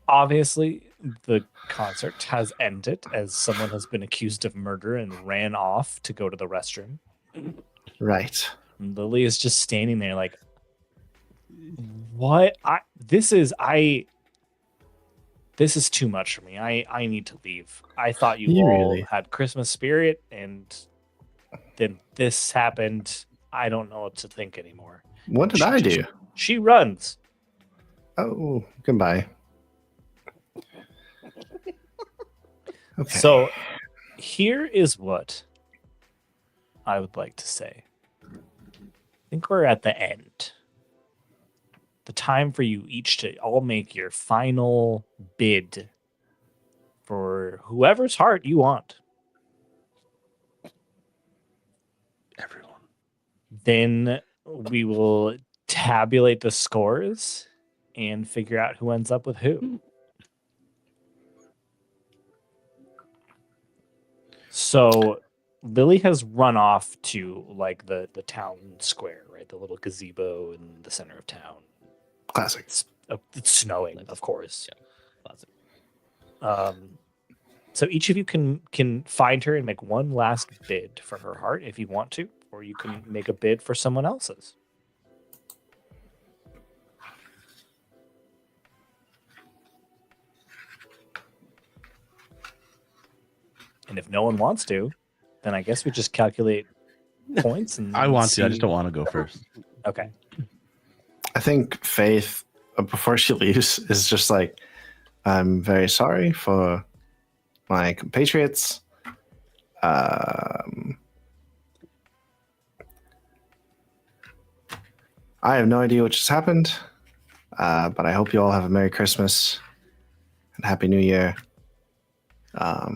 Obviously, the concert has ended as someone has been accused of murder and ran off to go to the restroom. Right. And Lily is just standing there like, what? This is too much for me. I need to leave. I thought you all really had Christmas spirit, and then this happened. I don't know what to think anymore. What did I do? She runs. Oh, goodbye. Okay. So here is what I would like to say. I think we're at the end. The time for you each to all make your final bid for whoever's heart you want. Everyone. Then we will tabulate the scores and figure out who ends up with who. So Lily has run off to like the town square, right? The little gazebo in the center of town. Classic. It's snowing, of course. Yeah, classic. So each of you can find her and make one last bid for her heart if you want to, or you can make a bid for someone else's. And if no one wants to, then I guess we just calculate points. And I want to. I just don't want to go first. Okay. I think Faith, before she leaves, is just like, I'm very sorry for my compatriots. I have no idea what just happened, but I hope you all have a Merry Christmas and Happy New Year. I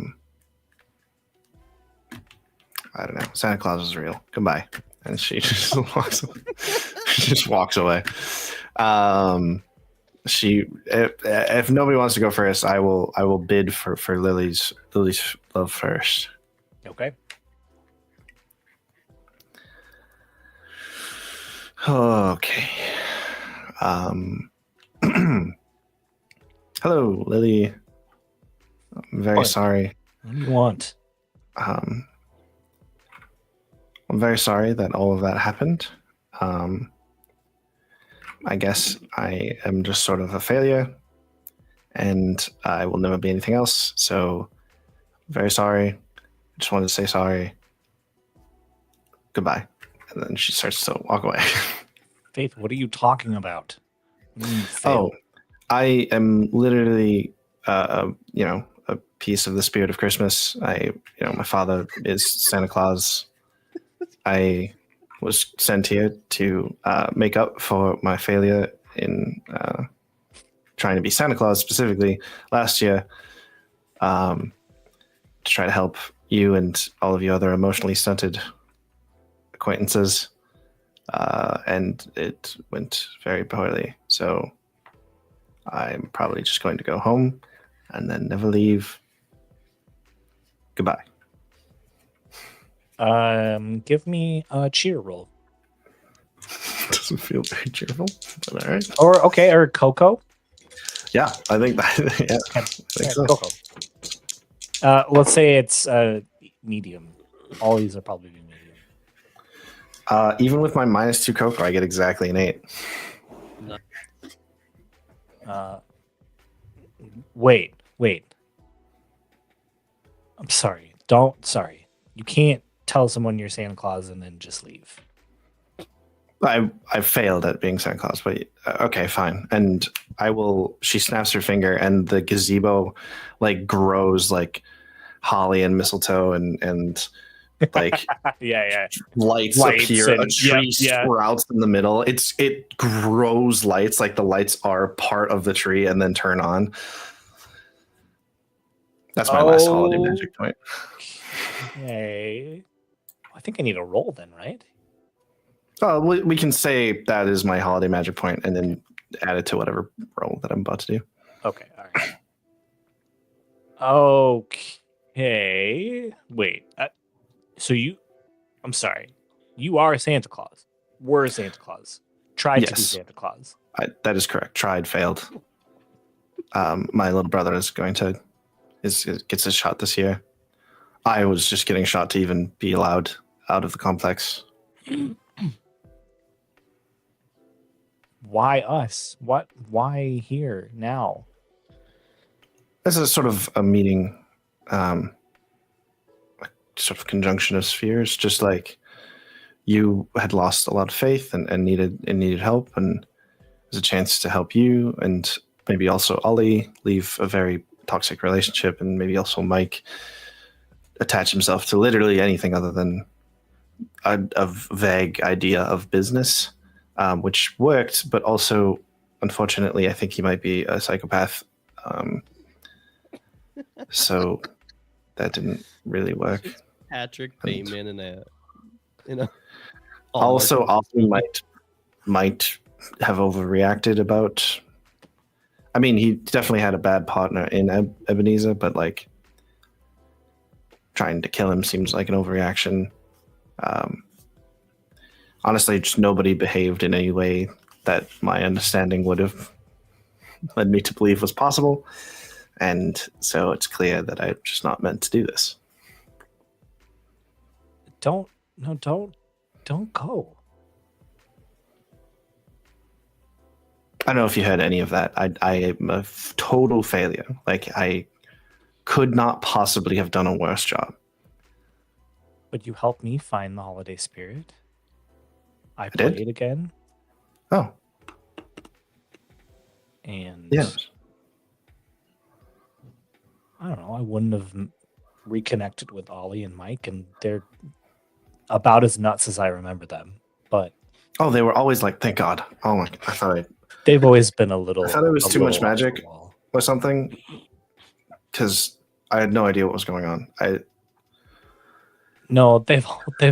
don't know. Santa Claus is real. Goodbye. And she just walks away. She just walks away. If nobody wants to go first, I will bid for Lily's love first. Okay. Okay. Hello, Lily. I'm very What? sorry. What do you want? I'm very sorry that all of that happened. I guess I am just sort of a failure, and I will never be anything else. So, very sorry. I just wanted to say sorry. Goodbye. And then she starts to walk away. Faith, what are you talking about? What do you mean you failed? I am literally, a piece of the spirit of Christmas. My father is Santa Claus. I was sent here to make up for my failure in trying to be Santa Claus specifically last year, to try to help you and all of your other emotionally stunted acquaintances. And it went very poorly. So I'm probably just going to go home and then never leave. Goodbye. Give me a cheer roll. Doesn't feel very cheerful, but all right. Or Coco. Yeah, I think that. Yeah, I think so. Coco. Let's say it's medium. All these are probably medium. Even with my -2 Coco, I get exactly an 8. Wait. I'm sorry. Sorry. You can't tell someone you're Santa Claus and then just leave. I failed at being Santa Claus, but okay, fine. And I will. She snaps her finger, and the gazebo like grows like holly and mistletoe, and like yeah. lights appear. A tree sprouts in the middle. It grows lights, like the lights are part of the tree and then turn on. That's my last holiday magic point. Okay. I think I need a roll then, right? Oh, we can say that is my holiday magic point, and then add it to whatever roll that I'm about to do. Okay. All right. Okay. Wait. I'm sorry. You are Santa Claus. We're Santa Claus. Tried to be Yes. Santa Claus. That is correct. Tried, failed. My little brother is gets a shot this year. I was just getting shot to even be allowed out of the complex. Why us? Why here now? This is sort of a meeting, sort of conjunction of spheres. Just like you had lost a lot of faith and needed help, and there's a chance to help you, and maybe also Ollie leave a very toxic relationship, and maybe also Mike attach himself to literally anything other than a vague idea of business, which worked, but also, unfortunately, I think he might be a psychopath. So that didn't really work. Patrick Bateman and also Ollie might have overreacted about. I mean, he definitely had a bad partner in Ebenezer, but like trying to kill him seems like an overreaction. Honestly, just nobody behaved in any way that my understanding would have led me to believe was possible. And so it's clear that I'm just not meant to do this. Don't go. I don't know if you heard any of that. I am a total failure. Like, I could not possibly have done a worse job. But you helped me find the holiday spirit. I did? played again. Oh. And yeah. I don't know. I wouldn't have reconnected with Ollie and Mike, and they're about as nuts as I remember them. But Oh, they were always like, thank God. Oh my! they've always been a little. I thought it was a too much little off the magic wall. or something, because I had no idea what was going on. No, they've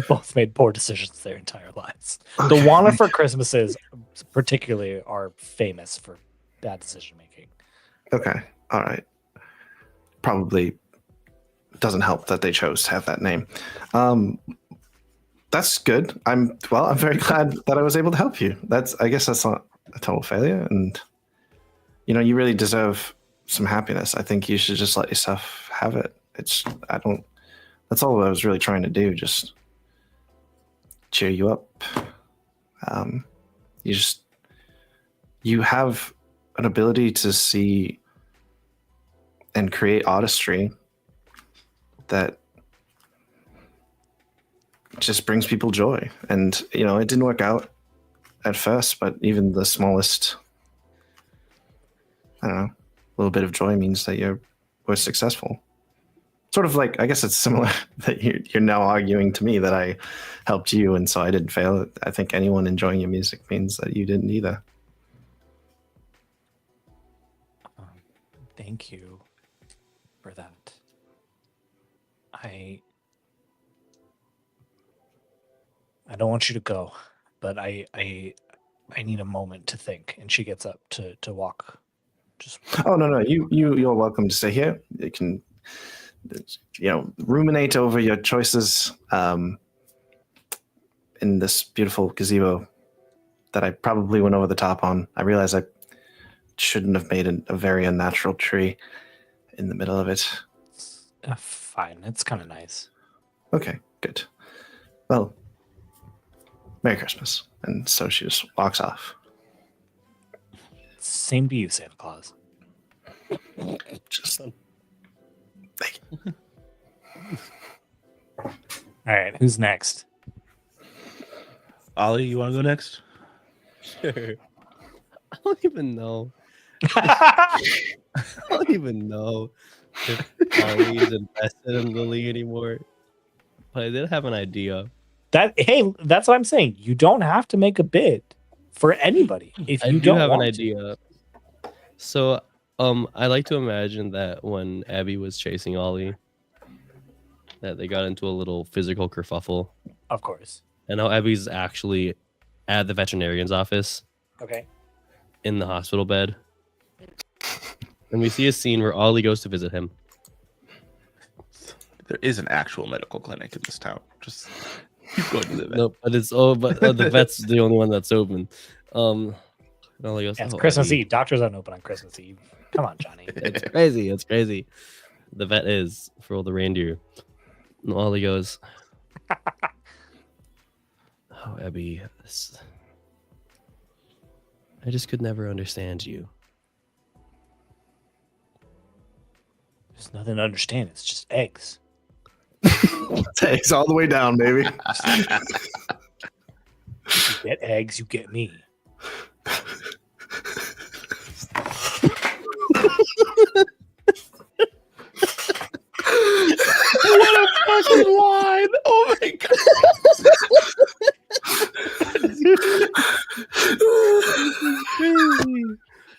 both made poor decisions their entire lives. The Wanifer Christmases, particularly, are famous for bad decision making. Okay, all right. Probably doesn't help that they chose to have that name. That's good. I'm very glad that I was able to help you. I guess that's not a total failure, and you really deserve some happiness. I think you should just let yourself have it. That's all I was really trying to do, just cheer you up. You have an ability to see and create artistry that just brings people joy. And, it didn't work out at first, but even the smallest, I don't know, little bit of joy means that you were successful. Sort of like, I guess it's similar that you're now arguing to me that I helped you and so I didn't fail. I think anyone enjoying your music means that you didn't either. Thank you for that. I don't want you to go, but I need a moment to think. And she gets up to walk. Oh no, you're welcome to stay here. You can ruminate over your choices in this beautiful gazebo that I probably went over the top on. I realize I shouldn't have made a very unnatural tree in the middle of it. Fine, it's kind of nice. Okay, good. Well, Merry Christmas. And so she just walks off. Same to you, Santa Claus. Just thank you. All right, who's next? Ollie, you want to go next? Sure. I don't even know. I don't even know if Ollie is invested in Lily anymore. But I did have an idea. Hey, that's what I'm saying. You don't have to make a bid for anybody if you don't have want an idea. So, I like to imagine that when Abby was chasing Ollie, that they got into a little physical kerfuffle. Of course. And now Abby's actually at the veterinarian's office. Okay. In the hospital bed. And we see a scene where Ollie goes to visit him. There is an actual medical clinic in this town. Just keep going to the vet. Nope, but the vet's the only one that's open. Ollie goes, It's Christmas Eve. Doctors aren't open on Christmas Eve. Come on, Johnny. It's crazy. It's crazy. The vet is for all the reindeer. And Ollie goes, oh, Abby, I just could never understand you. There's nothing to understand. It's just eggs. Eggs all the way down, baby. You get eggs, you get me. What a fucking line! Oh my god!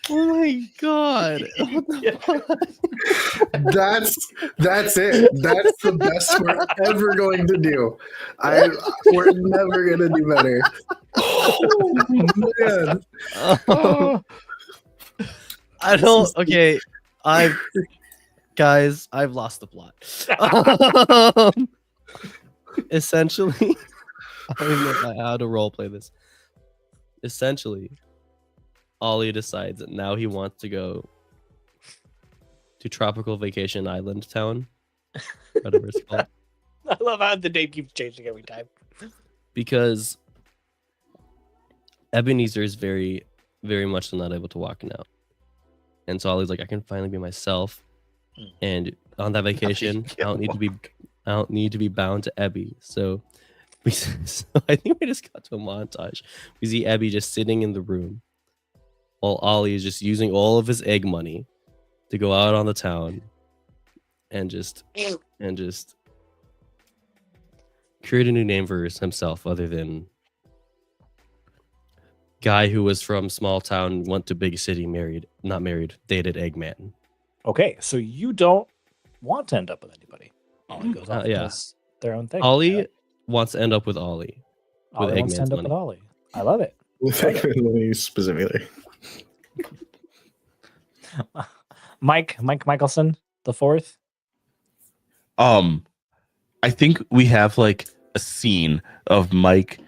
Oh my god! That's it. That's the best we're ever going to do. We're never gonna do better. Oh man! Oh. I don't. Okay, I've lost the plot. Essentially, I don't even know how to role play this. Essentially, Ollie decides that now he wants to go to Tropical Vacation Island Town, whatever it's called. I love how the name keeps changing every time. Because Ebenezer is very, very much not able to walk now. And so Ollie's like, I can finally be myself. And on that vacation, I don't need to be bound to Ebby. So I think we just got to a montage. We see Abby just sitting in the room while Ollie is just using all of his egg money to go out on the town and just create a new name for himself other than guy who was from small town, went to big city, dated Eggman. Okay, so you don't want to end up with anybody. Ollie goes off and yeah. does their own thing. Ollie wants to end up with Ollie. Ollie with wants to Eggman's end up money. with Ollie. I love it. Specifically. Mike Michelson, the fourth. I think we have like a scene of Mike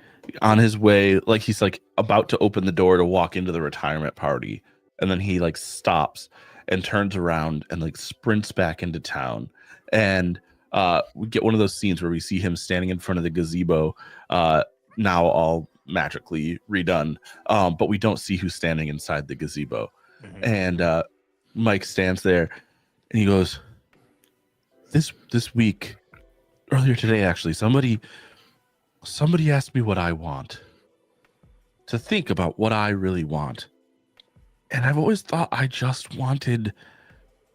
on his way, like he's like about to open the door to walk into the retirement party, and then he like stops and turns around and like sprints back into town. And we get one of those scenes where we see him standing in front of the gazebo, now all magically redone, but we don't see who's standing inside the gazebo. Mm-hmm. And Mike stands there and he goes, this week, earlier today actually, somebody asked me what I want, to think about what I really want. And I've always thought I just wanted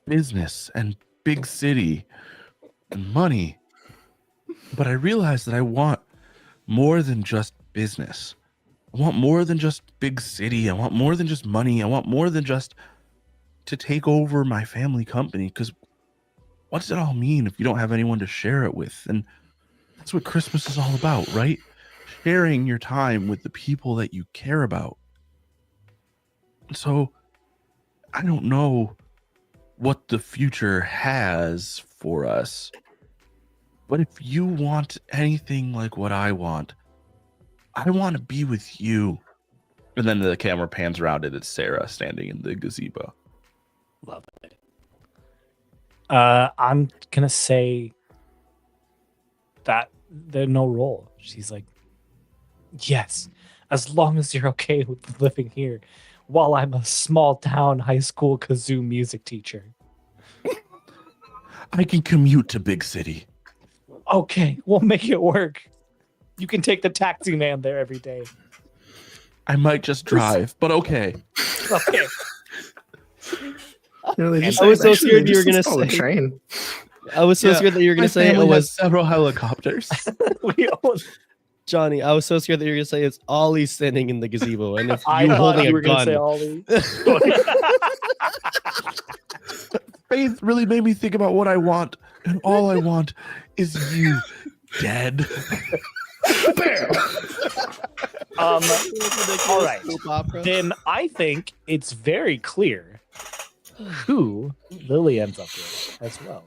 business and big city and money. But I realized that I want more than just business. I want more than just big city. I want more than just money. I want more than just to take over my family company. Because what does it all mean if you don't have anyone to share it with? And that's what Christmas is all about, right? Sharing your time with the people that you care about. So I don't know what the future has for us, but if you want anything like what I want to be with you. And then the camera pans around and it's Sarah standing in the gazebo. Love it. I'm gonna say that there's no role. She's like, yes, as long as you're okay with living here while I'm a small town high school kazoo music teacher. I can commute to big city. Okay, we'll make it work. You can take the taxi man there every day. I might just drive, but okay. Okay. You know, I was so scared you were gonna install a say train. I was so scared that you were gonna say it was several helicopters. We own- Johnny. I was so scared that you were gonna say it's Ollie standing in the gazebo, and if I you thought holding you a were gonna gun. say Ollie. Faith really made me think about what I want, and all I want is you dead. All right. Then I think it's very clear who Lily ends up with as well.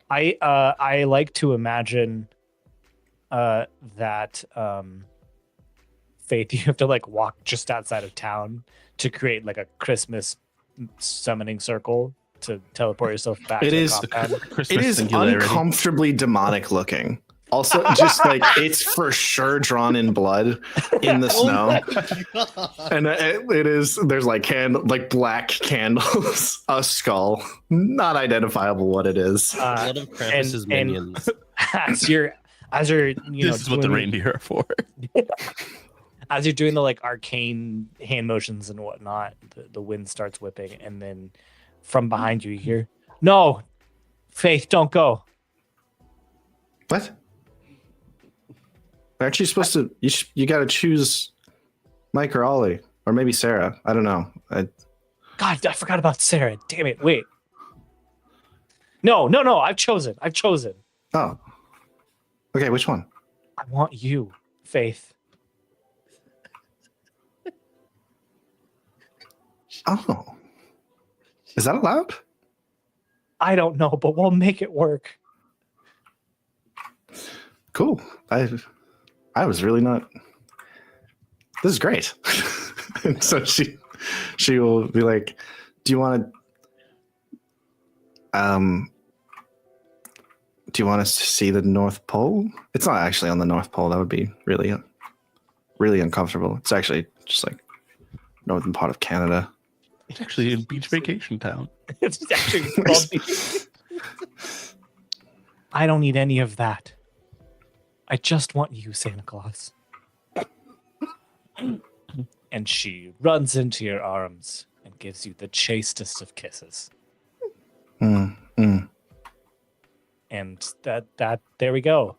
I like to imagine that Faith, you have to like walk just outside of town to create like a Christmas summoning circle to teleport yourself back It to is- the compound. Christmas It is singularity. uncomfortably demonic looking. Also, just like it's for sure drawn in blood in the snow, and it is. There's like black candles, a skull, not identifiable what it is. One of Krampus's minions. as you're This is what the doing reindeer are for. as you're doing the like arcane hand motions and whatnot, the wind starts whipping, and then from behind you hear, "No, Faith, don't go." What? Aren't you supposed to? You got to choose Mike or Ollie, or maybe Sarah. I don't know. God, I forgot about Sarah. Damn it! Wait. No. I've chosen. Oh. Okay, which one? I want you, Faith. Oh. Is that allowed? I don't know, but we'll make it work. Cool. I was really not. This is great. And so she will be like, "Do you want us to see the North Pole?" It's not actually on the North Pole. That would be really uncomfortable. It's actually just like northern part of Canada. It's actually in beach vacation town. It's actually called me. I don't need any of that. I just want you, Santa Claus. And she runs into your arms and gives you the chastest of kisses. And that there we go.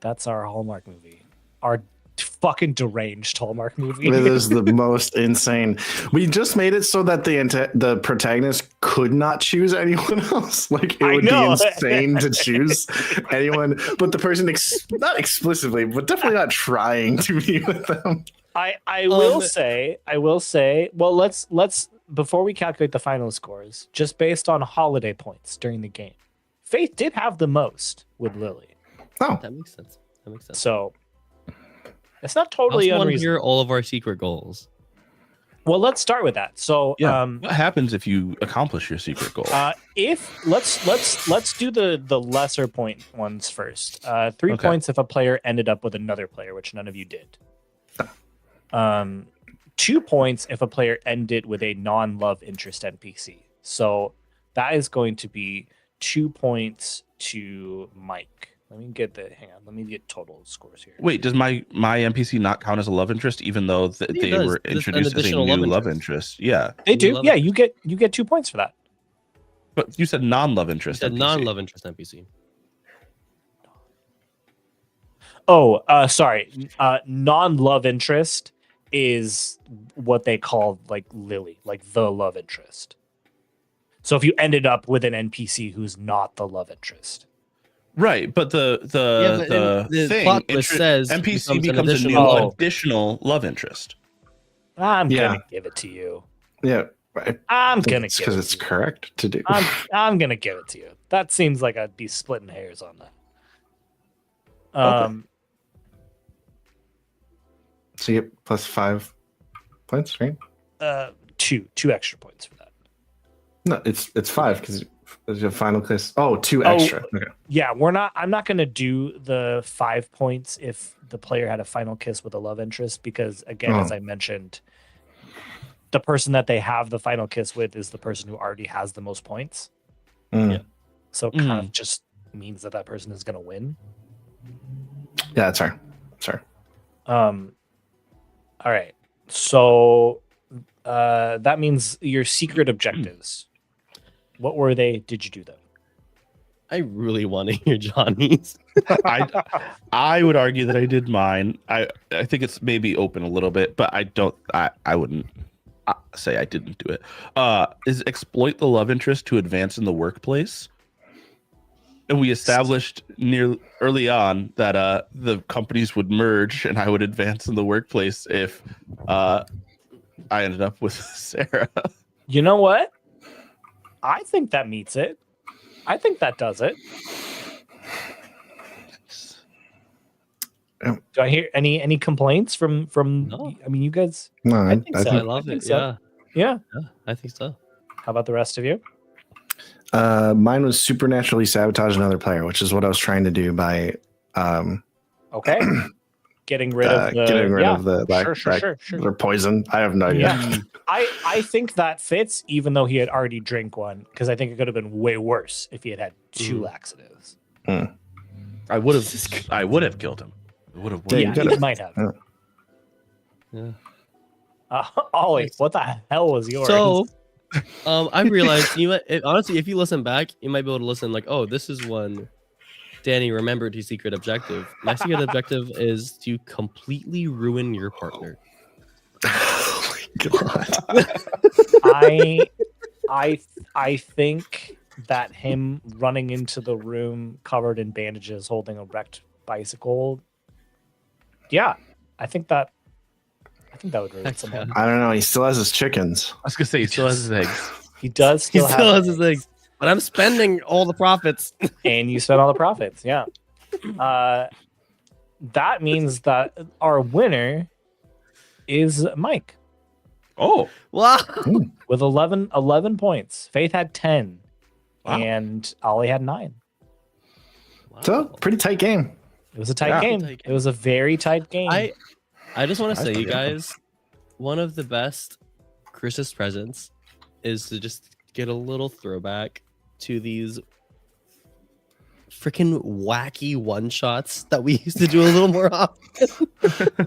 That's our Hallmark movie. Our fucking deranged Hallmark movie. It is the most insane. We just made it so that the protagonist could not choose anyone else. Like it would be insane to choose anyone, but the person not explicitly, but definitely not trying to be with them. I will say. Well, let's before we calculate the final scores, just based on holiday points during the game, Faith did have the most with Lily. Oh, That makes sense. So it's not totally I also want to unreasonable. hear all of our secret goals. Well, let's start with that. So, What happens if you accomplish your secret goal? if let's do the lesser point ones first. 3 points if a player ended up with another player, which none of you did. 2 points if a player ended with a non-love interest NPC. So that is going to be 2 points to Mike. Let me get total scores here. Wait, does my NPC not count as a love interest, even though they were introduced as a new love interest? Yeah, They do. Yeah, you get 2 points for that. but you said non-love interest. NPC. Non-love interest NPC. Oh, sorry. Non-love interest is what they call like Lily, like the love interest. So if you ended up with an NPC who's not the love interest. Right, but the thing plot list says NPC becomes becomes a new additional love interest. I'm gonna give it to you. yeah. Right. I'm gonna give because it it's to you. correct to do. I'm gonna give it to you. That seems like I'd be splitting hairs on that. Okay. So you get plus 5 points, right? 2 extra points for that. No, it's 5 because there's a final kiss. Oh, 2 extra. Okay. Yeah, I'm not gonna do the 5 points if the player had a final kiss with a love interest, because again, as I mentioned, the person that they have the final kiss with is the person who already has the most points. Mm. Yeah. So it kind of just means that person is gonna win. Yeah, that's fair. Sorry. All right. So that means your secret objectives. What were they? Did you do them? I really want to hear Johnny's. I would argue that I did mine. I think it's maybe open a little bit, but I wouldn't say I didn't do it. Is exploit the love interest to advance in the workplace. And we established early on that the companies would merge and I would advance in the workplace if I ended up with Sarah. You know what? I think that meets it. I think that does it. Do I hear any complaints from? No. I mean, you guys. No, I think so. I love it. so. Yeah. Yeah. I think so. How about the rest of you? Mine was supernaturally sabotage another player, which is what I was trying to do by Okay. Getting rid of the sure. Or poison. I have no idea. Yeah. I think that fits, even though he had already drank one, because I think it could have been way worse if he had had 2 laxatives. I would have killed him. I would have. Yeah, he might have. Yeah. Ollie, what the hell was yours? So, I realized honestly, if you listen back, you might be able to listen like, oh, this is one Danny remembered his secret objective. My secret objective is to completely ruin your partner. Oh my god. I think that him running into the room covered in bandages, holding a wrecked bicycle. Yeah, I think that would ruin someone. I don't know. He still has his chickens. I was gonna say he still has his eggs. He does. He still has his eggs, but I'm spending all the profits. And you spent all the profits. Yeah. That means that our winner is Mike. Oh, Wow. With 11 points. Faith had 10. Wow. And Ollie had 9. So pretty tight game. It was a tight game. It was a very tight game. I just want to say, you yeah. guys, one of the best Christmas presents is to just get a little throwback to these freaking wacky one shots that we used to do a little more often.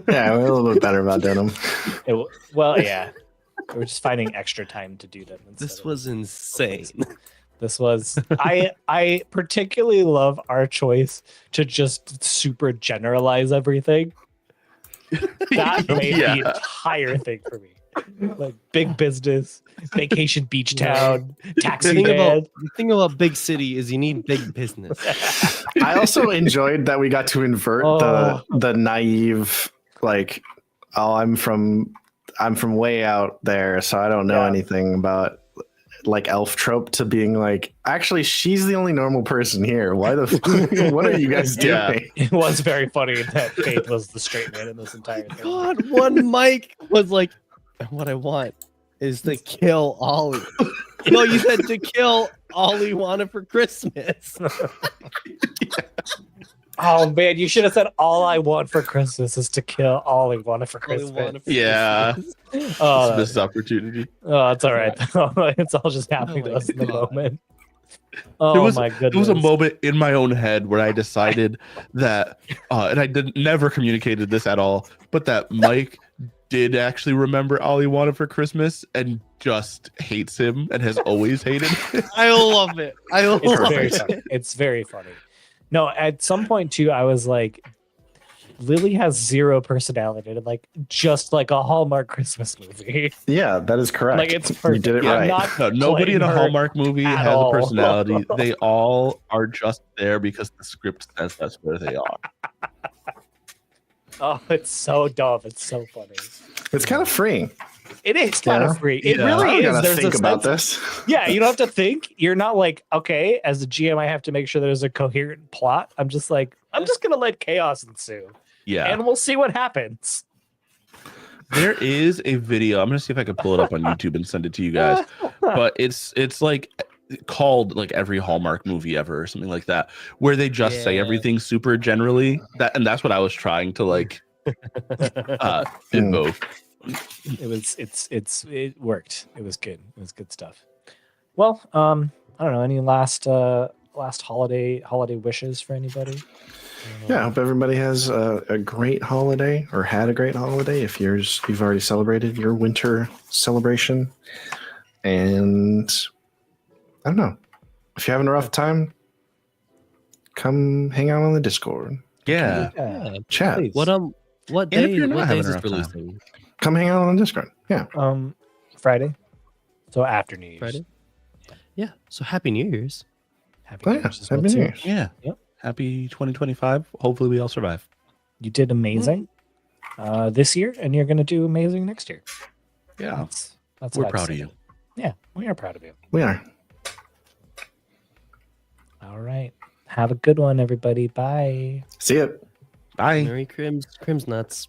Yeah, we're a little bit better about doing them. Well, yeah. We're just finding extra time to do them. This was insane. This was I particularly love our choice to just super generalize everything. That made Yeah. the entire thing for me. Like big business, vacation beach town, taxi The man. thing about big city is you need big business. I also enjoyed that we got to invert Oh. the naive, like, oh, I'm from way out there, so I don't know Yeah. anything about like elf trope, to being like, actually, she's the only normal person here. Why the what are you guys Yeah. doing? It was very funny that Faith was the straight man in this entire thing. God, one Mike was like, what I want is to kill Ollie. No, you said to kill all he wanted for Christmas. Oh man, you should have said all I want for Christmas is to kill all I wanted for All he Christmas. wanted for Yeah. Christmas. Oh, It's missed opportunity. oh, it's all right. It's all just happening Oh to my us in the God. moment. Oh my There goodness. was a moment in my own head where I decided that, and I never communicated this at all, but that Mike did actually remember all he wanted for Christmas and just hates him and has always hated him. I love it. I love It's very it. funny. It's very funny. No, at some point too, I was like, Lily has zero personality, and like just like a Hallmark Christmas movie. Yeah, that is correct. Like it's You perfect. did it Yeah. right. I'm not No, nobody in a playing her Hallmark movie at has all. a personality. They all are just there because the script says that's where they are. Oh, it's so dumb. It's so funny. It's kind of freeing. It is kind Yeah. of free. It Yeah. I really don't is. gotta There's think a about sense- this. Yeah, you don't have to think. You're not like, okay, as a GM, I have to make sure there's a coherent plot. I'm just like, I'm just gonna let chaos ensue, Yeah. and we'll see what happens. There is a video. I'm gonna see if I can pull it up on YouTube and send it to you guys. But it's like called like every Hallmark movie ever or something like that, where they just say Yeah. everything super generally. That's what I was trying to like invoke. It worked. It was good. It was good stuff. Well, I don't know. Any last holiday wishes for anybody? Yeah, I hope everybody has a great holiday, or had a great holiday if you've already celebrated your winter celebration. And I don't know, if you're having a rough time, come hang out on the Discord. Yeah. Yeah. Chat. Please. What And if day? you're not What day having is a this rough time. releasing? Come hang out on the Discord. Yeah. Friday. So after New Year's. Friday. Yeah. So happy New Year's. Happy Oh, New yeah. Year's as well, Happy New too. Year's. Yeah. Yep. Happy 2025. Hopefully we all survive. You did amazing this year, and you're going to do amazing next year. Yeah. That's We're what I'd proud say. of you. Yeah, we are proud of you. We are. All right. Have a good one, everybody. Bye. See ya. Bye. Merry Crims nuts.